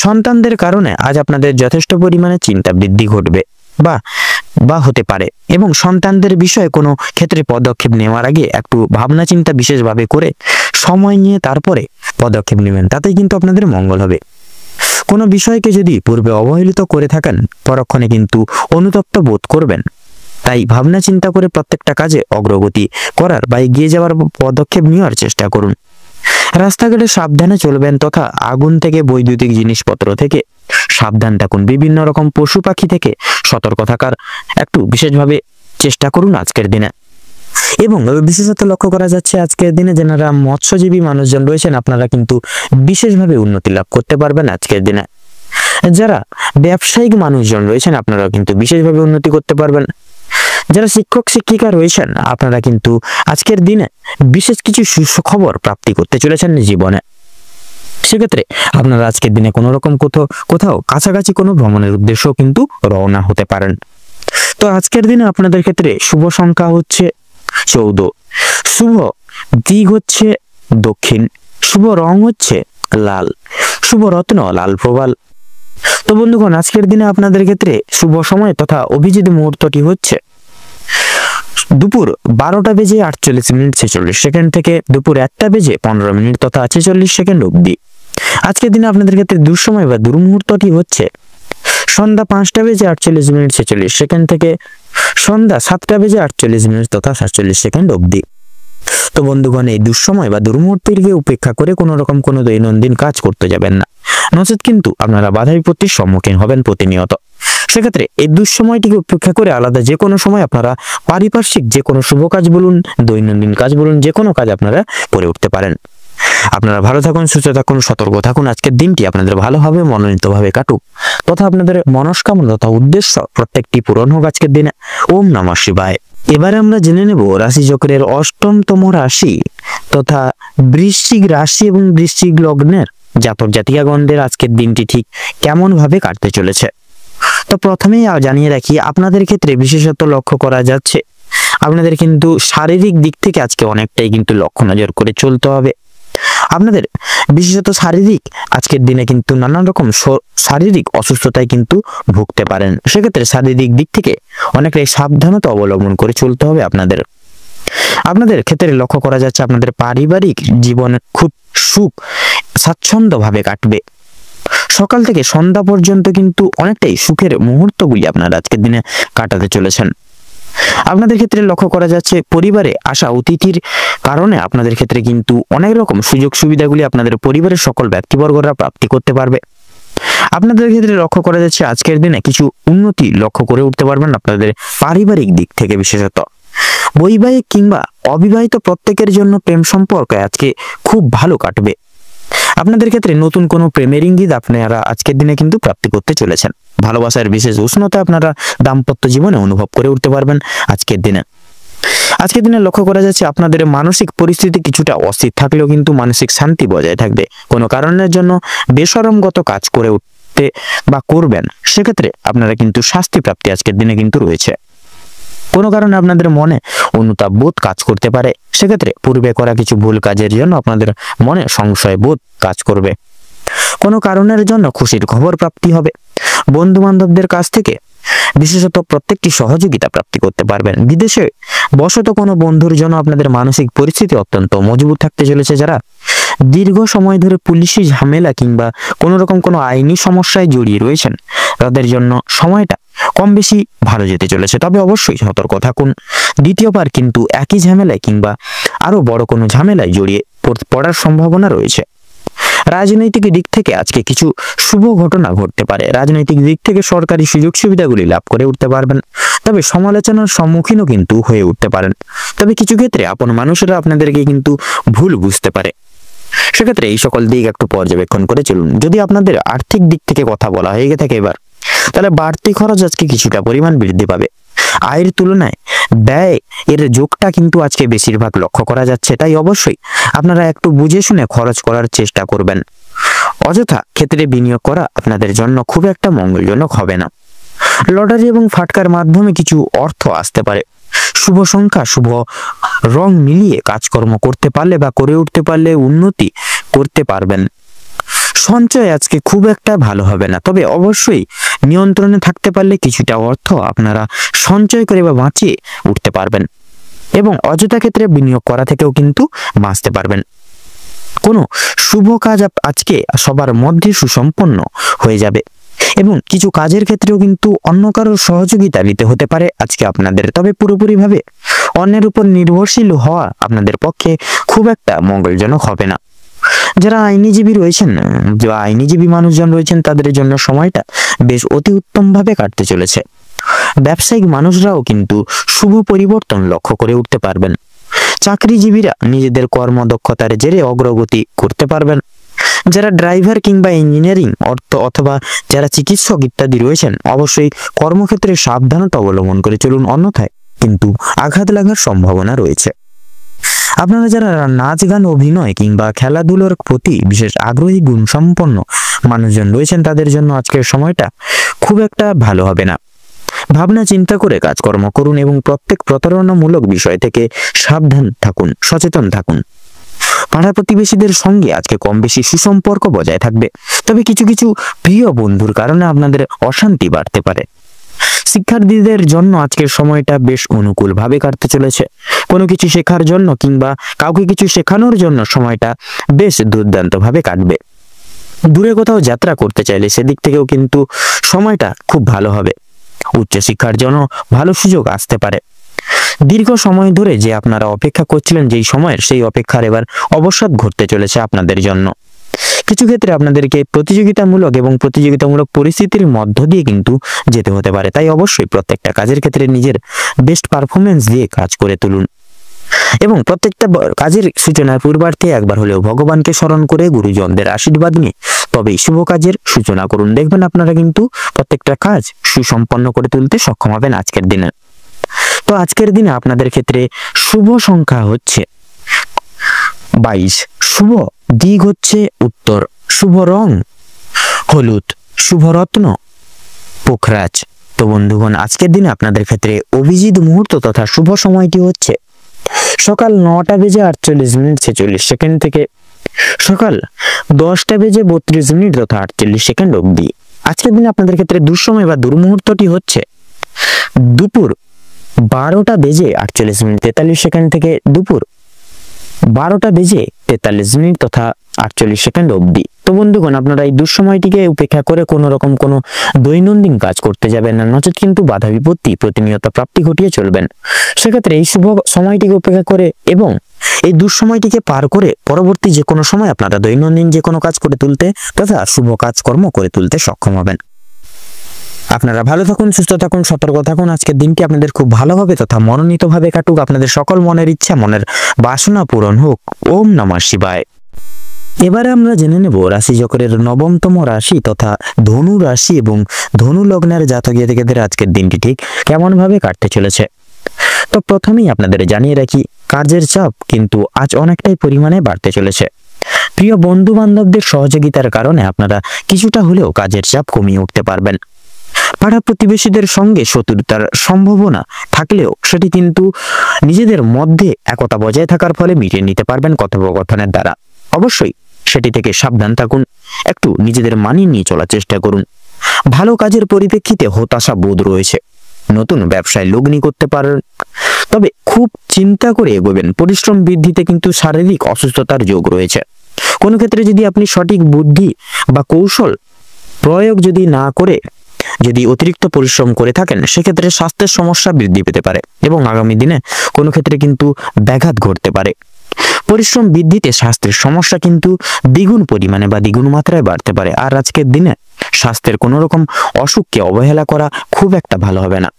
সন্তানদের কারণে আজ আপনাদের যথেষ্ট পরিমাণে চিন্তা বৃদ্ধি ঘটবে বা হতে পারে এবং সন্তানদের বিষয়ে কোনো ক্ষেত্রে পদক্ষেপ নেওয়ার আগে একটু ভাবনা চিন্তা বিশেষভাবে করে সময় নিয়ে তারপরে পদক্ষেপ নেবেন। তাতেই কিন্তু আপনাদের মঙ্গল হবে। কোনো বিষয়কে যদি পূর্বে অবহেলিত করে থাকেন পরক্ষণে কিন্তু অনুতপ্ত বোধ করবেন। তাই ভাবনা চিন্তা করে প্রত্যেকটা কাজে অগ্রগতি করার বা এগিয়ে যাওয়ার পদক্ষেপ নেওয়ার চেষ্টা করুন। রাস্তাঘাটে সাবধানে চলবেন তথা আগুন থেকে বৈদ্যুতিক জিনিসপত্র থেকে সাবধান থাকুন। বিভিন্ন রকম পশু পাখি থেকে সতর্ক থাকার একটু বিশেষভাবে চেষ্টা করুন আজকের দিনে। এবং বিশেষত লক্ষ্য করা যাচ্ছে আজকের দিনে যারা মৎস্যজীবী মানুষজন রয়েছেন আপনারা কিন্তু বিশেষভাবে উন্নতি লাভ করতে পারবেন আজকের দিনে। যারা ব্যবসায়িক মানুষজন রয়েছেন আপনারা কিন্তু বিশেষভাবে উন্নতি করতে পারবেন। যারা শিক্ষক শিক্ষিকা রয়েছেন আপনারা কিন্তু আজকের দিনে বিশেষ কিছু সুখবর প্রাপ্তি করতে চলেছেন জীবনে। সেক্ষেত্রে আপনারা আজকের দিনে কোনো রকম কোথাও কাছাকাছি কোনো ভ্রমণের উদ্দেশ্যও কিন্তু রওনা হতে পারেন। তো আজকের দিনে আপনাদের ক্ষেত্রে শুভ সংখ্যা হচ্ছে 14, শুভ দিক হচ্ছে দক্ষিণ, শুভ রং হচ্ছে লাল, শুভ রত্ন লাল প্রবাল। তো বন্ধুগণ আজকের দিনে আপনাদের ক্ষেত্রে শুভ সময় তথা অভিজিৎ মুহূর্তটি হচ্ছে দুপুর 12:48:46 থেকে দুপুর 1:15 তথা 46 অবধি। আজকের দিনে আপনাদের ক্ষেত্রে দুঃসময় বা দুর্মুহূর্তটি হচ্ছে সন্ধ্যা 5:48:46 থেকে সন্ধ্যা 7:48 তথা 47 অবধি। তো বন্ধুগণ এই দুঃসময় বা দুর্মুহূর্তটিকে উপেক্ষা করে কোনো রকম কোনো দৈনন্দিন কাজ করতে যাবেন না, নচেত কিন্তু আপনারা বাধা বিপত্তির সম্মুখীন হবেন প্রতিনিয়ত। সেক্ষেত্রে এই দুঃসময়টিকে উপেক্ষা করে আলাদা যে কোনো সময় আপনারা পারিপার্শ্বিক যে কোনো শুভ কাজ বলুন, দৈনন্দিন কাজ বলুন, যে কোনো কাজ আপনারা করে উঠতে পারেন। আপনারা ভালো থাকুন, সুস্থ থাকুন, সতর্ক থাকুন। আজকের দিনটি আপনাদের ভালোভাবে মনোনীতভাবে কাটুক তথা আপনাদের মনস্কামনা তথা উদ্দেশ্য প্রত্যেকটি পূরণ হোক আজকের দিনে। ওম নমঃ শিবায়। এবারে আমরা জেনে নেব রাশিচক্রের অষ্টমতম রাশি তথা বৃশ্চিক রাশি এবং বৃশ্চিক লগ্নের জাতক জাতিকাগণদের আজকের দিনটি ঠিক কেমন ভাবে কাটতে চলেছে। তো প্রথমেই জানিয়ে রাখি আপনাদের ক্ষেত্রে বিশেষত লক্ষ্য করা যাচ্ছে আপনাদের কিন্তু শারীরিক দিক থেকে আজকে অনেকটাই কিন্তু লক্ষ্য নজর করে চলতে হবে। আপনাদের বিশেষত শারীরিক আজকের দিনে কিন্তু নানান রকম শারীরিক অসুস্থতায় কিন্তু ভুগতে পারেন। সেক্ষেত্রে শারীরিক দিক থেকে অনেকটাই সাবধানতা অবলম্বন করে চলতে হবে আপনাদের ক্ষেত্রে লক্ষ্য করা যাচ্ছে আপনাদের পারিবারিক জীবনে খুব সুখ স্বাচ্ছন্দ্য ভাবে কাটবে। সকাল থেকে সন্ধ্যা পর্যন্ত কিন্তু অনেকটাই সুখের মুহূর্তগুলি আপনারা আজকের দিনে কাটাতে চলেছেন। আপনাদের ক্ষেত্রে লক্ষ্য করা যাচ্ছে পরিবারে আসা অতিথির কারণে আপনাদের ক্ষেত্রে কিন্তু অনেক রকম সুযোগ সুবিধাগুলি আপনাদের পরিবারের সকল ব্যক্তিবর্গরা প্রাপ্তি করতে পারবে। আপনাদের ক্ষেত্রে লক্ষ্য করা যাচ্ছে আজকের দিনে কিছু উন্নতি লক্ষ্য করে উঠতে পারবেন আপনাদের পারিবারিক দিক থেকে। বিশেষত বৈবাহিক কিংবা অবিবাহিত প্রত্যেকের জন্য প্রেম সম্পর্ক আজকে খুব ভালো কাটবে। আপনাদের ক্ষেত্রে নতুন কোনো প্রেমের ইঙ্গিত আপনারা আজকের দিনে কিন্তু প্রাপ্তি করতে চলেছেন। ভালোবাসার বিশেষ উষ্ণতা আপনারা দাম্পত্য জীবনে অনুভব করে উঠতে পারবেন আজকের দিনে। আজকের দিনে লক্ষ্য করা যাচ্ছে আপনাদের মানসিক পরিস্থিতি কিছুটা অস্থির থাকলেও কিন্তু মানসিক শান্তি বজায় থাকবে। কোনো কারণের জন্য বেশরমগত কাজ করে উঠতে বা করবেন, সেক্ষেত্রে আপনারা কিন্তু শাস্তি প্রাপ্তি আজকের দিনে কিন্তু রয়েছে। কোনো কারণে আপনাদের মনে অনুতাপ বোধ কাজ করতে পারে, সেক্ষেত্রে পূর্বে করা কিছু ভুল কাজের জন্য আপনাদের মনে সংশয় বোধ কাজ করবে। কোনো কারণের জন্য খুশির খবর প্রাপ্তি হবে। বন্ধু বান্ধবদের কাছ থেকে বিশেষত প্রত্যেকটি সহযোগিতা প্রাপ্তি করতে পারবেন। বিদেশে বসত কোনো বন্ধুর জন্য আপনাদের মানসিক পরিস্থিতি অত্যন্ত মজবুত থাকতে চলেছে। যারা দীর্ঘ সময় ধরে পুলিশি ঝামেলা কিংবা কোনো রকম কোনো আইনি সমস্যায় জড়িয়ে রয়েছেন তাদের জন্য সময়টা কম বেশি ভালো যেতে চলেছে, তবে অবশ্যই সতর্ক থাকুন। দ্বিতীয়বার কিন্তু একই ঝামেলায় কিংবা আরো বড় কোনো ঝামেলায় জড়িয়ে পড়ার সম্ভাবনা রয়েছে। রাজনৈতিক দিক থেকে আজকে কিছু শুভ ঘটনা ঘটতে পারে। রাজনৈতিক দিক থেকে সরকারি সুযোগ সুবিধাগুলি লাভ করে উঠতে পারবেন, তবে সমালোচনার সম্মুখীনও কিন্তু হয়ে উঠতে পারেন। তবে কিছু ক্ষেত্রে আপন মানুষেরা আপনাদেরকে কিন্তু ভুল বুঝতে পারে। সেক্ষেত্রে এই সকল দিক একটু পর্যবেক্ষণ করে চলুন। যদি আপনাদের আর্থিক দিক থেকে কথা বলা হয়ে থাকে এবার, তাহলে বাড়তি খরচ আজকে কিছুটা পরিমাণ বৃদ্ধি পাবে। আয়ের তুলনায় ব্যয় এর যোগটা কিন্তু আজকে বেশিরভাগ লক্ষ্য করা যাচ্ছে। তাই অবশ্যই আপনারা একটু বুঝে শুনে খরচ করার চেষ্টা করবেন। অযথা ক্ষেত্রে বিনিয়োগ করা আপনাদের জন্য খুব একটা মঙ্গলজনক হবে না। লটারি এবং ফাটকার মাধ্যমে কিছু অর্থ আসতে পারে। শুভ সংখ্যা শুভ রং মিলিয়ে কাজকর্ম করতে পারলে বা করে উঠতে পারলে উন্নতি করতে পারবেন। সঞ্চয় আজকে খুব একটা ভালো হবে না, তবে অবশ্যই নিয়ন্ত্রণে থাকতে পারলে কিছুটা অর্থ আপনারা সঞ্চয় করে বা বাঁচিয়ে উঠতে পারবেন এবং অযথা ক্ষেত্রে বিনিয়োগ করা থেকেও কিন্তু বাঁচতে পারবেন। কোনো শুভ কাজ আজকে সবার মধ্যে সুসম্পন্ন হয়ে যাবে এবং কিছু কাজের ক্ষেত্রেও কিন্তু অন্য কারোর সহযোগিতা নিতে হতে পারে আজকে আপনাদের। তবে পুরোপুরিভাবে অন্যের উপর নির্ভরশীল হওয়া আপনাদের পক্ষে খুব একটা মঙ্গলজনক হবে না। যারা আইনজীবী রয়েছেন, যারা আইনজীবী মানুষজন রয়েছেন, তাদের জন্য সময়টা বেশ অতি উত্তম ভাবে কাটতে চলেছে। ব্যবসায়িক মানুষরাও কিন্তু শুভ পরিবর্তন লক্ষ্য করে উঠতে পারবেন। চাকরিজীবীরা নিজেদের কর্মদক্ষতার জেরে অগ্রগতি করতে পারবেন। যারা ড্রাইভার কিংবা ইঞ্জিনিয়ারিং অথবা যারা চিকিৎসক ইত্যাদি রয়েছেন, অবশ্যই কর্মক্ষেত্রে সাবধানতা অবলম্বন করে চলুন, অন্যথায় কিন্তু আঘাত লাগার সম্ভাবনা রয়েছে। আপনারা যারা নাচ গান অভিনয় কিংবা খেলাধুলার প্রতি বিশেষ আগ্রহী গুণ সম্পন্ন মানুষজন রয়েছেন, তাদের জন্য আজকের সময়টা খুব একটা ভালো হবে না। ভাবনা চিন্তা করে কাজকর্ম করুন এবং প্রত্যেক প্রতারণামূলক বিষয় থেকে সাবধান থাকুন, সচেতন থাকুন। পাড়া প্রতিবেশীদের সঙ্গে আজকে কম বেশি সুসম্পর্ক বজায় থাকবে, তবে কিছু কিছু প্রিয় বন্ধুর কারণে আপনাদের অশান্তি বাড়তে পারে। শিক্ষার্থীদের জন্য আজকের সময়টা বেশ অনুকূল ভাবে কাটতে চলেছে। কোনো কিছু শেখার জন্য কিংবা কাউকে কিছু শেখানোর জন্য সময়টা বেশ দুর্দান্ত ভাবে কাটবে। দূরে কোথাও যাত্রা করতে চাইলে সেদিক থেকেও কিন্তু সময়টা খুব ভালো হবে। উচ্চশিক্ষার জন্য ভালো সুযোগ আসতে পারে। দীর্ঘ সময় ধরে যে আপনারা অপেক্ষা করছিলেন যেই সময়ের, সেই অপেক্ষার এবার অবসাদ ঘটতে চলেছে আপনাদের জন্য। কিছু ক্ষেত্রে আপনাদেরকে প্রতিযোগিতামূলক পরিস্থিতির মধ্য দিয়ে কিন্তু যেতে হতে পারে। তাই অবশ্যই প্রত্যেকটা কাজের ক্ষেত্রে নিজের বেস্ট পারফরমেন্স দিয়ে কাজ করে তুলুন এবং প্রত্যেকটা কাজের সূচনার পূর্বার্থে একবার হলেও ভগবানকে স্মরণ করে গুরুজনদের আশীর্বাদ নিয়ে তবেই শুভ কাজের সূচনা করুন। দেখবেন আপনারা কিন্তু প্রত্যেকটা কাজ সুসম্পন্ন করে তুলতে সক্ষম হবেন আজকের দিনে। তো আজকের দিনে আপনাদের ক্ষেত্রে শুভ সংখ্যা হচ্ছে 22, শুভ দিক হচ্ছে উত্তর, শুভ রং হলুদ, শুভ রত্ন পোখরাজ। তো বন্ধুগণ, আজকের দিনে আপনাদের ক্ষেত্রে অভিজিৎ মুহূর্ত তথা শুভ সময়টি হচ্ছে সকাল 9:48 থেকে সকাল 10:32 তথা 48 অবধি। আজকের দিনে আপনাদের ক্ষেত্রে দুঃসময় বা দুর্মুহূর্তটি হচ্ছে দুপুর 12:48 থেকে দুপুর 12:43 তথা 48 অবধি। তো বন্ধুগণ, আপনারা এই দুঃসময়টিকে উপেক্ষা করে কোনো রকম কোনো দৈনন্দিন কাজ করতে যাবেন না, নচেত কিন্তু বাধা বিপত্তি প্রতিনিয়ত প্রাপ্তি ঘটিয়ে চলবেন। সেক্ষেত্রে এই শুভ সময়টিকে উপেক্ষা করে এবং এই দুঃসময়টিকে পার করে পরবর্তী যে কোনো সময় আপনারা দৈনন্দিন যে কোনো কাজ করে তুলতে তথা শুভ কাজকর্ম করে তুলতে সক্ষম হবেন। আপনারা ভালো থাকুন, সুস্থ থাকুন, সতর্ক থাকুন। আজকের দিনটি আপনাদের খুব ভালোভাবে তথা মনোনীতভাবে কাটুক। আপনাদের সকল মনের ইচ্ছা, মনের বাসনা পূরণ হোক। ওম নমঃ শিবায়। এবারে আমরা জেনে নেব রাশিচক্রের 9তম রাশি তথা ধনু রাশি এবং ধনু লগ্নের জাতক জাতিকাদের আজকের দিনটি ঠিক কেমন ভাবে কাটতে চলেছে। তো প্রথমেই আপনাদের জানিয়ে রাখি, কাজের চাপ কিন্তু আজ অনেকটাই পরিমাণে বাড়তে চলেছে। প্রিয় বন্ধু বান্ধবদের সহযোগিতার কারণে আপনারা কিছুটা হলেও কাজের চাপ কমিয়ে উঠতে পারবেন। পাড়া প্রতিবেশীদের সঙ্গে শত্রুতার সম্ভাবনা থাকলেও সেটি কিন্তু নিজেদের মধ্যে একতা বজায় থাকার ফলে মিটিয়ে নিতে পারবেন কথোপকথনের দ্বারা। অবশ্যই সেটি থেকে সাবধান থাকুন, একটু নিজেদের মানিয়ে নিয়ে চলার চেষ্টা করুন। ভালো কাজের পরিপ্রেক্ষিতে হতাশা বোধ রয়েছে, নতুন ব্যবসায় লগ্নি করতে পারেন, তবে খুব চিন্তা করে এগোবেন। পরিশ্রম বৃদ্ধিতে কিন্তু শারীরিক অসুস্থতার যোগ রয়েছে। কোনো ক্ষেত্রে যদি আপনি সঠিক বুদ্ধি বা কৌশল প্রয়োগ যদি না করে যদি অতিরিক্ত পরিশ্রম করে থাকেন, সেক্ষেত্রে স্বাস্থ্যের সমস্যা বৃদ্ধি পেতে পারে এবং আগামী দিনে কোনো ক্ষেত্রে কিন্তু ব্যাঘাত ঘটতে পারে। পরিশ্রম বৃদ্ধিতে স্বাস্থ্যের সমস্যা কিন্তু দ্বিগুণ পরিমাণে বা দ্বিগুণ মাত্রায় বাড়তে পারে। আর আজকের দিনে স্বাস্থ্যের কোনো রকম অসুখকে অবহেলা করা খুব একটা ভালো হবে না।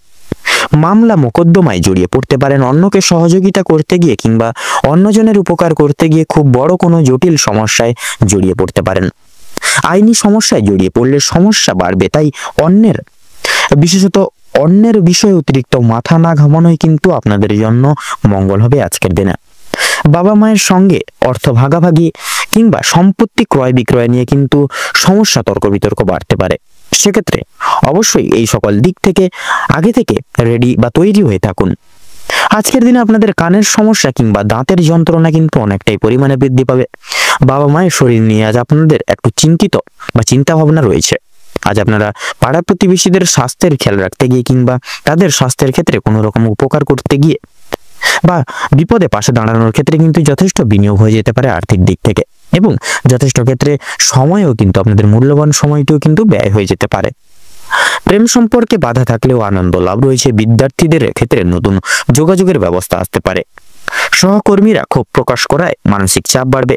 মামলা মোকদ্দমায় জড়িয়ে পড়তে পারেন। অন্যকে সহযোগিতা করতে গিয়ে কিংবা অন্যজনের উপকার করতে গিয়ে খুব বড় কোনো জটিল সমস্যায় জড়িয়ে পড়তে পারেন। আইনি সমস্যায় জড়িয়ে পড়লে সমস্যা বাড়বে, তাই বিশেষত অন্যের বিষয়ে অতিরিক্ত মাথা না ঘামানোই কিন্তু আপনাদের জন্য মঙ্গল হবে আজকের দিনে। বাবা মায়ের সঙ্গে অর্থ ভাগাভাগি কিংবা সম্পত্তি ক্রয় বিক্রয় নিয়ে কিন্তু সমস্যা, তর্ক বিতর্ক বাড়তে পারে। সেক্ষেত্রে অবশ্যই এই সকল দিক থেকে আগে থেকে রেডি বা তৈরি হয়ে থাকুন। আজকের দিনে আপনাদের কানের সমস্যা কিংবা দাঁতের যন্ত্রণা কিন্তু অনেকটাই পরিমাণে বৃদ্ধি পাবে। বাবা মায়ের শরীর নিয়ে আজ আপনাদের একটু চিন্তিত বা চিন্তা ভাবনা রয়েছে। আজ আপনারা পাড়া প্রতিবেশীদের স্বাস্থ্যের খেয়াল রাখতে গিয়ে কিংবা তাদের স্বাস্থ্যের ক্ষেত্রে কোনো রকম উপকার করতে গিয়ে বা বিপদে পাশে দাঁড়ানোর ক্ষেত্রে কিন্তু যথেষ্ট বিনিয়োগ হয়ে যেতে পারে আর্থিক দিক থেকে। এবং যথেষ্ট ক্ষেত্রে সময়ও কিন্তু আপনাদের মূল্যবান সময়টিও কিন্তু ব্যয় হয়ে যেতে পারে। প্রেম সম্পর্কে বাধা থাকলেও আনন্দ লাভ রয়েছে। বিদ্যার্থীদের ক্ষেত্রে নতুন যোগাযোগের ব্যবস্থা আসতে পারে। সহকর্মীরা ক্ষোভ প্রকাশ করায় মানসিক চাপ বাড়বে।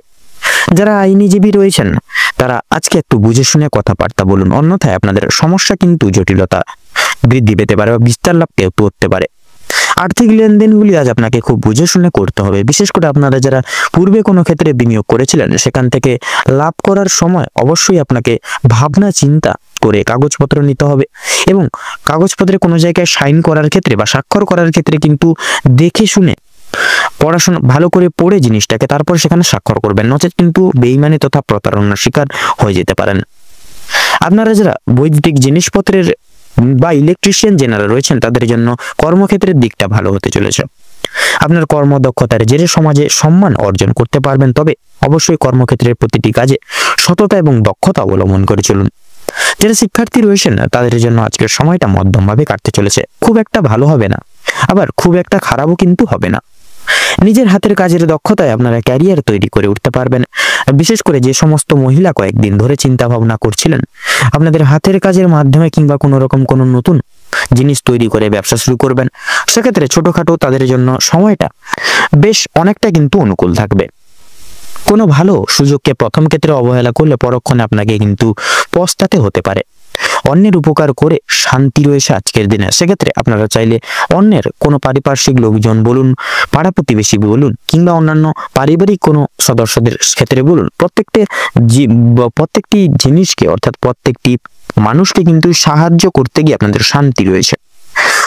যারা আইনজীবী রয়েছেন তারা আজকে একটু বুঝে শুনে কথাবার্তা বলুন, অন্যথায় আপনাদের সমস্যা কিন্তু জটিলতা বৃদ্ধি পেতে পারে বা বিস্তার লাভ করতে পারে। আর্থিক লেনদেনগুলি আজ আপনাকে খুব বুঝে শুনে করতে হবে। বিশেষ করে আপনারা যারা পূর্বে কোনো ক্ষেত্রে বিনিয়োগ করেছিলেন সেখান থেকে লাভ করার সময় অবশ্যই আপনাকে ভাবনা চিন্তা করে কাগজপত্র নিতে হবে এবং কাগজপত্রে কোনো জায়গায় সাইন করার ক্ষেত্রে বা স্বাক্ষর করার ক্ষেত্রে কিন্তু দেখে শুনে পড়াশোনা ভালো করে পড়ে জিনিসটাকে তারপর সেখানে স্বাক্ষর করবেন, নচেত কিন্তু বেইমানি তথা প্রতারণার শিকার হয়ে যেতে পারেন। আপনারা যারা বৈদ্যুতিক জিনিসপত্রের বা ইলেকট্রিশিয়ান যারা রয়েছেন তাদের জন্য কর্মক্ষেত্রের দিকটা ভালো হতে চলেছে। আপনার কর্মদক্ষতার জেরে সমাজে সম্মান অর্জন করতে পারবেন, তবে অবশ্যই কর্মক্ষেত্রের প্রতিটি কাজে সততা এবং দক্ষতা অবলম্বন করে চলুন। যারা শিক্ষার্থী রয়েছেন তাদের জন্য আজকের সময়টা মধ্যমভাবে কাটতে চলেছে। খুব একটা ভালো হবে না, আবার খুব একটা খারাপও কিন্তু হবে না। নিজের হাতের কাজের দক্ষতায় আপনারা ক্যারিয়ার তৈরি করে উঠতে পারবেন। বিশেষ করে যে সমস্ত মহিলা কয়েকদিন ধরে চিন্তা ভাবনা করছিলেন আপনাদের হাতের কাজের মাধ্যমে কিংবা কোনো রকম কোনো নতুন জিনিস তৈরি করে ব্যবসা শুরু করবেন, সেক্ষেত্রে ছোটখাটো তাদের জন্য সময়টা বেশ অনেকটা কিন্তু অনুকূল থাকবে। কোনো ভালো সুযোগকে প্রথম ক্ষেত্রে অবহেলা করলে পরক্ষণে আপনাকে কিন্তু পস্তাতে হতে পারে। অন্যের উপকার করে শান্তি রয়েছে আজকের দিনে। সেক্ষেত্রে আপনারা চাইলে অন্যের কোনো পারিপার্শ্বিক লোকজন বলুন, পাড়া প্রতিবেশী বলুন কিংবা অন্যান্য পারিবারিক কোনো সদস্যদের ক্ষেত্রে বলুন, প্রত্যেকটি জিনিসকে অর্থাৎ প্রত্যেকটি মানুষকে কিন্তু সাহায্য করতে গিয়ে আপনাদের শান্তি রয়েছে।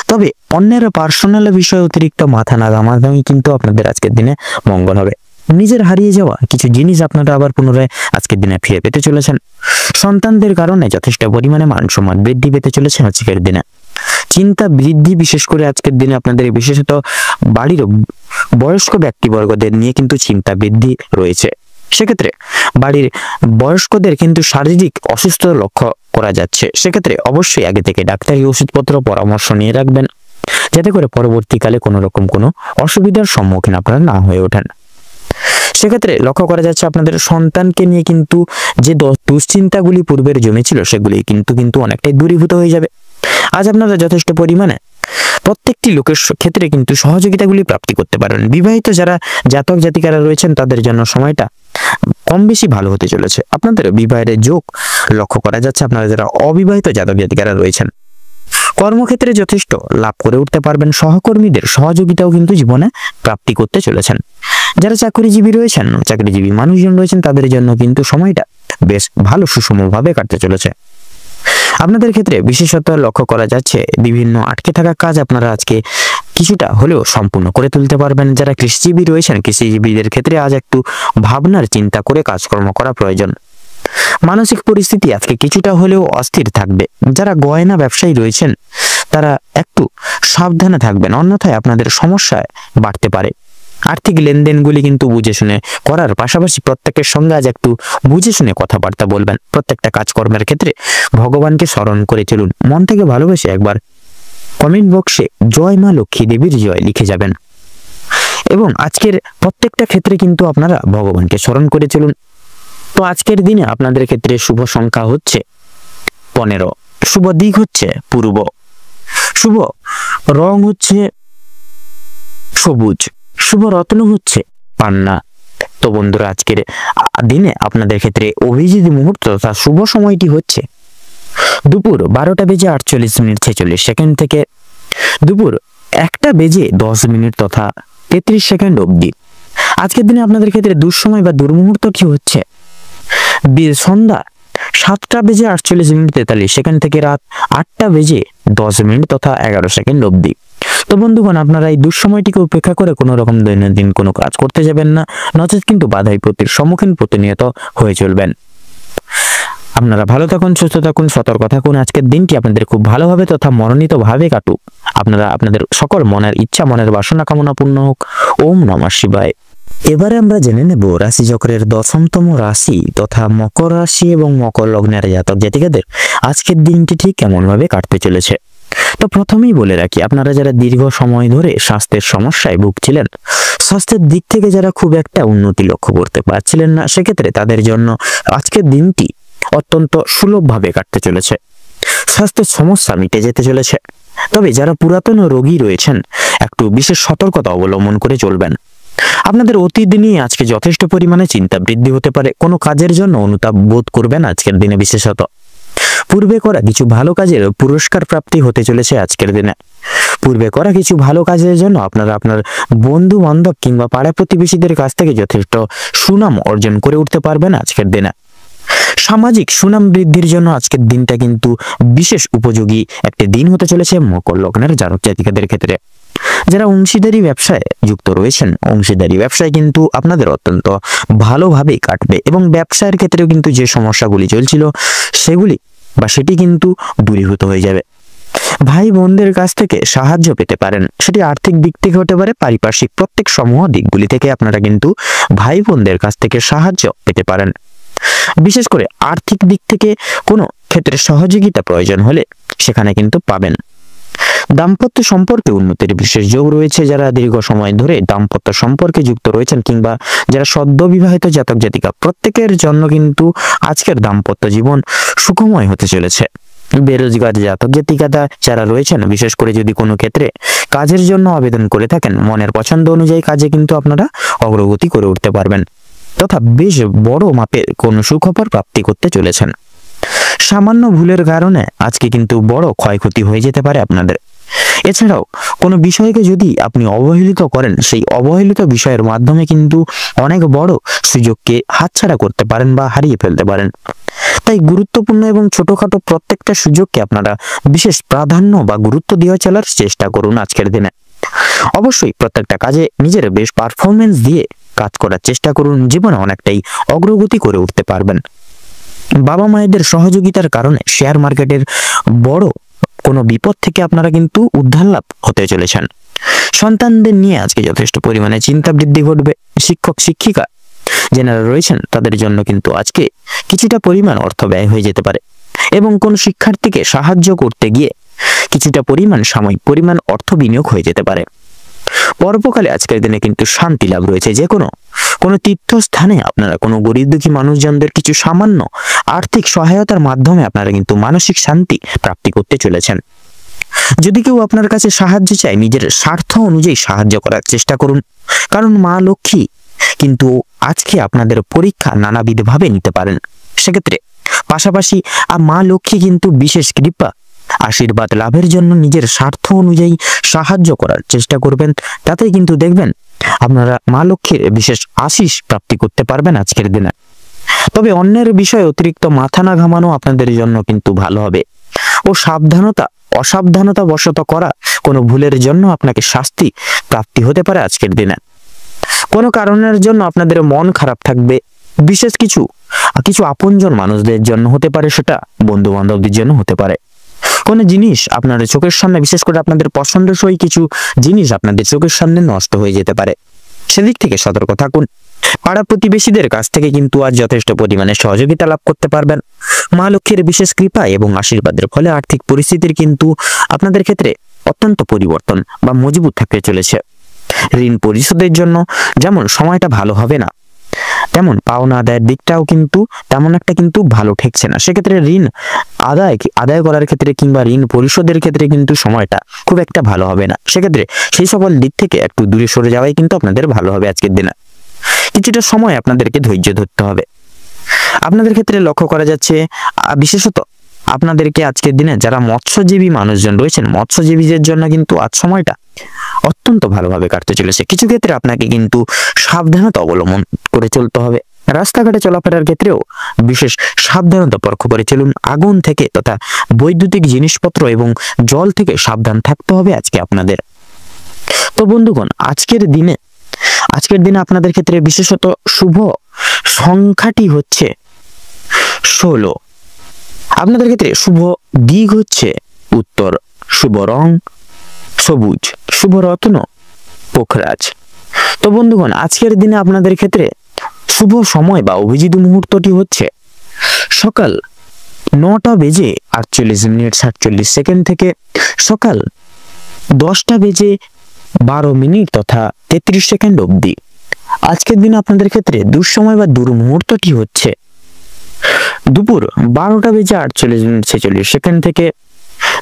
তবে অন্যের পার্সোনাল বিষয়ে অতিরিক্ত মাথা না ঘামাঘামি কিন্তু আপনাদের আজকের দিনে মঙ্গল হবে। নিজের হারিয়ে যাওয়া কিছু জিনিস আপনারা আবার পুনরায় আজকের দিনে ফিরে পেতে চলেছেন। সন্তানদের কারণে যথেষ্ট পরিমাণে মান সম্মান বৃদ্ধি পেতে চলেছে আজকের দিনে। চিন্তা বৃদ্ধি বিশেষ করে আজকের দিনে আপনাদের বিশেষত বাড়ির বয়স্ক ব্যক্তিবর্গদের নিয়ে কিন্তু চিন্তা বৃদ্ধি রয়েছে। সেক্ষেত্রে বাড়ির বয়স্কদের কিন্তু শারীরিক অসুস্থতা লক্ষ্য করা যাচ্ছে। সেক্ষেত্রে অবশ্যই আগে থেকে ডাক্তারি ওষুধপত্র পরামর্শ নিয়ে রাখবেন, যাতে করে পরবর্তীকালে কোনো রকম কোনো অসুবিধার সম্মুখীন আপনারা না হয়ে ওঠেন। সেক্ষেত্রে লক্ষ্য করা যাচ্ছে আপনাদের সন্তানকে নিয়ে কিন্তু যে দুশ্চিন্তাগুলি পূর্বের জমেছিল সেগুলি কিন্তু অনেকটাই দূরীভূত হয়ে যাবে। আজ আপনারা যথেষ্ট পরিমাণে প্রত্যেকটি লোকের ক্ষেত্রে কিন্তু সহযোগিতাগুলি প্রাপ্তি করতে পারেন। বিবাহিত যারা জাতক জাতিকারা রয়েছেন তাদের জন্য সময়টা কম বেশি ভালো হতে চলেছে। আপনাদের বিবাহের যোগ লক্ষ্য করা যাচ্ছে। আপনারা যারা অবিবাহিত জাতক জাতিকারা রয়েছেন কর্মক্ষেত্রে যথেষ্ট লাভ করে উঠতে পারবেন। সহকর্মীদের সহযোগিতাও কিন্তু জীবনে প্রাপ্তি করতে চলেছেন। যারা চাকরিজীবী রয়েছেন, চাকরিজীবী মানুষজন রয়েছেন তাদের জন্য কিন্তু সময়টা বেশ ভালো সুষমভাবে কাটতে চলেছে। আপনাদের ক্ষেত্রে বিশেষত লক্ষ্য করা যাচ্ছে বিভিন্ন আটকে থাকা কাজ আপনারা আজকে কিছুটা হলেও সম্পূর্ণ করে তুলতে পারবেন। যারা কৃষিজীবী রয়েছেন কৃষিজীবীদের ক্ষেত্রে আজ একটু ভাবনার চিন্তা করে কাজকর্ম করা প্রয়োজন। মানসিক পরিস্থিতি আজকে কিছুটা হলেও অস্থির থাকবে। যারা গয়না ব্যবসায়ী রয়েছেন তারা একটু সাবধানে থাকবেন, অন্যথায় আপনাদের সমস্যায় বাড়তে পারে। আর্থিক লেনদেনগুলি কিন্তু বুঝে শুনে করার পাশাপাশি প্রত্যেকের সঙ্গে আজ একটু বুঝে শুনে কথাবার্তা বলবেন। প্রত্যেকটা কাজকর্মের ক্ষেত্রে ভগবানকে স্মরণ করে চলুন। মন থেকে ভালোবেসে একবার কমেন্ট বক্সে জয় মা লক্ষ্মী দেবীর জয় লিখে যাবেন এবং আজকের প্রত্যেকটা ক্ষেত্রে কিন্তু আপনারা ভগবানকে স্মরণ করে চলুন। তো আজকের দিনে আপনাদের ক্ষেত্রে শুভ সংখ্যা হচ্ছে 15, শুভ দিক হচ্ছে পূর্ব, শুভ রং হচ্ছে সবুজ, শুভ রত্ন হচ্ছে পান্না। তো বন্ধুরা আজকের দিনে আপনাদের ক্ষেত্রে অভিজিৎ মুহূর্ত তথা শুভ সময়টি হচ্ছে দুপুর 12:48 থেকে দুপুর 1:10 তথা 33 সেকেন্ড অবধি। আজকের দিনে আপনাদের ক্ষেত্রে দুঃসময় বা দুর্মুহূর্ত কি হচ্ছে সন্ধ্যা 7:48 থেকে রাত 8:10 তথা 11 সেকেন্ড অবধি। তো বন্ধুগণ আপনারা এই দুঃসময়টিকে উপেক্ষা করে কোনো রকম দৈনন্দিন কোনো কাজ করতে যাবেন না, নচেত কিন্তু বাধা বিপত্তির সম্মুখীন প্রতিনিয়ত হয়ে চলবেন। আপনারা ভালো থাকুন, সুস্থ থাকুন, সতর্ক থাকুন। আজকের দিনটি আপনাদের খুব ভালোভাবে তথা মনোনীত ভাবে কাটুক। আপনারা আপনাদের সকল মনের ইচ্ছা মনের বাসনা কামনা পূর্ণ হোক। ওম নমঃ শিবায়। এবারে আমরা জেনে নেব রাশিচক্রের 10তম রাশি তথা মকর রাশি এবং মকর লগ্নের জাতক জাতিকাদের আজকের দিনটি ঠিক কেমন ভাবে কাটতে চলেছে। তো প্রথমেই বলে রাখি, আপনারা যারা দীর্ঘ সময় ধরে স্বাস্থ্যের সমস্যায় ভুগছিলেন, স্বাস্থ্যের দিক থেকে যারা খুব একটা উন্নতি লক্ষ্য করতে পারছিলেন না, সেক্ষেত্রে তাদের জন্য আজকের দিনটি অত্যন্ত সুলভভাবে কাটতে চলেছে। স্বাস্থ্যের সমস্যা মিটে যেতে চলেছে। তবে যারা পুরাতন রোগী রয়েছেন, একটু বিশেষ সতর্কতা অবলম্বন করে চলবেন। আপনাদের অতীত নিয়ে আজকে যথেষ্ট পরিমাণে চিন্তা বৃদ্ধি হতে পারে। কোনো কাজের জন্য অনুতাপ বোধ করবেন আজকের দিনে। বিশেষত পূর্বে করা কিছু ভালো কাজের পুরস্কার প্রাপ্তি হতে চলেছে আজকের দিনে। পূর্বে করা কিছু ভালো কাজের জন্য আপনারা আপনার বন্ধু বান্ধব কিংবা পাড়া প্রতিবেশীদের কাছ থেকে যথেষ্ট সুনাম অর্জন করে উঠতে পারবেন আজকের দিনে। সামাজিক সুনাম বৃদ্ধির জন্য আজকের দিনটা কিন্তু বিশেষ উপযোগী একটি দিন হতে চলেছে মকর লগ্নের জাতক জাতিকাদের ক্ষেত্রে। যারা অংশীদারি ব্যবসায় যুক্ত রয়েছেন, অংশীদারি ব্যবসায় কিন্তু আপনাদের অত্যন্ত ভালোভাবেই কাটবে এবং ব্যবসায়ের ক্ষেত্রেও কিন্তু যে সমস্যাগুলি চলছিল সেটি কিন্তু দূরীভূত হয়ে যাবে। ভাই বোনদের কাছ থেকে সাহায্য পেতে পারেন, সেটি আর্থিক দিক থেকে হতে পারে, পারিপার্শ্বিক প্রত্যেক সমূহ দিকগুলি থেকে আপনারা কিন্তু ভাই বোনদের কাছ থেকে সাহায্য পেতে পারেন। বিশেষ করে আর্থিক দিক থেকে কোনো ক্ষেত্রে সহযোগিতা প্রয়োজন হলে সেখানে কিন্তু পাবেন। দাম্পত্য সম্পর্কে উন্নতির বিশেষ যোগ রয়েছে। যারা দীর্ঘ সময় ধরে দাম্পত্য সম্পর্কে যুক্ত রয়েছেন কিংবা যারা সদ্য বিবাহিত জাতক জাতিকা, প্রত্যেকের জন্য কিন্তু আজকের দাম্পত্য জীবন সুখময় হতে চলেছে। বেরোজগার জাতক জাতিকারা যারা রয়েছেন, বিশেষ করে যদি কোনো ক্ষেত্রে কাজের জন্য আবেদন করে থাকেন, মনের পছন্দ অনুযায়ী কাজে কিন্তু আপনারা অগ্রগতি করে উঠতে পারবেন তথা বেশ বড় মাপের কোনো সুখবর প্রাপ্তি করতে চলেছেন। সামান্য ভুলের কারণে আজকে কিন্তু বড় ক্ষয়ক্ষতি হয়ে যেতে পারে আপনাদের। এছাড়াও কোনো বিষয়কে যদি আপনি অবহেলিত করেন, সেই অবহেলিত বিষয়ের মাধ্যমে কিন্তু অনেক বড় সুযোগকে হাতছাড়া করতে পারেন বা হারিয়ে ফেলতে পারেন। তাই গুরুত্বপূর্ণ এবং ছোটখাটো প্রত্যেকটা সুযোগকে আপনারা বিশেষ প্রাধান্য বা গুরুত্ব দিয়ে চলার চেষ্টা করুন আজকের দিনে। অবশ্যই প্রত্যেকটা কাজে নিজের বেশ পারফরমেন্স দিয়ে কাজ করার চেষ্টা করুন। জীবনে অনেকটাই অগ্রগতি করে উঠতে পারবেন। বাবা মায়েদের সহযোগিতার কারণে শেয়ার মার্কেটের বড় কোনো বিপদ থেকে আপনারা কিন্তু উদ্ধার লাভ হতে চলেছেন। সন্তানদের নিয়ে আজকে যথেষ্ট পরিমাণে চিন্তা বৃদ্ধি ঘটবে। শিক্ষক শিক্ষিকা যারা রয়েছেন তাদের জন্য কিন্তু আজকে কিছুটা পরিমাণ অর্থ ব্যয় হয়ে যেতে পারে এবং কোন শিক্ষার্থীকে সাহায্য করতে গিয়ে কিছুটা সাময়িক পরিমাণ অর্থ বিনিয়োগ হয়ে যেতে পারে। পরোপকালে আজকের দিনে কিন্তু শান্তি লাভ রয়েছে। যে কোনো তীর্থস্থানে আপনারা কোনো গরিব দুঃখী মানুষজনদের কিছু সামান্য আর্থিক সহায়তার মাধ্যমে আপনারা কিন্তু মানসিক শান্তি প্রাপ্তি করতে চলেছেন। যদি কেউ আপনার কাছে সাহায্য চায়, নিজের স্বার্থ অনুযায়ী সাহায্য করার চেষ্টা করুন, কারণ মা লক্ষ্মী কিন্তু আজকে আপনাদের পরীক্ষা নানাবিধভাবে নিতে পারেন। সেক্ষেত্রে পাশাপাশি মা লক্ষ্মী কিন্তু বিশেষ কৃপা আশীর্বাদ লাভের জন্য নিজের স্বার্থ অনুযায়ী সাহায্য করার চেষ্টা করবেন। তাতেই কিন্তু দেখবেন আপনারা মা লক্ষ্মীর বিশেষ আশীষ প্রাপ্তি করতে পারবেন আজকের দিনে। তবে অন্যের বিষয়ে অতিরিক্ত মাথা না ঘামানো আপনাদের জন্য কিন্তু ভালো হবে ও অসাবধানতা বশত করা কোনো ভুলের জন্য আপনাকে শাস্তি প্রাপ্তি হতে পারে আজকের দিনে। কোনো কারণের জন্য আপনাদের মন খারাপ থাকবে। বিশেষ কিছু আপনজন মানুষদের জন্য হতে পারে, সেটা বন্ধু বান্ধবদের জন্য হতে পারে। কোনো জিনিস আপনার চোখের সামনে, বিশেষ করে আপনাদের পছন্দসই কিছু জিনিস আপনাদের চোখের সামনে নষ্ট হয়ে যেতে পারে, সেদিক থেকে সতর্ক থাকুন। পাড়া প্রতিবেশীদের কাছ থেকে কিন্তু আজ যথেষ্ট পরিমাণে সহযোগিতা লাভ করতে পারবেন। মা লক্ষ্মীর বিশেষ কৃপা এবং আশীর্বাদের ফলে আর্থিক পরিস্থিতির কিন্তু আপনাদের ক্ষেত্রে অত্যন্ত পরিবর্তন বা মজবুত থাকতে চলেছে। ঋণ পরিশোধের জন্য যেমন সময়টা ভালো হবে না, তেমন পাওনা আদায়ের দিকটাও কিন্তু তেমন একটা কিন্তু ভালো ঠেকছে না। সেক্ষেত্রে ঋণ আদায় করার ক্ষেত্রে কিংবা ঋণ পরিশোধের ক্ষেত্রে কিন্তু সময়টা খুব একটা ভালো হবে না। সেক্ষেত্রে সেই সকল দিক থেকে একটু দূরে সরে যাওয়াই কিন্তু আপনাদের ভালো হবে আজকের দিনে। কিছুটা সময় আপনাদেরকে ধৈর্য ধরতে হবে। আপনাদের ক্ষেত্রে লক্ষ্য করা যাচ্ছে বিশেষত আপনাদেরকে আজকের দিনে যারা মৎস্যজীবী মানুষজন রয়েছেন, মৎস্যজীবীদের জন্য কিন্তু আজ সময়টা অত্যন্ত ভালোভাবে কাটতে চলেছে। কিছু ক্ষেত্রে আপনাকে কিন্তু সাবধানতা অবলম্বন করে চলতে হবে। রাস্তাঘাটে চলাফেরার ক্ষেত্রেও বিশেষ সাবধানতা পরখ করে চলুন। আগুন থেকে তথা বৈদ্যুতিক জিনিসপত্র এবং জল থেকে সাবধান থাকতে হবে আজকে আপনাদের। তো বন্ধুগণ, আজকের দিনে আপনাদের ক্ষেত্রে বিশেষত শুভ সংখ্যাটি হচ্ছে 16। আপনাদের ক্ষেত্রে শুভ দিক হচ্ছে উত্তর, শুভ রং সবুজ, শুভ রত্ন পোখরাজ। তো বন্ধুগণ, আজকের দিনে আপনাদের ক্ষেত্রে শুভ সময় বা অভিজিৎ মুহূর্তটি হচ্ছে সকাল 9:48:47 থেকে সকাল 10:12 তথা 33 অবধি আজকের দিন আপনাদের ক্ষেত্রে দুঃসময় বা দুর্মুহূর্তটি হচ্ছে দুপুর 12:48:46 থেকে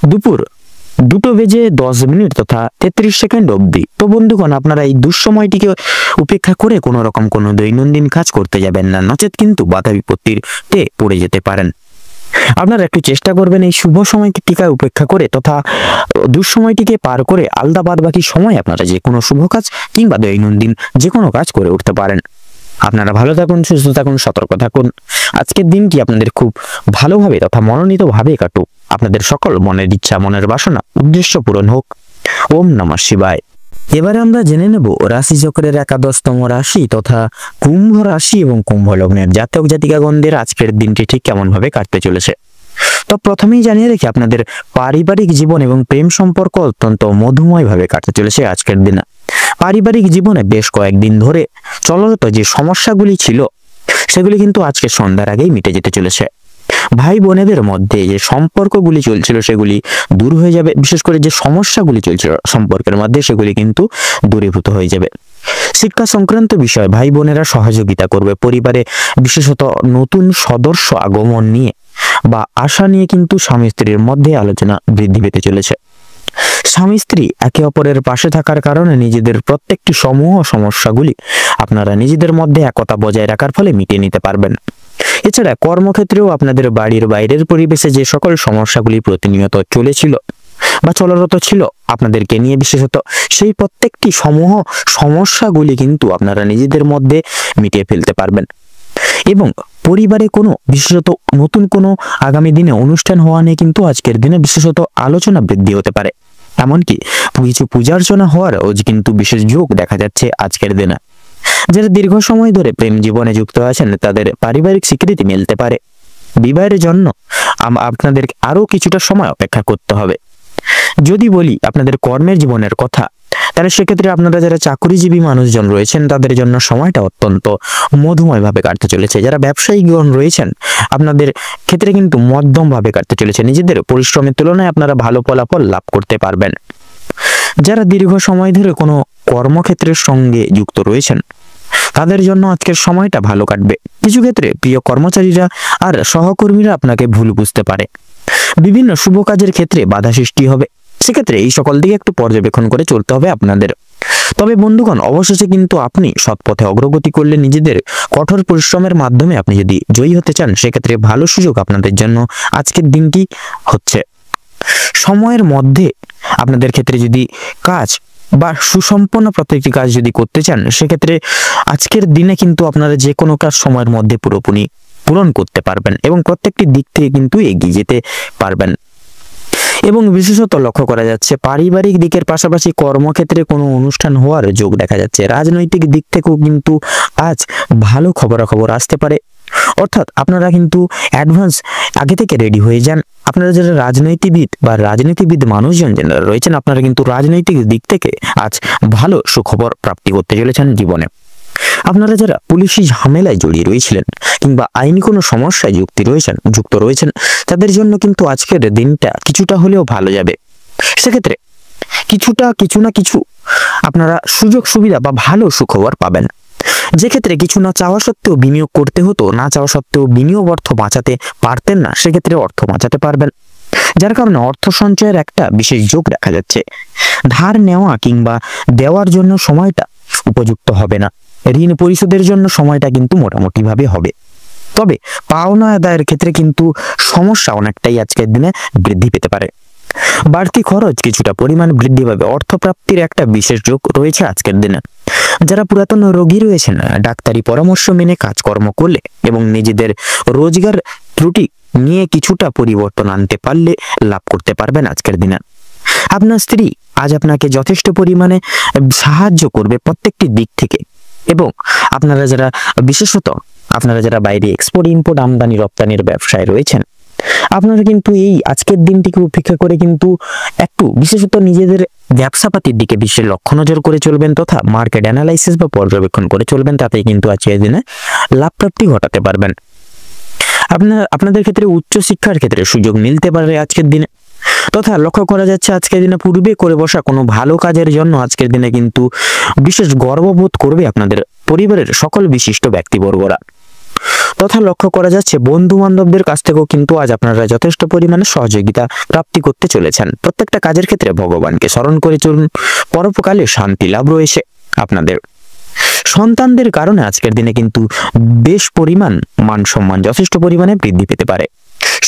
দুপুর 2:10 তথা 33 অবধি। তো বন্ধুগণ, আপনারা এই দুঃসময়টিকে উপেক্ষা করে কোনো রকম কোনো দৈনন্দিন কাজ করতে যাবেন না, নচেত কিন্তু বাধা বিপত্তিতে পড়ে যেতে পারেন। আপনারা একটু চেষ্টা করবেন এই শুভ সময়টিকে উপেক্ষা করে তথা দুঃসময়টিকে পার করে আলাদা বাদ বাকি সময় আপনারা যে কোনো শুভ কাজ কিংবা দৈনন্দিন যে কোনো কাজ করে উঠতে পারেন। আপনারা ভালো থাকুন, সুস্থ থাকুন, সতর্ক থাকুন। আজকের দিনটি আপনাদের খুব ভালোভাবে তথা মনোনীতভাবে কাটুক। আপনাদের সকল মনের ইচ্ছা, মনের বাসনা, উদ্দেশ্য পূরণ হোক। ওম নমঃ শিবায়। এবারে আমরা জেনে নেব রাশি চক্রের 11তম রাশি তথা কুম্ভ রাশি এবং কুম্ভ লগ্নের জাতক জাতিকাগণদের আজকের দিনটি ঠিক কেমন ভাবে কাটতে চলেছে। তো প্রথমেই জানিয়ে রেখে আপনাদের পারিবারিক জীবন এবং প্রেম সম্পর্ক অত্যন্ত মধুময় ভাবে কাটতে চলেছে আজকের দিনে। পারিবারিক জীবনে বেশ কয়েকদিন ধরে চলরত যে সমস্যাগুলি ছিল সেগুলি কিন্তু আজকে সন্ধ্যার আগেই মিটে যেতে চলেছে। ভাই বোনেদের মধ্যে যে সম্পর্কগুলি চলছিল সেগুলি দূর হয়ে যাবে। বিশেষ করে যে সমস্যাগুলি চলছিল সম্পর্কের মধ্যে সেগুলি কিন্তু দূরীভূত হয়ে যাবে। শিক্ষা সংক্রান্ত বিষয়ে ভাই বোনেরা সহযোগিতা করবে। পরিবারে বিশেষত নতুন সদস্য আগমন নিয়ে বা আশা নিয়ে কিন্তু স্বামী স্ত্রীর মধ্যে আলোচনা বৃদ্ধি পেতে চলেছে। স্বামী স্ত্রী একে অপরের পাশে থাকার কারণে নিজেদের প্রত্যেকটি সমূহ সমস্যাগুলি আপনারা নিজেদের মধ্যে একতা বজায় রাখার ফলে মিটিয়ে নিতে পারবেন। এছাড়া কর্মক্ষেত্রেও আপনাদের বাড়ির বাইরের পরিবেশে যে সকল সমস্যাগুলি প্রতিনিয়ত চলেছিল বা চলরত ছিল আপনাদেরকে নিয়ে বিশেষত, সেই প্রত্যেকটি সমূহ সমস্যাগুলি কিন্তু আপনারা নিজেদের মধ্যে মিটিয়ে ফেলতে পারবেন। এবং পরিবারে কোনো বিশেষত নতুন কোনো আগামী দিনে অনুষ্ঠান হওয়া নিয়ে কিন্তু আজকের দিনে বিশেষত আলোচনা বৃদ্ধি হতে পারে। এমনকি কিছু পূজার্চনা হওয়ারও কিন্তু বিশেষ যোগ দেখা যাচ্ছে আজকের দিনে। যারা দীর্ঘ সময় ধরে প্রেম জীবনে যুক্ত আছেন তাদের পারিবারিক স্বীকৃতি মিলতে পারে। বিবাহের জন্য আপনাদের আরো কিছুটা সময় অপেক্ষা করতে হবে। যদি বলি আপনাদের কর্মের জীবনের কথা, তাহলে সেক্ষেত্রে আপনারা যারা চাকরিজীবী মানুষজন রয়েছেন তাদের জন্য সময়টা অত্যন্ত মধুময় ভাবে কাটতে চলেছে। যারা ব্যবসায়ীগণ রয়েছেন আপনাদের ক্ষেত্রে কিন্তু মধ্যম ভাবে কাটতে চলেছে। নিজেদের পরিশ্রমের তুলনায় আপনারা ভালো ফলাফল লাভ করতে পারবেন। যারা দীর্ঘ সময় ধরে কোনো কর্মক্ষেত্রের সঙ্গে যুক্ত রয়েছেন তাদের জন্য আজকের সময়টা ভালো কাটবে। কিছু ক্ষেত্রে প্রিয় কর্মচারীরা আর সহকর্মীরা আপনাকে ভুল বুঝতে পারে। বিভিন্ন শুভ কাজের ক্ষেত্রে বাধা সৃষ্টি হবে। সেক্ষেত্রে এই সকল দিকে একটু পর্যবেক্ষণ করে চলতে হবে আপনাদের। তবে বন্ধুগণ, অবশেষে কিন্তু আপনি সৎ পথে অগ্রগতি করলে নিজেদের কঠোর পরিশ্রমের মাধ্যমে আপনি যদি জয়ী হতে চান সেক্ষেত্রে ভালো সুযোগ আপনাদের জন্য আজকের দিনটি হচ্ছে। সময়ের মধ্যে আপনাদের ক্ষেত্রে যদি কাজ বা সুসম্পন্ন প্রত্যেকটি কাজ যদি করতে চান সেক্ষেত্রে আজকের দিনে কিন্তু আপনারা যে কোনো কাজ সময়ের মধ্যে পুরোপুরি পূরণ করতে পারবেন এবং প্রত্যেকটি দিক থেকে কিন্তু এগিয়ে যেতে পারবেন। এবং বিশেষত লক্ষ্য করা যাচ্ছে পারিবারিক দিকের পাশাপাশি কর্মক্ষেত্রে কোনো অনুষ্ঠান হওয়ার যোগ দেখা যাচ্ছে। রাজনৈতিক দিক থেকেও কিন্তু আজ ভালো খবরাখবর আসতে পারে। অর্থাৎ আপনারা কিন্তু অ্যাডভান্স আগে থেকে রেডি হয়ে যান। আপনারা যারা রাজনীতিবিদ মানুষজন যারা রয়েছেন আপনারা কিন্তু রাজনৈতিক দিক থেকে আজ ভালো সুখবর প্রাপ্তি করতে চলেছেন জীবনে। আপনারা যারা পুলিশি ঝামেলায় জড়িয়ে রয়েছিলেন কিংবা আইনি কোনো সমস্যায় যুক্ত রয়েছেন তাদের জন্য কিন্তু আজকের দিনটা কিছুটা হলেও ভালো যাবে। সেক্ষেত্রে কিছু না কিছু আপনারা সুযোগ সুবিধা বা ভালো সুখবর পাবেন। যে ক্ষেত্রে কিছু না চাওয়া সত্ত্বেও বিনিয়োগ করতে হতো, না চাওয়া সত্ত্বেও বিনিয়োগ অর্থ বাঁচাতে পারতেন না, সেক্ষেত্রে অর্থ বাঁচাতে পারবেন। যার কারণে অর্থ সঞ্চয়ের একটা বিশেষ যোগ দেখা যাচ্ছে। ধার নেওয়া কিংবা দেওয়ার জন্য সময়টা উপযুক্ত হবে না। ঋণ পরিশোধের জন্য সময়টা কিন্তু মোটামুটি ভাবে হবে। তবে পাওনা আদায়ের ক্ষেত্রে কিন্তু সমস্যা অনেকটাই আজকের দিনে বৃদ্ধি পেতে পারে। বাড়তি খরচ কিছুটা পরিমাণ বৃদ্ধি পাবে। অর্থপ্রাপ্তির একটা বিশেষ যোগ রয়েছে আজকের দিনে। যারা পুরাতন রোগী রয়েছেন ডাক্তারি পরামর্শ মেনে কাজকর্ম করলে এবং নিজেদের রোজগার ত্রুটি নিয়ে কিছুটা পরিবর্তন আনতে পারলে লাভ করতে পারবেন আজকের দিনে। আপনার স্ত্রী আজ আপনাকে যথেষ্ট পরিমাণে সাহায্য করবে প্রত্যেকটি দিক থেকে। এবং আপনারা যারা বাইরে এক্সপোর্ট ইম্পোর্ট আমদানি রপ্তানির ব্যবসায় রয়েছেন আপনারা কিন্তু এই আজকের দিনটিকে উপেক্ষা করে কিন্তু একটু বিশেষত নিজেদের ব্যবসাপাতির দিকে বিশেষ লক্ষ্য নজর করে চলবেন তথা মার্কেট অ্যানালাইসিস বা পর্যবেক্ষণ করে চলবেন। তাতেই কিন্তু আজকের দিনে লাভ প্রাপ্তি ঘটাতে পারবেন। আপনাদের ক্ষেত্রে উচ্চ শিক্ষার ক্ষেত্রে সুযোগ মিলতে পারে আজকের দিনে। তথা লক্ষ্য করা যাচ্ছে আজকের দিনে পূর্বে করে বসা কোনো ভালো কাজের জন্য আজকের দিনে কিন্তু বিশেষ গর্ববোধ করবে আপনাদের পরিবারের সকল বিশিষ্ট ব্যক্তিবর্গরা। তথা লক্ষ্য করা যাচ্ছে বন্ধু বান্ধবদের কাছ থেকেও কিন্তু আজ আপনারা যথেষ্ট পরিমাণে সহযোগিতা প্রাপ্তি করতে চলেছেন। প্রত্যেকটা কাজের ক্ষেত্রে ভগবানকে স্মরণ করে চলুন, পরোপকালে শান্তি লাভ রয়েছে আপনাদের। সন্তানদের কারণে আজকের দিনে কিন্তু বেশ পরিমাণ মান সম্মান যথেষ্ট পরিমাণে বৃদ্ধি পেতে পারে।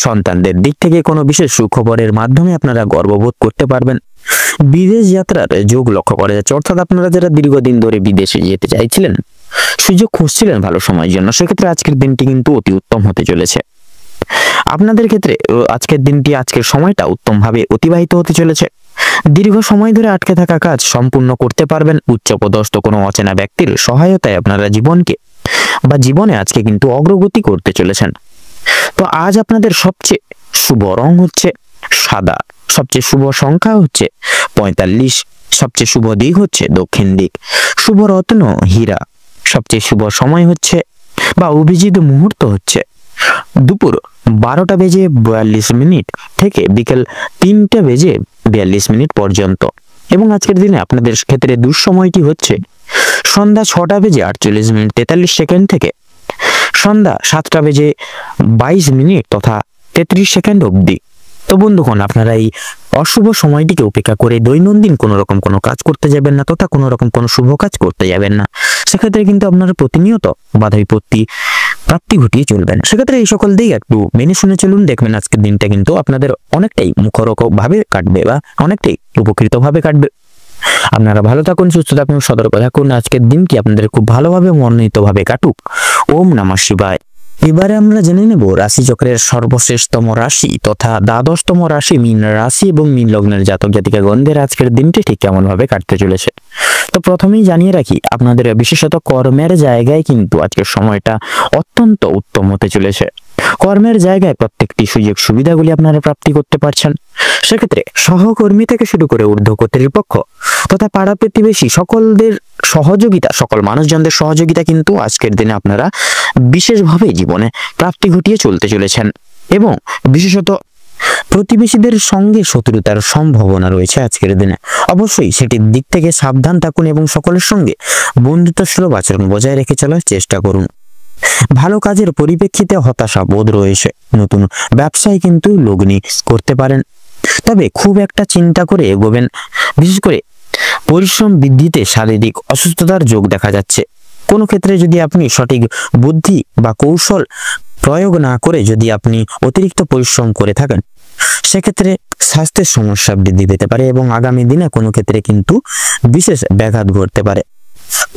সন্তানদের দিক থেকে কোনো বিশেষ সুখবরের মাধ্যমে আপনারা গর্ববোধ করতে পারবেন। বিদেশ যাত্রার যোগ লক্ষ্য করা যাচ্ছে, অর্থাৎ আপনারা যারা দীর্ঘদিন ধরে বিদেশে যেতে চাইছিলেন, সুযোগ খুঁজছিলেন ভালো সময়ের জন্য, সেক্ষেত্রে আজকের দিনটি কিন্তু অতি উত্তম হতে চলেছে। আপনাদের ক্ষেত্রে আজকের দিনটি, আজকের সময়টা উত্তমভাবে অতিবাহিত হতে চলেছে। দীর্ঘ সময় ধরে আটকে থাকা কাজ সম্পূর্ণ করতে পারবেন। উচ্চপদস্থ কোনো অচেনা ব্যক্তির সহায়তায় আপনারা জীবনে আজকে কিন্তু অগ্রগতি করতে চলেছেন। তো আজ আপনাদের সবচেয়ে শুভ রং হচ্ছে সাদা, সবচেয়ে শুভ সংখ্যা হচ্ছে 45, সবচেয়ে শুভ দিক হচ্ছে দক্ষিণ দিক, শুভ রত্ন হীরা, সবচেয়ে শুভ সময় হচ্ছে বা অভিজিৎ মুহূর্ত হচ্ছে দুপুর 12:42 থেকে বিকেল 3:42 পর্যন্ত। এবং আজকের দিনে আপনাদের ক্ষেত্রে দুঃসময়টি হচ্ছে সন্ধ্যা 6:48 থেকে সন্ধ্যা 7:22 তথা 33 অবধি। তো বন্ধুগণ, আপনারা এই অশুভ সময়টিকে উপেক্ষা করে দৈনন্দিন কোনো রকম কোনো কাজ করতে যাবেন না, তথা কোনো রকম কোনো শুভ কাজ করতে যাবেন না। সেক্ষেত্রে কিন্তু আপনারা প্রতিনিয়ত বাধা বিপত্তি প্রাপ্তি ঘটিয়ে চলবেন। সেক্ষেত্রে এই সকল দিক একটু মেনে শুনে চলুন, দেখবেন আজকের দিনটা কিন্তু আপনাদের অনেকটাই মুখরোচক ভাবে কাটবে বা অনেকটাই উপকৃত ভাবে কাটবে। আপনারা ভালো থাকুন, সুস্থ থাকুন, সতর্ক থাকুন। আজকের দিনটি আপনাদের খুব ভালোভাবে মনোনীত ভাবে কাটুক। ওম নমঃ শিবায়। এবারে আমরা জেনে নেব রাশিচক্রের সর্বশ্রেষ্ঠতম রাশি তথা দ্বাদশতম রাশি মীন রাশি এবং মীন লগ্নের জাতক জাতিকাগণদের আজকের দিনটি ঠিক কেমন ভাবে কাটতে চলেছে। তো প্রথমেই জানিয়ে রাখি, আপনাদের বিশেষত কর্মের জায়গায় কিন্তু আজকের সময়টা অত্যন্ত উত্তম হতে চলেছে। কর্মের জায়গায় প্রত্যেকটি সুযোগ সুবিধাগুলি আপনারা প্রাপ্তি করতে পারছেন। সেক্ষেত্রে সহকর্মী থেকে শুরু করে ঊর্ধ্ব কর্তৃপক্ষ তথা পাড়া প্রতিবেশী সকলদের সহযোগিতা, সকল মানুষজনদের সহযোগিতা কিন্তু আজকের দিনে আপনারা বিশেষভাবে জীবনে প্রাপ্তি ঘটিয়ে চলতে চলেছেন। এবং বিশেষত প্রতিবেশীদের সঙ্গে শত্রুতার সম্ভাবনা রয়েছে আজকের দিনে। অবশ্যই সেটির দিক থেকে সাবধান থাকুন এবং সকলের সঙ্গে বন্ধুত্বসুলভ আচরণ বজায় রেখে চলার চেষ্টা করুন। ভালো কাজের পরিপ্রেক্ষিতে হতাশা বোধ রয়েছে। নতুন ব্যবসায় কিন্তু লগ্নি করতে পারেন, তবে খুব একটা চিন্তা করে এগোবেন। বিশেষ করে পরিশ্রম বৃদ্ধিতে শারীরিক অসুস্থতার যোগ দেখা যাচ্ছে। কোনো ক্ষেত্রে যদি আপনি সঠিক বুদ্ধি বা কৌশল প্রয়োগ না করে যদি আপনি অতিরিক্ত পরিশ্রম করে থাকেন, সেক্ষেত্রে স্বাস্থ্যের সমস্যা বৃদ্ধি পেতে পারে এবং আগামী দিনে কোনো ক্ষেত্রে কিন্তু বিশেষ ব্যাঘাত ঘটতে পারে।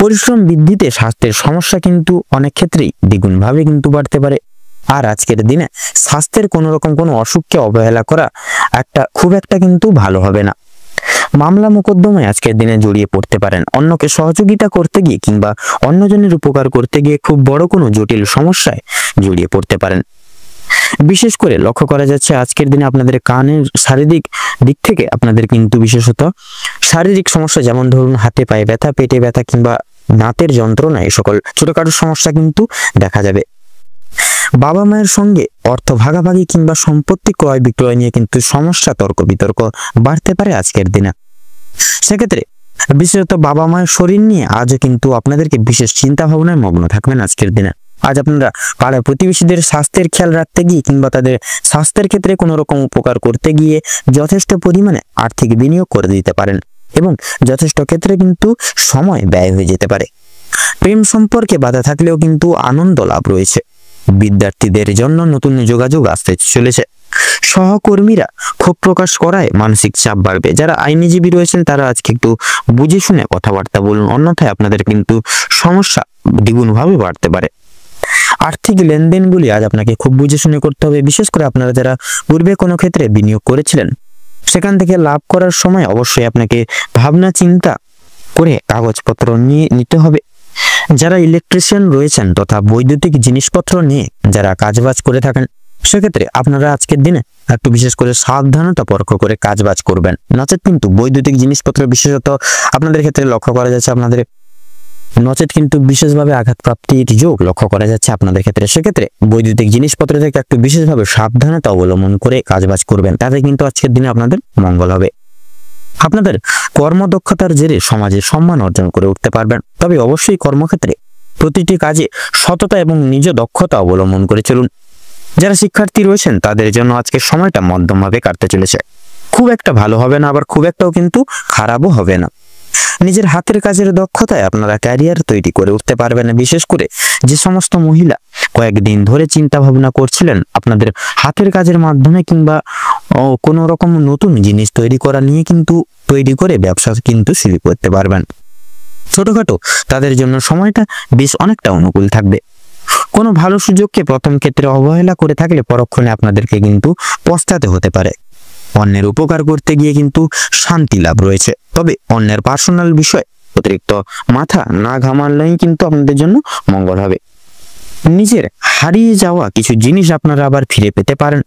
পরিশ্রম বৃদ্ধিতে স্বাস্থ্যের সমস্যা কিন্তু অনেক ক্ষেত্রেই দ্বিগুণভাবে কিন্তু বাড়তে পারে। আর আজকের দিনে স্বাস্থ্যের কোনো রকম কোনো অসুখকে অবহেলা করা খুব একটা কিন্তু ভালো হবে না। মামলা মোকদ্দমায় আজকের দিনে জড়িয়ে পড়তে পারেন। অন্যকে সহযোগিতা করতে গিয়ে কিংবা অন্যজনের উপকার করতে গিয়ে খুব বড় কোনো জটিল সমস্যায় জড়িয়ে পড়তে পারেন। বিশেষ করে লক্ষ্য করা যাচ্ছে আজকের দিনে আপনাদের কানের শারীরিক দিক থেকে আপনাদের কিন্তু বিশেষত শারীরিক সমস্যা, যেমন ধরুন হাতে পায়ে ব্যথা, পেটে ব্যথা কিংবা দাঁতের যন্ত্রণা, এই সকল ছোটখাটো সমস্যা কিন্তু দেখা যাবে। বাবা মায়ের সঙ্গে অর্থ ভাগাভাগি কিংবা সম্পত্তি ক্রয় বিক্রয় নিয়ে কিন্তু সমস্যা, তর্ক বিতর্ক বাড়তে পারে আজকের দিনে। সেক্ষেত্রে বিশেষত বাবা মায়ের শরীর নিয়ে আজও কিন্তু আপনাদেরকে বিশেষ চিন্তা ভাবনায় মগ্ন থাকবেন আজকের দিনে। আজ আপনারা পাড়া প্রতিবেশীদের স্বাস্থ্যের খেয়াল রাখতে গিয়ে কিংবা তাদের স্বাস্থ্যের ক্ষেত্রে কোনো রকম উপকার করতে গিয়ে যথেষ্ট পরিমাণে আর্থিক বিনিয়োগ করে দিতে পারেন এবং যথেষ্ট ক্ষেত্রে কিন্তু সময় ব্যয় হয়ে যেতে পারে। প্রেম সম্পর্কে বাধা থাকলেও কিন্তু আনন্দ লাভ রয়েছে। বিদ্যার্থীদের জন্য নতুন যোগাযোগ আসতে চলেছে। সহকর্মীরা ক্ষোভ প্রকাশ করায় মানসিক চাপ বাড়বে। যারা আইনজীবী রয়েছেন তারা আজকে একটু বুঝে শুনে কথাবার্তা বলুন, অন্যথায় আপনাদের কিন্তু সমস্যা দ্বিগুণভাবে বাড়তে পারে। আর্থিক লেনদেনগুলি আজ আপনাকে খুব বুঝে শুনে করতে হবে। বিশেষ করে আপনারা যারা পূর্বে কোনো ক্ষেত্রে বিনিয়োগ করেছিলেন, সেখান থেকে লাভ করার সময় অবশ্যই আপনাকে ভাবনা চিন্তা করে কাগজপত্র নিতে হবে। যারা ইলেকট্রিশিয়ান রয়েছেন তথা বৈদ্যুতিক জিনিসপত্র নিয়ে যারা কাজবাজ করে থাকেন, সেক্ষেত্রে আপনারা আজকের দিনে একটু বিশেষ করে সাবধানতা পরখ করে কাজবাজ করবেন। নচেত কিন্তু বৈদ্যুতিক জিনিসপত্র বিশেষত আপনাদের ক্ষেত্রে লক্ষ্য করা যাচ্ছে আপনাদের নচেত কিন্তু বিশেষভাবে আঘাতপ্রাপ্তির যোগ লক্ষ্য করা যাচ্ছে আপনাদের ক্ষেত্রে। সেক্ষেত্রে বৈদ্যুতিক জিনিসপত্র থেকে একটু বিশেষভাবে সাবধানতা অবলম্বন করে কাজবাজ করবেন, তাতে কিন্তু আজকের দিনে আপনাদের মঙ্গল হবে। আপনাদের কর্মদক্ষতার জেরে সমাজে সম্মান অর্জন করে উঠতে পারবেন। তবে অবশ্যই কর্মক্ষেত্রে প্রতিটি কাজে সততা এবং নিজ দক্ষতা অবলম্বন করে চলুন। যারা শিক্ষার্থী রয়েছেন তাদের জন্য আজকের সময়টা মধ্যমভাবে কাটতে চলেছে। খুব একটা ভালো হবে না, আবার খুব একটাও কিন্তু খারাপও হবে না। নিজের হাতের কাজের দক্ষতায় আপনারা ক্যারিয়ার তৈরি করে উঠতে পারবেন। বিশেষ করে যে সমস্ত মহিলা কয়েকদিন ধরে চিন্তা ভাবনা করছিলেন আপনাদের হাতের কাজের মাধ্যমে কিংবা কোনো রকম নতুন জিনিস তৈরি করা নিয়ে কিন্তু তৈরি করে ব্যবসা কিন্তু শুরু করতে পারবেন। ছোটখাটো তাদের জন্য সময়টা বেশ অনেকটা অনুকূল থাকবে। কোনো ভালো সুযোগকে প্রথম ক্ষেত্রে অবহেলা করে থাকলে পরক্ষণে আপনাদেরকে কিন্তু পস্তাতে হতে পারে। অন্যের উপকার করতে গিয়ে কিন্তু শান্তি লাভ রয়েছে। তবে অন্যের পার্সোনাল বিষয় অতিরিক্ত মাথা না ঘামালেই কিন্তু আপনাদের জন্য মঙ্গল হবে। নিজের হারিয়ে যাওয়া কিছু জিনিস আপনারা আবার ফিরে পেতে পারেন।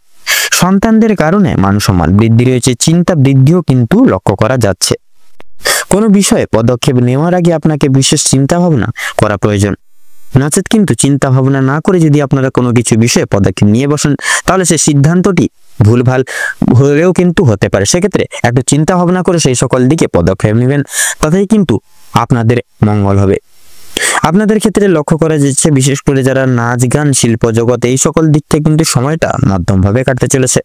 সন্তানদের কারণে মান সম্মান বৃদ্ধি রয়েছে, চিন্তা বৃদ্ধিও কিন্তু লক্ষ্য করা যাচ্ছে। কোনো বিষয়ে পদক্ষেপ নেওয়ার আগে আপনাকে বিশেষ চিন্তা ভাবনা করা প্রয়োজন। নচেত কিন্তু চিন্তা ভাবনা না করে যদি আপনারা কোনো কিছু বিষয়ে পদক্ষেপ নিয়ে বসেন, তাহলে সেই সিদ্ধান্তটি ভুলভাল হলেও কিন্তু হতে পারে। সেক্ষেত্রে একটু চিন্তা ভাবনা করে সেই সকল দিকে পদক্ষেপ নেবেন, তাতেই কিন্তু আপনাদের মঙ্গল হবে। আপনাদের ক্ষেত্রে লক্ষ্য করা যাচ্ছে বিশেষ করে যারা নাচ গান শিল্প জগতে এই সকল দিক থেকে কিন্তু সময়টা মধ্যমভাবে কাটতে চলেছে।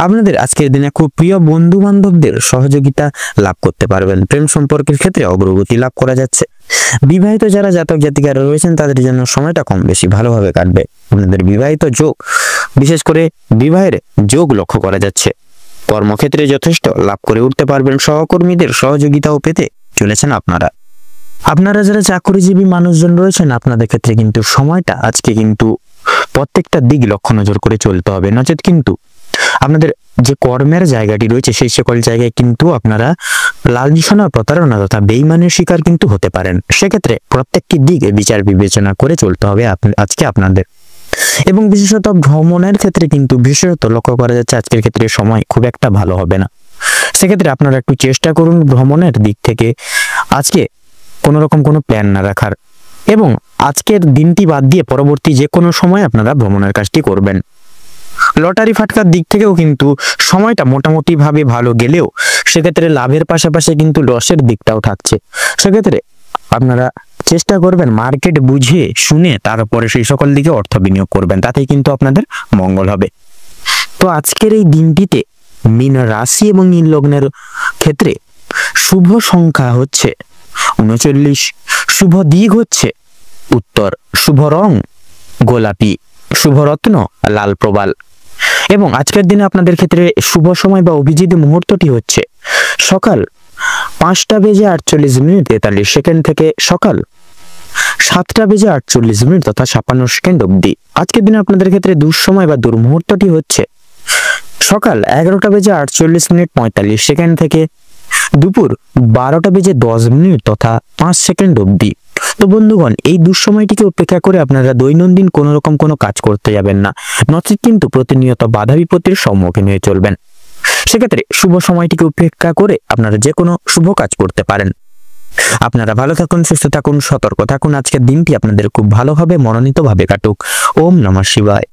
আপনাদের আজকের দিনে খুব প্রিয় বন্ধু বান্ধবদের সহযোগিতা লাভ করতে পারবেন। প্রেম সম্পর্কের ক্ষেত্রে অগ্রগতি লাভ করা যাচ্ছে। বিবাহিত যারা জাতক জাতিকারা রয়েছেন তাদের জন্য সময়টা কম বেশি ভালোভাবে কাটবে। আপনাদের বিবাহিত যোগ, বিশেষ করে বিবাহের যোগ লক্ষ্য করা যাচ্ছে। কর্মক্ষেত্রে যথেষ্ট লাভ করে উঠতে পারবেন। সহকর্মীদের সহযোগিতাও পেতে চলেছেন আপনারা যারা চাকরিজীবী মানুষজন রয়েছেন আপনাদের ক্ষেত্রে কিন্তু সময়টা আজকে কিন্তু প্রত্যেকটা দিক লক্ষ্য নজর করে চলতে হবে। নচেত কিন্তু আপনাদের যে কর্মের জায়গাটি রয়েছে সেই সকল জায়গায় কিন্তু আপনারা লাঞ্ছনা, প্রতারণা তথা বেইমানের শিকার কিন্তু হতে পারেন। সেক্ষেত্রে প্রত্যেকটি দিকে বিচার বিবেচনা করে চলতে হবে আজকে আপনাদের। এবং বিশেষত ভ্রমণের ক্ষেত্রে কিন্তু বিশেষত লক্ষ্য করা যাচ্ছে আজকের ক্ষেত্রে সময় খুব একটা ভালো হবে না। সেক্ষেত্রে আপনারা একটু চেষ্টা করুন ভ্রমণের দিক থেকে আজকে কোনো রকম কোনো প্ল্যান না রাখার, এবং আজকের দিনটি বাদ দিয়ে পরবর্তী যে কোনো সময় আপনারা ভ্রমণের কাজটি করবেন। লটারি ফাটকার দিক থেকেও কিন্তু সময়টা মোটামুটি ভাবে ভালো গেলেও সেক্ষেত্রে লাভের পাশাপাশি কিন্তু লসের দিকটাও থাকছে। সেক্ষেত্রে আপনারা চেষ্টা করবেন মার্কেট বুঝে শুনে তারপরে সেই সকল দিকে অর্থ বিনিয়োগ করবেন, তাতেই কিন্তু আপনাদের মঙ্গল হবে। তো আজকের এই দিনটিতে মীন রাশি এবং মীন লগ্নের ক্ষেত্রে শুভ সংখ্যা হচ্ছে 39, শুভ দিক হচ্ছে উত্তর, শুভ রং গোলাপি, শুভ রত্ন লাল প্রবাল। এবং আজকের দিনে আপনাদের ক্ষেত্রে শুভ সময় বা অভিজিৎ মুহূর্তটি হচ্ছে সকাল 5:48 থেকে সকাল 7:48 তথা 56 অব্দি। আজকের দিনে আপনাদের ক্ষেত্রে দুঃসময় বা দুর্মুহূর্তটি হচ্ছে সকাল 11:48 থেকে দুপুর 12:10 তথা 5 অব্দি। তো বন্ধুগণ, এই দুঃসময়টিকে উপেক্ষা করে আপনারা দৈনন্দিন কোনো রকম কোনো কাজ করতে যাবেন না, নচেত কিন্তু প্রতিনিয়ত বাধা বিপত্তির সম্মুখীন হয়ে চলবেন। সেক্ষেত্রে শুভ সময়টিকে উপেক্ষা করে আপনারা যে কোনো শুভ কাজ করতে পারেন। আপনারা ভালো থাকুন, সুস্থ থাকুন, সতর্ক থাকুন। আজকের দিনটি আপনাদের খুব ভালোভাবে মনোনীতভাবে কাটুক। ওম নমঃ শিবায়।